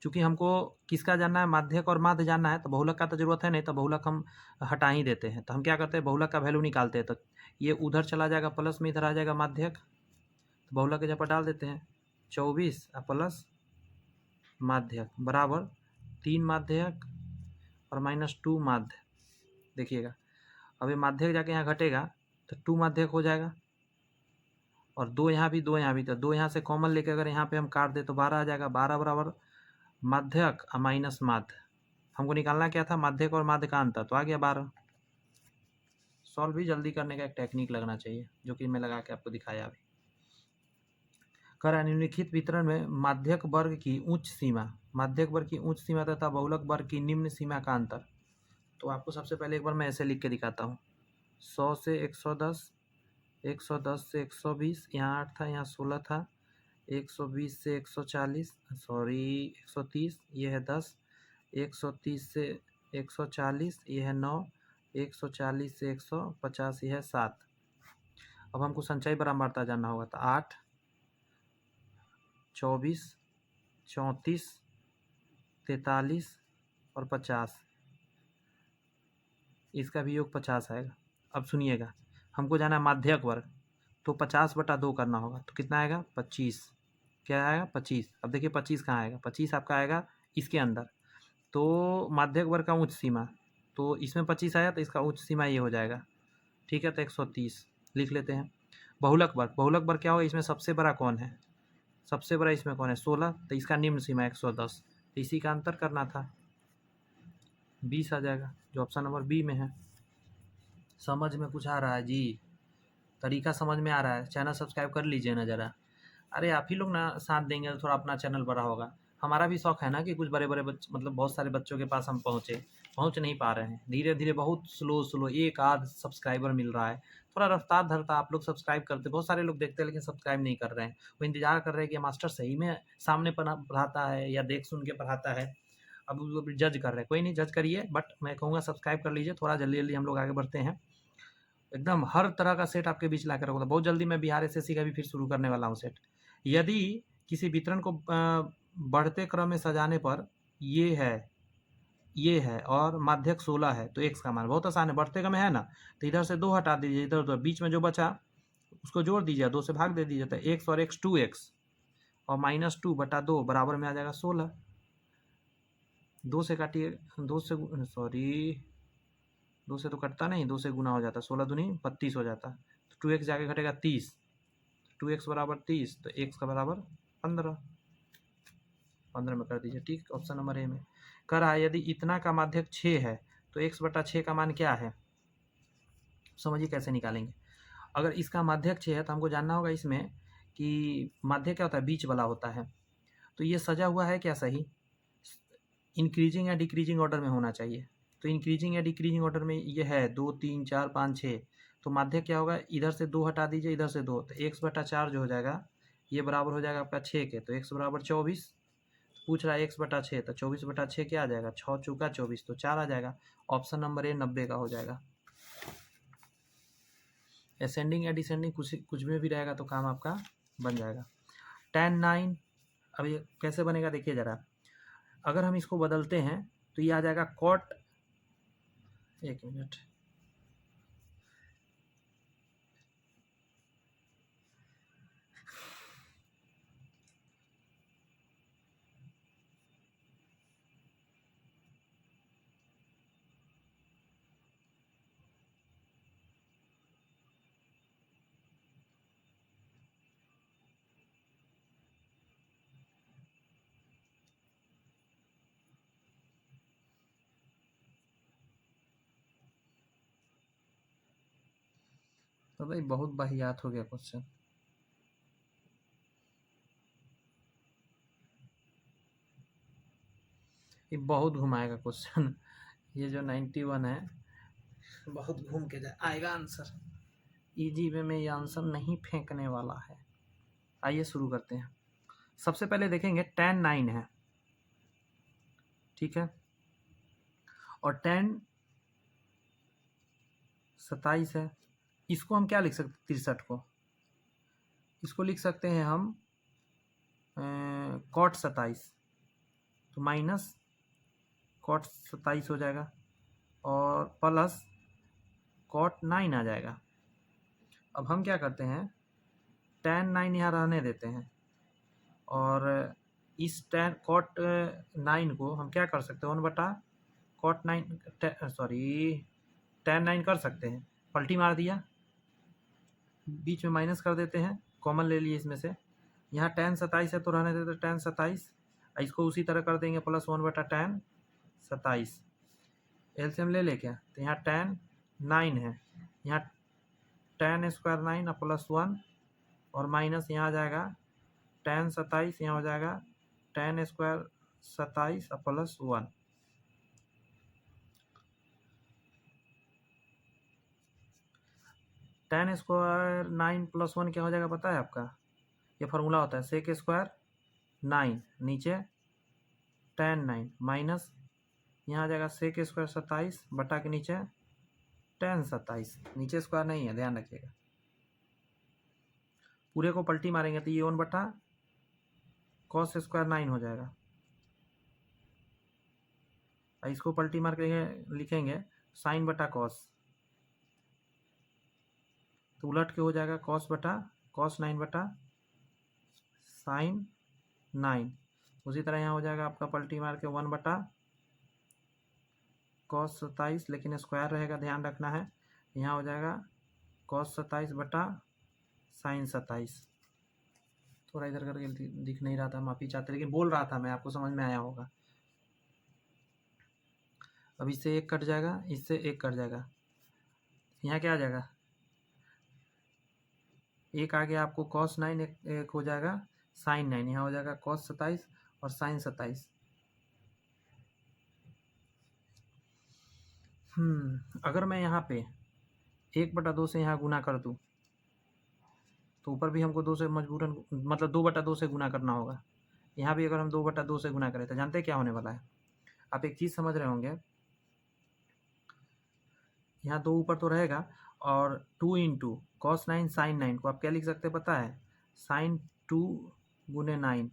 चूँकि हमको किसका जानना है, माध्यक और माध्य जानना है, तो बहुलक का तो जरूरत है नहीं, तो बहुलक हम हटा ही देते हैं। तो हम क्या करते हैं, बहुलक का वैल्यू निकालते हैं। तो ये उधर चला जाएगा, प्लस में इधर आ जाएगा माध्यक, तो बहुलक के जगह पर डाल देते हैं 24 प्लस माध्यक बराबर 3 माध्यक और माइनस 2 माध्य। देखिएगा अब ये माध्यक जाके यहाँ घटेगा तो 2 माध्यक हो जाएगा, और 2 यहाँ भी 2 यहाँ भी, तो 2 यहाँ से कॉमन लेके अगर यहाँ पे हम काट दे तो 12 आ जाएगा। 12 बराबर माध्यक और माइनस माध्य। हमको निकालना क्या था, माध्यक और माध्य का अंतर, तो आ गया 12। सॉल्व भी जल्दी करने का एक टेक्निक लगना चाहिए, जो कि मैं लगा के आपको दिखाया अभी। कर निम्नलिखित वितरण में माध्यक वर्ग की उच्च सीमा, माध्यक वर्ग की उच्च सीमा तथा बहुलक वर्ग की निम्न सीमा का अंतर। तो आपको सबसे पहले एक बार मैं ऐसे लिख के दिखाता हूँ। 100 से 110, 110 से 120, यहाँ 8 था यहाँ 16 था, 120 से 140, सॉरी 130, ये है 10, 130 से 140, ये है 9, 140 से 150, ये है 7। अब हमको संचयी बराबरता जानना होगा। तो 8, 24, 34, 43 और 50, इसका भी योग 50 आएगा। अब सुनिएगा, हमको जाना है माध्यक वर्ग, तो 50/2 करना होगा। तो कितना आएगा, 25। क्या आएगा, 25। अब देखिए 25 कहाँ आएगा, 25 आपका आएगा इसके अंदर। तो माध्यक वर्ग का उच्च सीमा, तो इसमें 25 आया, तो इसका उच्च सीमा ये हो जाएगा, ठीक है। तो 130 लिख लेते हैं। बहुलक वर्ग, बहुलक वर्ग क्या होगा, इसमें सबसे बड़ा कौन है, सबसे बड़ा इसमें कौन है, 16, तो इसका निम्न सीमा 110, तो इसी का अंतर करना था, 20 आ जाएगा, जो ऑप्शन नंबर बी में है। समझ में कुछ आ रहा है जी, तरीका समझ में आ रहा है। चैनल सब्सक्राइब कर लीजिए ना ज़रा। अरे आप ही लोग ना साथ देंगे तो थोड़ा अपना चैनल बड़ा होगा। हमारा भी शौक है ना कि कुछ बड़े बड़े मतलब बहुत सारे बच्चों के पास हम पहुँच नहीं पा रहे हैं। धीरे धीरे बहुत स्लो एक आध सब्सक्राइबर मिल रहा है। थोड़ा रफ्तार धरता, आप लोग सब्सक्राइब करते, बहुत सारे लोग देखते हैं लेकिन सब्सक्राइब नहीं कर रहे हैं। वो इंतजार कर रहे हैं कि मास्टर सही में सामने पढ़ाता है या देख सुन के पढ़ाता है। अब वो जज कर रहे हैं, कोई नहीं, जज करिए, बट मैं कहूँगा सब्सक्राइब कर लीजिए। थोड़ा जल्दी जल्दी हम लोग आगे बढ़ते हैं। एकदम हर तरह का सेट आपके बीच ला कर रखूँगा। बहुत जल्दी मैं बिहार एसएससी का भी फिर शुरू करने वाला हूँ सेट। यदि किसी वितरण को बढ़ते क्रम में सजाने पर ये है और माध्यक 16 है, तो एक्स का मान बहुत आसान है। बढ़ते क्रम में है ना, तो इधर से 2 हटा दीजिए, इधर उधर बीच में जो बचा उसको जोड़ दीजिए, 2 से भाग दे दीजिए, तो एक्स और एक्स 2x और -2/2 बराबर में आ जाएगा 16। 2 से काटिए, 2 से सॉरी 2 से तो कटता नहीं, 2 से गुना हो जाता, 16 दूनी 32 हो जाता। तो 2x जाके घटेगा 30, 2x बराबर 30, तो x का बराबर 15 में कर दीजिए, ठीक। ऑप्शन नंबर ए में कर रहा है यदि इतना का माध्यक 6 है तो x/6 का मान क्या है। समझिए कैसे निकालेंगे। अगर इसका माध्यक 6 है तो हमको जानना होगा इसमें कि माध्य क्या होता है, बीच वाला होता है। तो ये सजा हुआ है क्या सही, इंक्रीजिंग या डिक्रीजिंग ऑर्डर में होना चाहिए। तो इंक्रीजिंग या डिक्रीजिंग ऑर्डर में ये है 2 3 4 5 6। तो माध्य क्या होगा, इधर से 2 हटा दीजिए, इधर से 2, तो x/4 जो हो जाएगा ये बराबर हो जाएगा आपका 6 के। तो x बराबर 24, पूछ रहा है x/6, तो 24/6 क्या आ जाएगा, 6 चौका 24, तो 4 आ जाएगा। ऑप्शन नंबर ए 90 का हो जाएगा। असेंडिंग या डिसेंडिंग कुछ में भी रहेगा तो काम आपका बन जाएगा। tan 9 अब ये कैसे बनेगा देखिए ज़रा। अगर हम इसको बदलते हैं तो ये आ जाएगा cot, एक मिनट, तो भाई बहुत वाहियात हो गया क्वेश्चन। ये बहुत घुमाएगा क्वेश्चन। ये जो 91 है बहुत घूम के आएगा आंसर। इजी वे में ये आंसर नहीं फेंकने वाला है। आइए शुरू करते हैं। सबसे पहले देखेंगे tan 9 है, ठीक है, और tan 27 है। इसको हम क्या लिख सकते, 63 को इसको लिख सकते हैं हम cot 27, तो माइनस cot 27 हो जाएगा और प्लस cot 9 आ जाएगा। अब हम क्या करते हैं, tan 9 यहाँ रहने देते हैं और इस cot 9 को हम क्या कर सकते हैं, 1/cot 9 सॉरी tan 9 कर सकते हैं, पलटी मार दिया, बीच में माइनस कर देते हैं, कॉमन ले लिए इसमें से। यहाँ tan 27 है तो रहने देते tan 27, इसको उसी तरह कर देंगे प्लस 1/tan 27। एलसीएम ले क्या, तो यहाँ tan 9 है, यहाँ tan स्क्वायर 9 और प्लस 1 और माइनस यहाँ आ जाएगा tan 27, यहाँ हो जाएगा tan स्क्वायर 27 और प्लस 1। tan स्क्वायर 9 प्लस 1 क्या हो जाएगा पता है आपका, ये फार्मूला होता है sec स्क्वायर 9 नीचे tan 9 माइनस यहाँ आ जाएगा sec स्क्वायर 27 बटा के नीचे tan 27, नीचे स्क्वायर नहीं है ध्यान रखिएगा। पूरे को पलटी मारेंगे तो ये 1/cos स्क्वायर 9 हो जाएगा। इसको पलटी मार के लिखेंगे साइन बटा कॉस, तो उलट के हो जाएगा cos 9 बटा साइन 9। उसी तरह यहाँ हो जाएगा आपका पलटी मार के 1/cos 27, लेकिन स्क्वायर रहेगा ध्यान रखना है। यहाँ हो जाएगा cos 27 बटा साइन 27। थोड़ा इधर करके दिख नहीं रहा था, माफी चाहते, लेकिन बोल रहा था मैं, आपको समझ में आया होगा। अब इससे एक कट जाएगा, इससे एक कट जाएगा, यहाँ क्या आ जाएगा, एक आ गया आपको cos 9, एक हो जाएगा साइन 9, यहाँ हो जाएगा cos 27 और साइन 27। अगर मैं यहाँ पे 1/2 से यहाँ गुना कर दूँ तो ऊपर भी हमको 2 से मजबूरन, मतलब 2/2 से गुना करना होगा। यहाँ भी अगर हम 2/2 से गुना करें तो जानते हैं क्या होने वाला है। आप एक चीज़ समझ रहे होंगे, यहाँ 2 ऊपर तो रहेगा और 2 × cos 9 साइन 9 को आप क्या लिख सकते हैं पता है, साइन 2 गुने 9।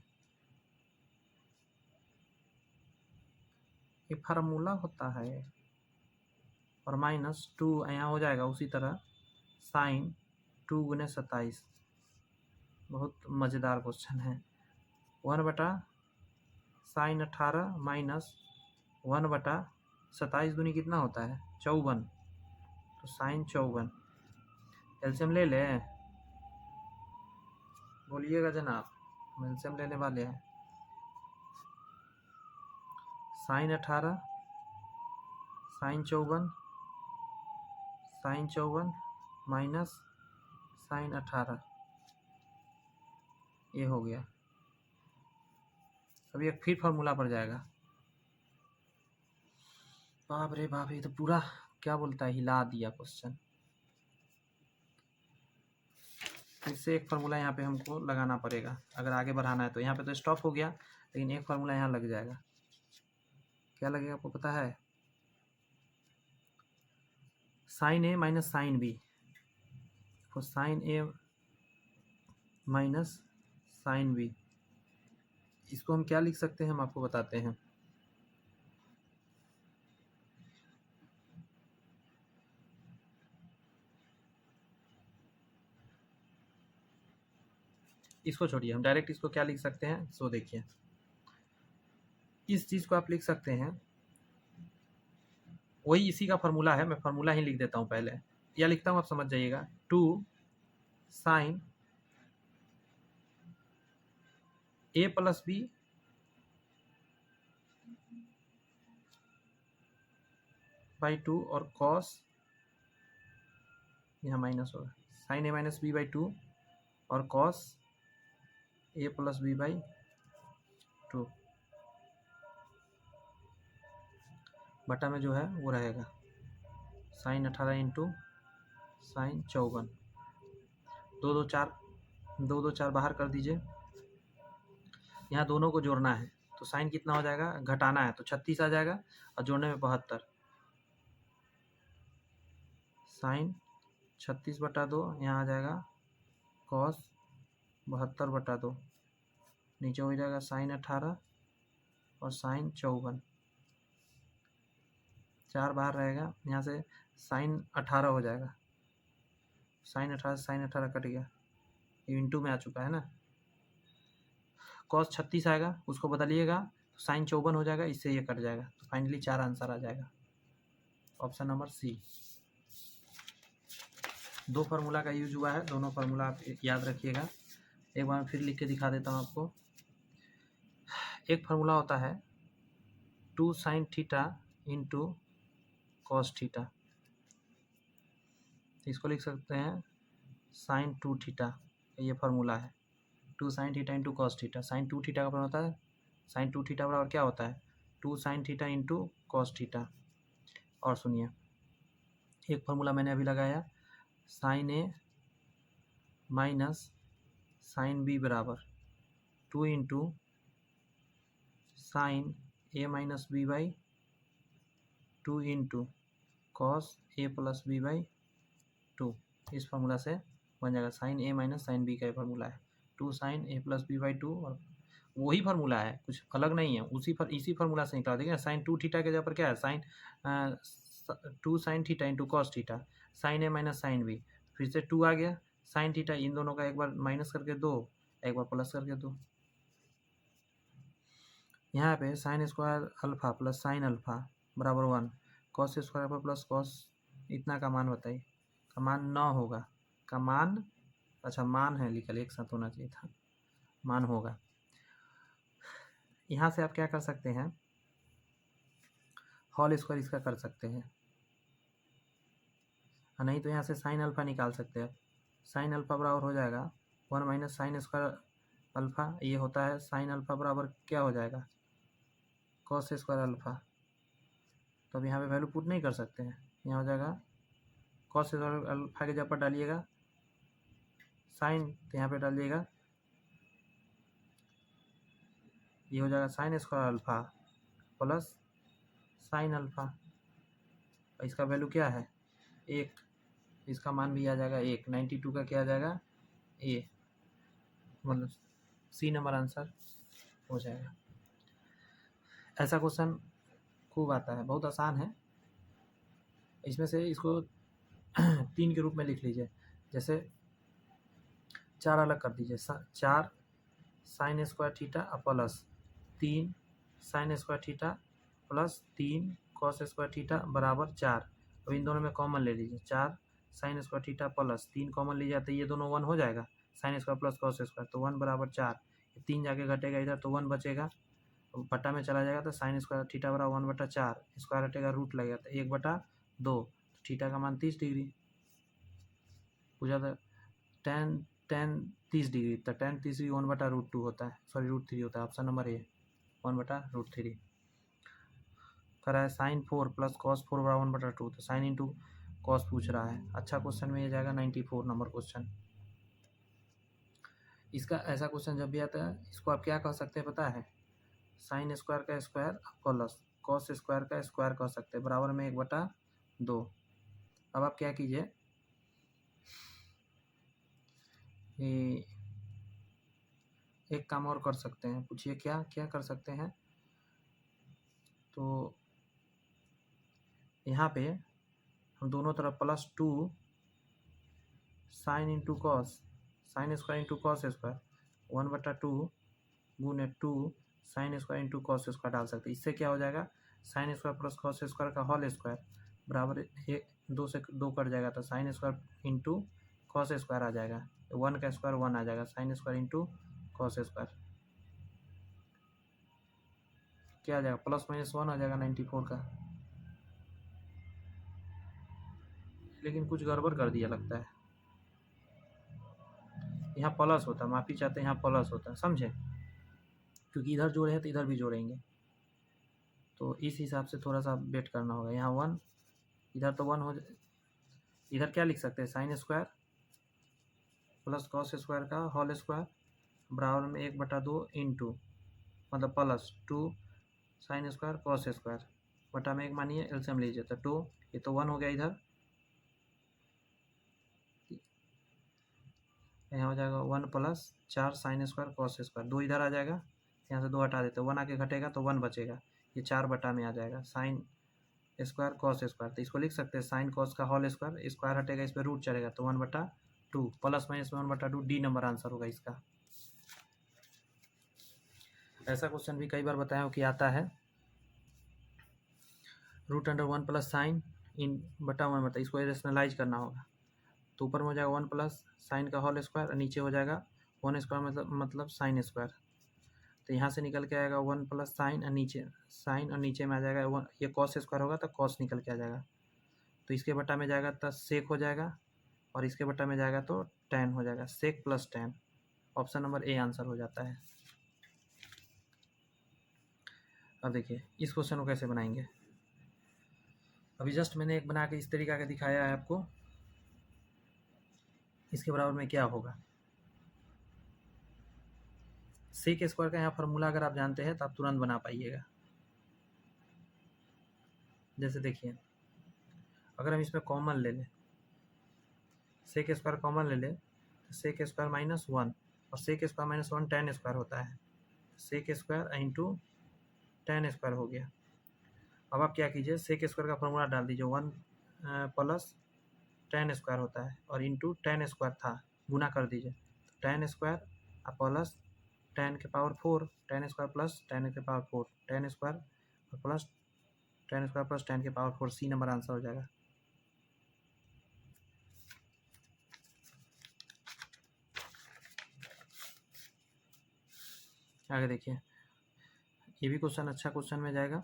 ये फार्मूला होता है, और माइनस 2 यहाँ हो जाएगा उसी तरह साइन 2 गुने 27। बहुत मज़ेदार क्वेश्चन है। 1/sin 18 माइनस 1/27 दूनी कितना होता है 54, तो साइन 54। एलसीएम ले लें, बोलिएगा जनाब, हम एलसीएम लेने वाले हैं। साइन 18 साइन 54 माइनस साइन 18, ये हो गया। अभी एक फिर फार्मूला पर जाएगा। बाप रे बाप, ये तो पूरा क्या बोलता है, हिला दिया क्वेश्चन। फिर से एक फार्मूला यहाँ पे हमको लगाना पड़ेगा अगर आगे बढ़ाना है तो। यहाँ पे तो स्टॉप हो गया, लेकिन एक फार्मूला यहाँ लग जाएगा। क्या लगेगा आपको पता है? साइन ए माइनस साइन बी, तो साइन ए माइनस साइन बी, इसको हम क्या लिख सकते हैं, हम आपको बताते हैं। इसको छोड़िए, हम डायरेक्ट इसको क्या लिख सकते हैं, सो देखिए इस चीज़ को आप लिख सकते हैं, वही इसी का फार्मूला है, मैं फार्मूला ही लिख देता हूँ पहले, या लिखता हूँ आप समझ जाइएगा। 2 sine a plus b by 2 और कॉस, यहाँ माइनस होगा, sine A minus b by 2 और cos a plus b by 2 बटा में जो है वो रहेगा साइन 18 इंटू साइन 54, 2 2 4 बाहर कर दीजिए। यहाँ दोनों को जोड़ना है तो साइन कितना हो जाएगा, घटाना है तो 36 आ जाएगा, और जोड़ने में 72, साइन 36 बटा 2, यहाँ आ जाएगा कॉस 72 बटा 2, नीचे हो जाएगा साइन 18 और साइन 54, 4 बाहर रहेगा, यहाँ से साइन 18 हो जाएगा, साइन 18 से साइन 18 कट गया, ये इंटू में आ चुका है ना। कॉस 36 आएगा, उसको बदलिएगा तो साइन 54 हो जाएगा, इससे ये कट जाएगा, तो फाइनली 4 आंसर आ जाएगा, ऑप्शन नंबर सी। 2 फार्मूला का यूज हुआ है, दोनों फार्मूला आप याद रखिएगा। एक बार फिर लिख के दिखा देता हूँ आपको। एक फार्मूला होता है 2 sine theta into cos theta, इसको लिख सकते हैं साइन 2 थीटा, ये फार्मूला है 2 sine theta into cos theta. Sine 2 theta का बराबर होता है, साइन 2 थीटा बराबर क्या होता है, 2 sine theta into cos theta. और सुनिए, एक फार्मूला मैंने अभी लगाया, साइन ए माइनस साइन बी बराबर 2 into sine A minus b by 2 into cos a plus b by 2। इस फार्मूला से बन जाएगा साइन ए माइनस साइन बी का फार्मूला है 2 sine a plus b by 2, और वही फार्मूला है, कुछ अलग नहीं है, इसी फार्मूला से निकला। देखिए साइन 2 थीटा के जगह पर क्या है, sine 2 sine theta into cos theta, sine ए माइनस साइन बी, फिर से 2 आ गया, साइन थीटा, इन दोनों का एक बार माइनस करके 2, एक बार प्लस करके 2, यहाँ पे sine square alpha plus sine alpha बराबर 1, cos square alpha plus cos, इतना का मान बताइए, का मान 9 होगा, का मान, अच्छा मान है लिखा, एक साथ होना चाहिए था, मान होगा। यहाँ से आप क्या कर सकते हैं, होल स्क्वायर इसका कर सकते हैं, नहीं तो यहाँ से साइन अल्फा निकाल सकते हैं। साइन अल्फा बराबर हो जाएगा 1 माइनस साइन स्क्वायर अल्फा, ये होता है साइन अल्फा बराबर क्या हो जाएगा, कॉस स्क्वायर अल्फा। तो अब यहाँ पे वैल्यू पुट नहीं कर सकते हैं, यहाँ हो जाएगा कॉस स्क्वायर अल्फा के जगह पर डालिएगा साइन, तो यहाँ पे डालिएगा, ये हो जाएगा sine square alpha plus sine alpha, इसका वैल्यू क्या है 1, इसका मान भी आ जाएगा 1, 92 का क्या आ जाएगा ए, मतलब सी नंबर आंसर हो जाएगा। ऐसा क्वेश्चन खूब आता है, बहुत आसान है। इसमें से इसको 3 के रूप में लिख लीजिए, जैसे 4 अलग कर दीजिए, 4 sine square theta plus 3 sine square theta plus 3 cos square theta बराबर 4। अब इन दोनों में कॉमन ले लीजिए, 4 sine square theta plus 3 common लीजिए तो ये दोनों 1 हो जाएगा, sine square plus cos square, तो 1 बराबर 4, 3 जाके घटेगा इधर तो 1 बचेगा, बटा में चला जाएगा तो साइन स्क्वायर थीटा बराबर 1 बटा 4, स्क्वायर हटेगा रूट लगेगा तो 1 बटा 2, थीटा का मान 30 डिग्री पूछा था। tan tan 30 डिग्री, तो tan 30 डिग्री 1/√2 होता है, सॉरी √3 होता है। ऑप्शन नंबर ए 1/√3। कह रहा है sin 4 प्लस cos 4 बराबर 1/2, तो साइन इंटू कॉस पूछ रहा है। अच्छा क्वेश्चन में ये जाएगा 94 नंबर क्वेश्चन। इसका ऐसा क्वेश्चन जब भी आता है इसको आप क्या कह सकते हैं पता है, साइन स्क्वायर का स्क्वायर प्लस कॉस स्क्वायर का स्क्वायर कह सकते हैं, बराबर में 1/2। अब आप क्या कीजिए, ये एक काम और कर सकते हैं, पूछिए क्या क्या कर सकते हैं। तो यहाँ पे हम दोनों तरफ +2 sine into cos, sine square into cos square 1/2 गुने 2 sine square into cos square डाल सकते हैं। इससे क्या हो जाएगा, sine square plus cos square का होल स्क्वायर बराबर 2 से 2 कट जाएगा, तो sine square into cos square आ जाएगा, 1 का स्क्वायर 1 आ जाएगा, sine square into cos square क्या आ जाएगा, +-1 आ जाएगा 94 का। लेकिन कुछ गड़बड़ कर दिया लगता है, यहाँ प्लस होता है, माफ़ी चाहते हैं, यहाँ प्लस होता है, समझे, क्योंकि इधर जोड़े हैं तो इधर भी जोड़ेंगे, तो इस हिसाब से थोड़ा सा वेट करना होगा। यहाँ 1, इधर तो 1 हो, इधर क्या लिख सकते हैं, sign square plus cos square का होल स्क्वायर बराबर में 1/2 इंटू मतलब +2 साइन स्क्वायर कॉस स्क्वायर बटा में 1 मानिए, एलसीएम लीजिए तो 2, ये तो 1 हो गया, इधर यहाँ हो जाएगा 1 + 4 साइन स्क्वायर कॉस स्क्वायर, 2 इधर आ जाएगा, यहाँ से 2 हटा देते, 1 आके घटेगा तो 1 बचेगा, ये 4 बटा में आ जाएगा साइन स्क्वायर कॉस स्क्वायर, तो इसको लिख सकते हैं साइन कॉस का होल स्क्वायर, स्क्वायर हटेगा इस पर रूट चलेगा तो 1/2 ±1/2, डी नंबर आंसर होगा इसका। ऐसा क्वेश्चन भी कई बार बताया हो कि आता है, √1 + साइन इन बटा 1 इसको रेशनलाइज करना होगा, तो ऊपर में हो जाएगा 1 + साइन का होल स्क्वायर और नीचे हो जाएगा 1 स्क्वायर मतलब साइन स्क्वायर, तो यहाँ से निकल के आएगा 1 + साइन और नीचे में आ जाएगा 1, ये कॉस स्क्वायर होगा तो कॉस निकल के आ जाएगा, तो इसके बटा में जाएगा तो सेक हो जाएगा और इसके बटा में जाएगा तो tan हो जाएगा, sec plus tan। Option number a answer हो जाता है। अब देखिए इस क्वेश्चन को कैसे बनाएंगे, अभी जस्ट मैंने एक बना के इस तरीका का दिखाया है आपको, इसके बराबर में क्या होगा, सेक स्क्वायर का यहाँ फार्मूला अगर आप जानते हैं तो आप तुरंत बना पाइएगा। जैसे देखिए अगर हम इसमें कॉमन ले लें, सेक स्क्वायर कॉमन ले लें तो सेक स्क्वायर -1 और सेक स्क्वायर -1 tan स्क्वायर होता है, sec square into tan square हो गया। अब आप क्या कीजिए, सेक स्क्वायर का फॉर्मूला डाल दीजिए, 1 + tan स्क्वायर होता है और इंटू tan स्क्वायर था, गुना कर दीजिए, tan स्क्वायर प्लस tan के power 4, tan square plus tan के power 4, tan square plus tan square plus tan के पावर 4, सी नंबर आंसर हो जाएगा। आगे देखिए ये भी क्वेश्चन अच्छा क्वेश्चन में जाएगा,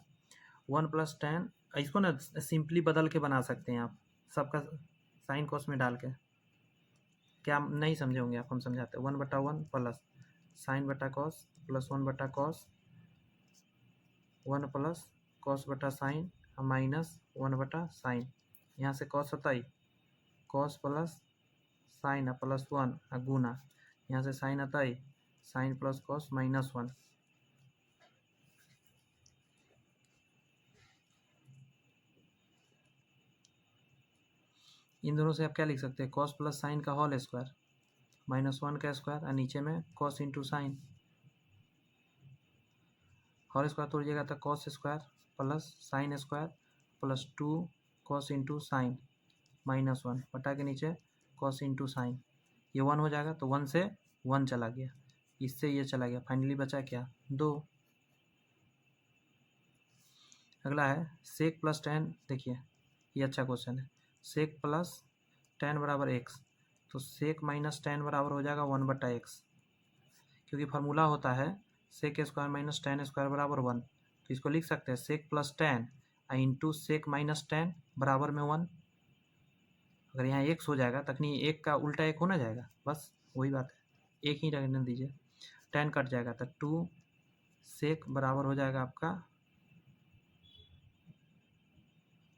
1 + tan, इसको ना सिंपली बदल के बना सकते हैं आप, सबका साइन कॉस में डाल के, क्या आप नहीं समझे होंगे, आप हम समझाते हैं, 1/1 प्लस साइन बटा कॉस प्लस 1/cos, 1 + कॉस बटा साइन माइनस 1/sin, यहाँ से कॉस होता ही कॉस प्लस साइन प्लस 1 गुना, यहाँ से साइन आता ही साइन प्लस कॉस -1, इन दोनों से आप क्या लिख सकते हैं, कॉस प्लस साइन का होल स्क्वायर -1 का स्क्वायर और नीचे में cos into sine, whole square तोड़िएगा तो cos square plus sine square plus 2 cos into sign -1 बटा के नीचे कॉस इंटू साइन, ये 1 हो जाएगा तो 1 से 1 चला गया, इससे ये चला गया, फाइनली बचा क्या 2। अगला है सेक प्लस tan, देखिए ये अच्छा क्वेश्चन है, सेक प्लस tan बराबर x, तो सेक माइनस tan बराबर हो जाएगा 1/x, क्योंकि फार्मूला होता है sec square minus tan square बराबर 1, तो इसको लिख सकते हैं sec plus tan into sec minus tan बराबर में 1, अगर यहाँ x हो जाएगा तखनी 1 का उल्टा 1 होना जाएगा, बस वही बात है, एक ही रहने दीजिए। 10 कट जाएगा तो 2 सेक बराबर हो जाएगा आपका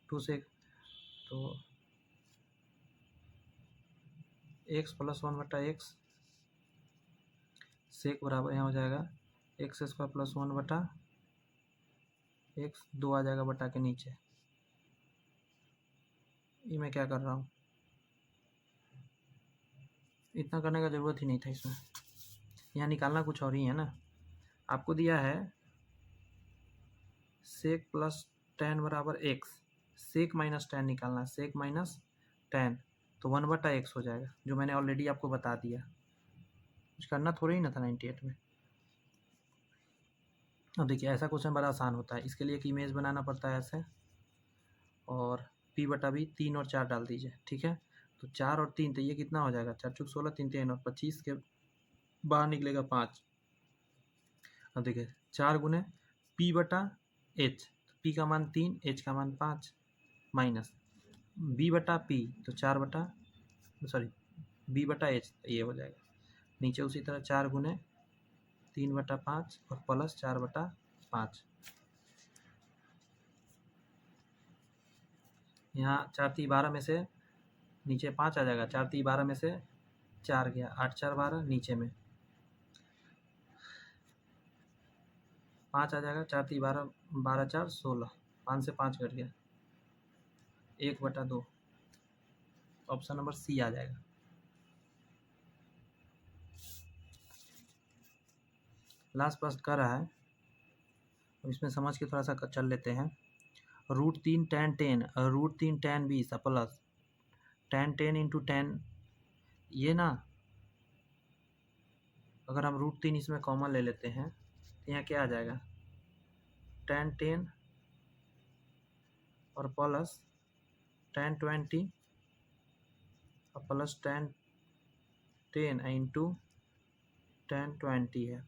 2 सेक, तो x प्लस 1/x सेक बराबर यहाँ हो जाएगा एक्स स्क्वायर प्लस 1/x, 2 आ जाएगा बटा के नीचे। ये मैं क्या कर रहा हूँ, इतना करने का ज़रूरत ही नहीं था इसमें, यहाँ निकालना कुछ और ही है ना। आपको दिया है सेक प्लस 10 बराबर x, सेक माइनस 10 निकालना है, सेक माइनस 10 तो 1/x हो जाएगा, जो मैंने ऑलरेडी आपको बता दिया। कुछ करना थोड़ा ही ना था 98 में। अब देखिए ऐसा क्वेश्चन बड़ा आसान होता है, इसके लिए एक इमेज बनाना पड़ता है ऐसे, और p/b 3 और 4 डाल दीजिए, ठीक है। तो 4 और 3 तो ये कितना हो जाएगा, 4 चौक 16, 3 3 और 25 के बाहर निकलेगा 5। अब देखिए 4 गुने p/h, p का मान 3, h का मान 5 माइनस b/p तो b/h ये हो जाएगा। नीचे उसी तरह 4 गुने 3/5 और प्लस 4/5। यहाँ 4 3 12 में से नीचे 5 आ जाएगा, 4 3 12 में से 4 गया, 8 4 12, नीचे में 5 आ जाएगा, 4 3 12, 12 4 16, 5 से 5 कट गया, 1/2। ऑप्शन नंबर सी आ जाएगा। लास्ट प्रश्न कर रहा है, अब इसमें समझ के थोड़ा सा चल लेते हैं। √3 tan 10 √3 tan 20 plus tan 10 into 10, ये ना अगर हम √3 इसमें कॉमन ले लेते हैं तो यहाँ क्या आ जाएगा, tan 10 और प्लस tan 20 और प्लस tan 10 इंटू tan 20 है।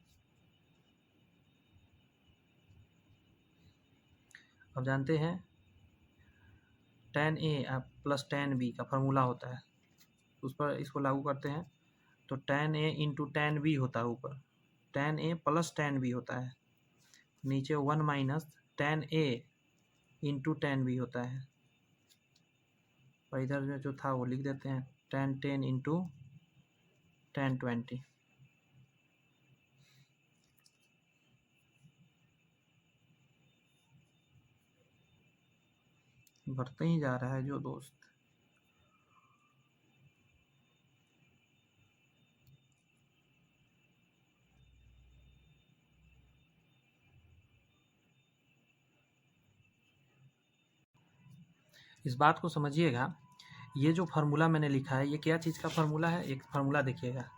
अब जानते हैं tan a plus tan b का फार्मूला होता है, उस पर इसको लागू करते हैं तो tan a into tan b होता है, ऊपर tan a plus tan b होता है, नीचे 1 minus tan a into tan b होता है, और इधर में जो था वो लिख देते हैं tan 10 इंटू tan 20। बढ़ते ही जा रहा है जो दोस्त। इस बात को समझिएगा, ये जो फार्मूला मैंने लिखा है ये क्या चीज़ का फार्मूला है, एक फार्मूला देखिएगा,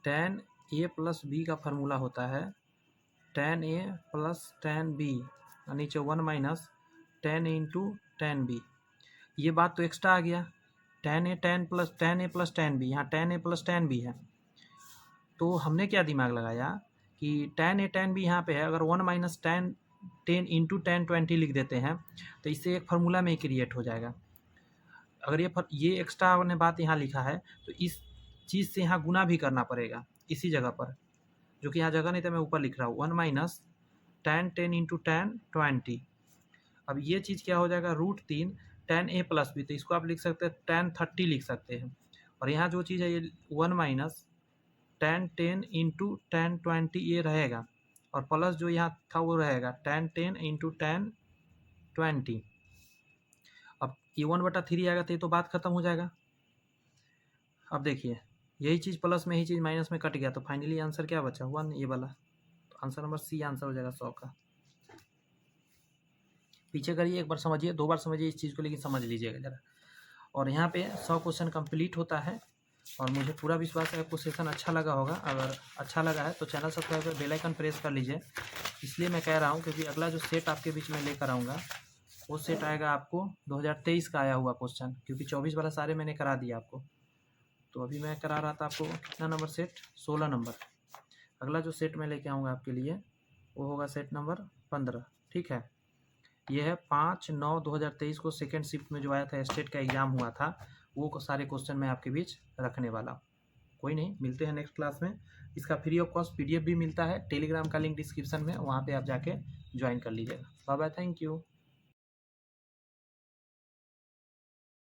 tan a प्लस b का फार्मूला होता है tan a plus tan b, नीचे 1 minus tan a into tan b। ये बात तो एक्स्ट्रा आ गया, tan a plus tan b, यहाँ tan a plus tan b है, तो हमने क्या दिमाग लगाया कि tan a tan b यहाँ पे है, अगर 1 माइनस tan 10 इंटू tan 20 लिख देते हैं तो इससे एक फार्मूला में ही क्रिएट हो जाएगा। अगर ये एक्स्ट्रा ने बात यहाँ लिखा है तो इस चीज़ से यहाँ गुना भी करना पड़ेगा इसी जगह पर, जो कि यहाँ जगह नहीं था, मैं ऊपर लिख रहा हूँ 1 माइनस tan 10 इंटू tan 20। अब ये चीज़ क्या हो जाएगा, √3 tan a प्लस b, तो इसको आप लिख सकते हैं tan 30 लिख सकते हैं, और यहाँ जो चीज़ है ये 1 माइनस tan 10 इंटू tan 20 ये रहेगा, और प्लस जो यहाँ था वो रहेगा tan 10 इंटू tan 20। अब ये 1/3 आएगा तो ये तो बात खत्म हो जाएगा। अब देखिए यही चीज़ प्लस में, यही चीज़ माइनस में कट गया, तो फाइनली आंसर क्या बचा, 1, ये वाला, तो आंसर नंबर सी आंसर हो जाएगा 100 का। पीछे करिए, एक बार समझिए, 2 बार समझिए इस चीज़ को, लेकिन समझ लीजिएगा ज़रा। और यहाँ पे 100 क्वेश्चन कंप्लीट होता है, और मुझे पूरा विश्वास है आपको सेशन अच्छा लगा होगा। अगर अच्छा लगा है तो चैनल सब्सक्राइब कर बेल आइकन प्रेस कर लीजिए। इसलिए मैं कह रहा हूँ क्योंकि अगला जो सेट आपके बीच में लेकर आऊँगा वो सेट आएगा आपको 2023 का आया हुआ क्वेश्चन, क्योंकि 24 वाला सारे मैंने करा दिया आपको। तो अभी मैं करा रहा था आपको कितना नंबर सेट, 16 नंबर। अगला जो सेट मैं लेके आऊँगा आपके लिए वो होगा सेट नंबर 15, ठीक है। ये है 5/9/2023 को सेकेंड शिफ्ट में जो आया था, स्टेट का एग्ज़ाम हुआ था, वो सारे क्वेश्चन मैं आपके बीच रखने वाला हूँ। कोई नहीं, मिलते हैं नेक्स्ट क्लास में। इसका फ्री ऑफ कॉस्ट PDF भी मिलता है, टेलीग्राम का लिंक डिस्क्रिप्शन में, वहाँ पे आप जाके ज्वाइन कर लीजिएगा। Bye bye, thank you.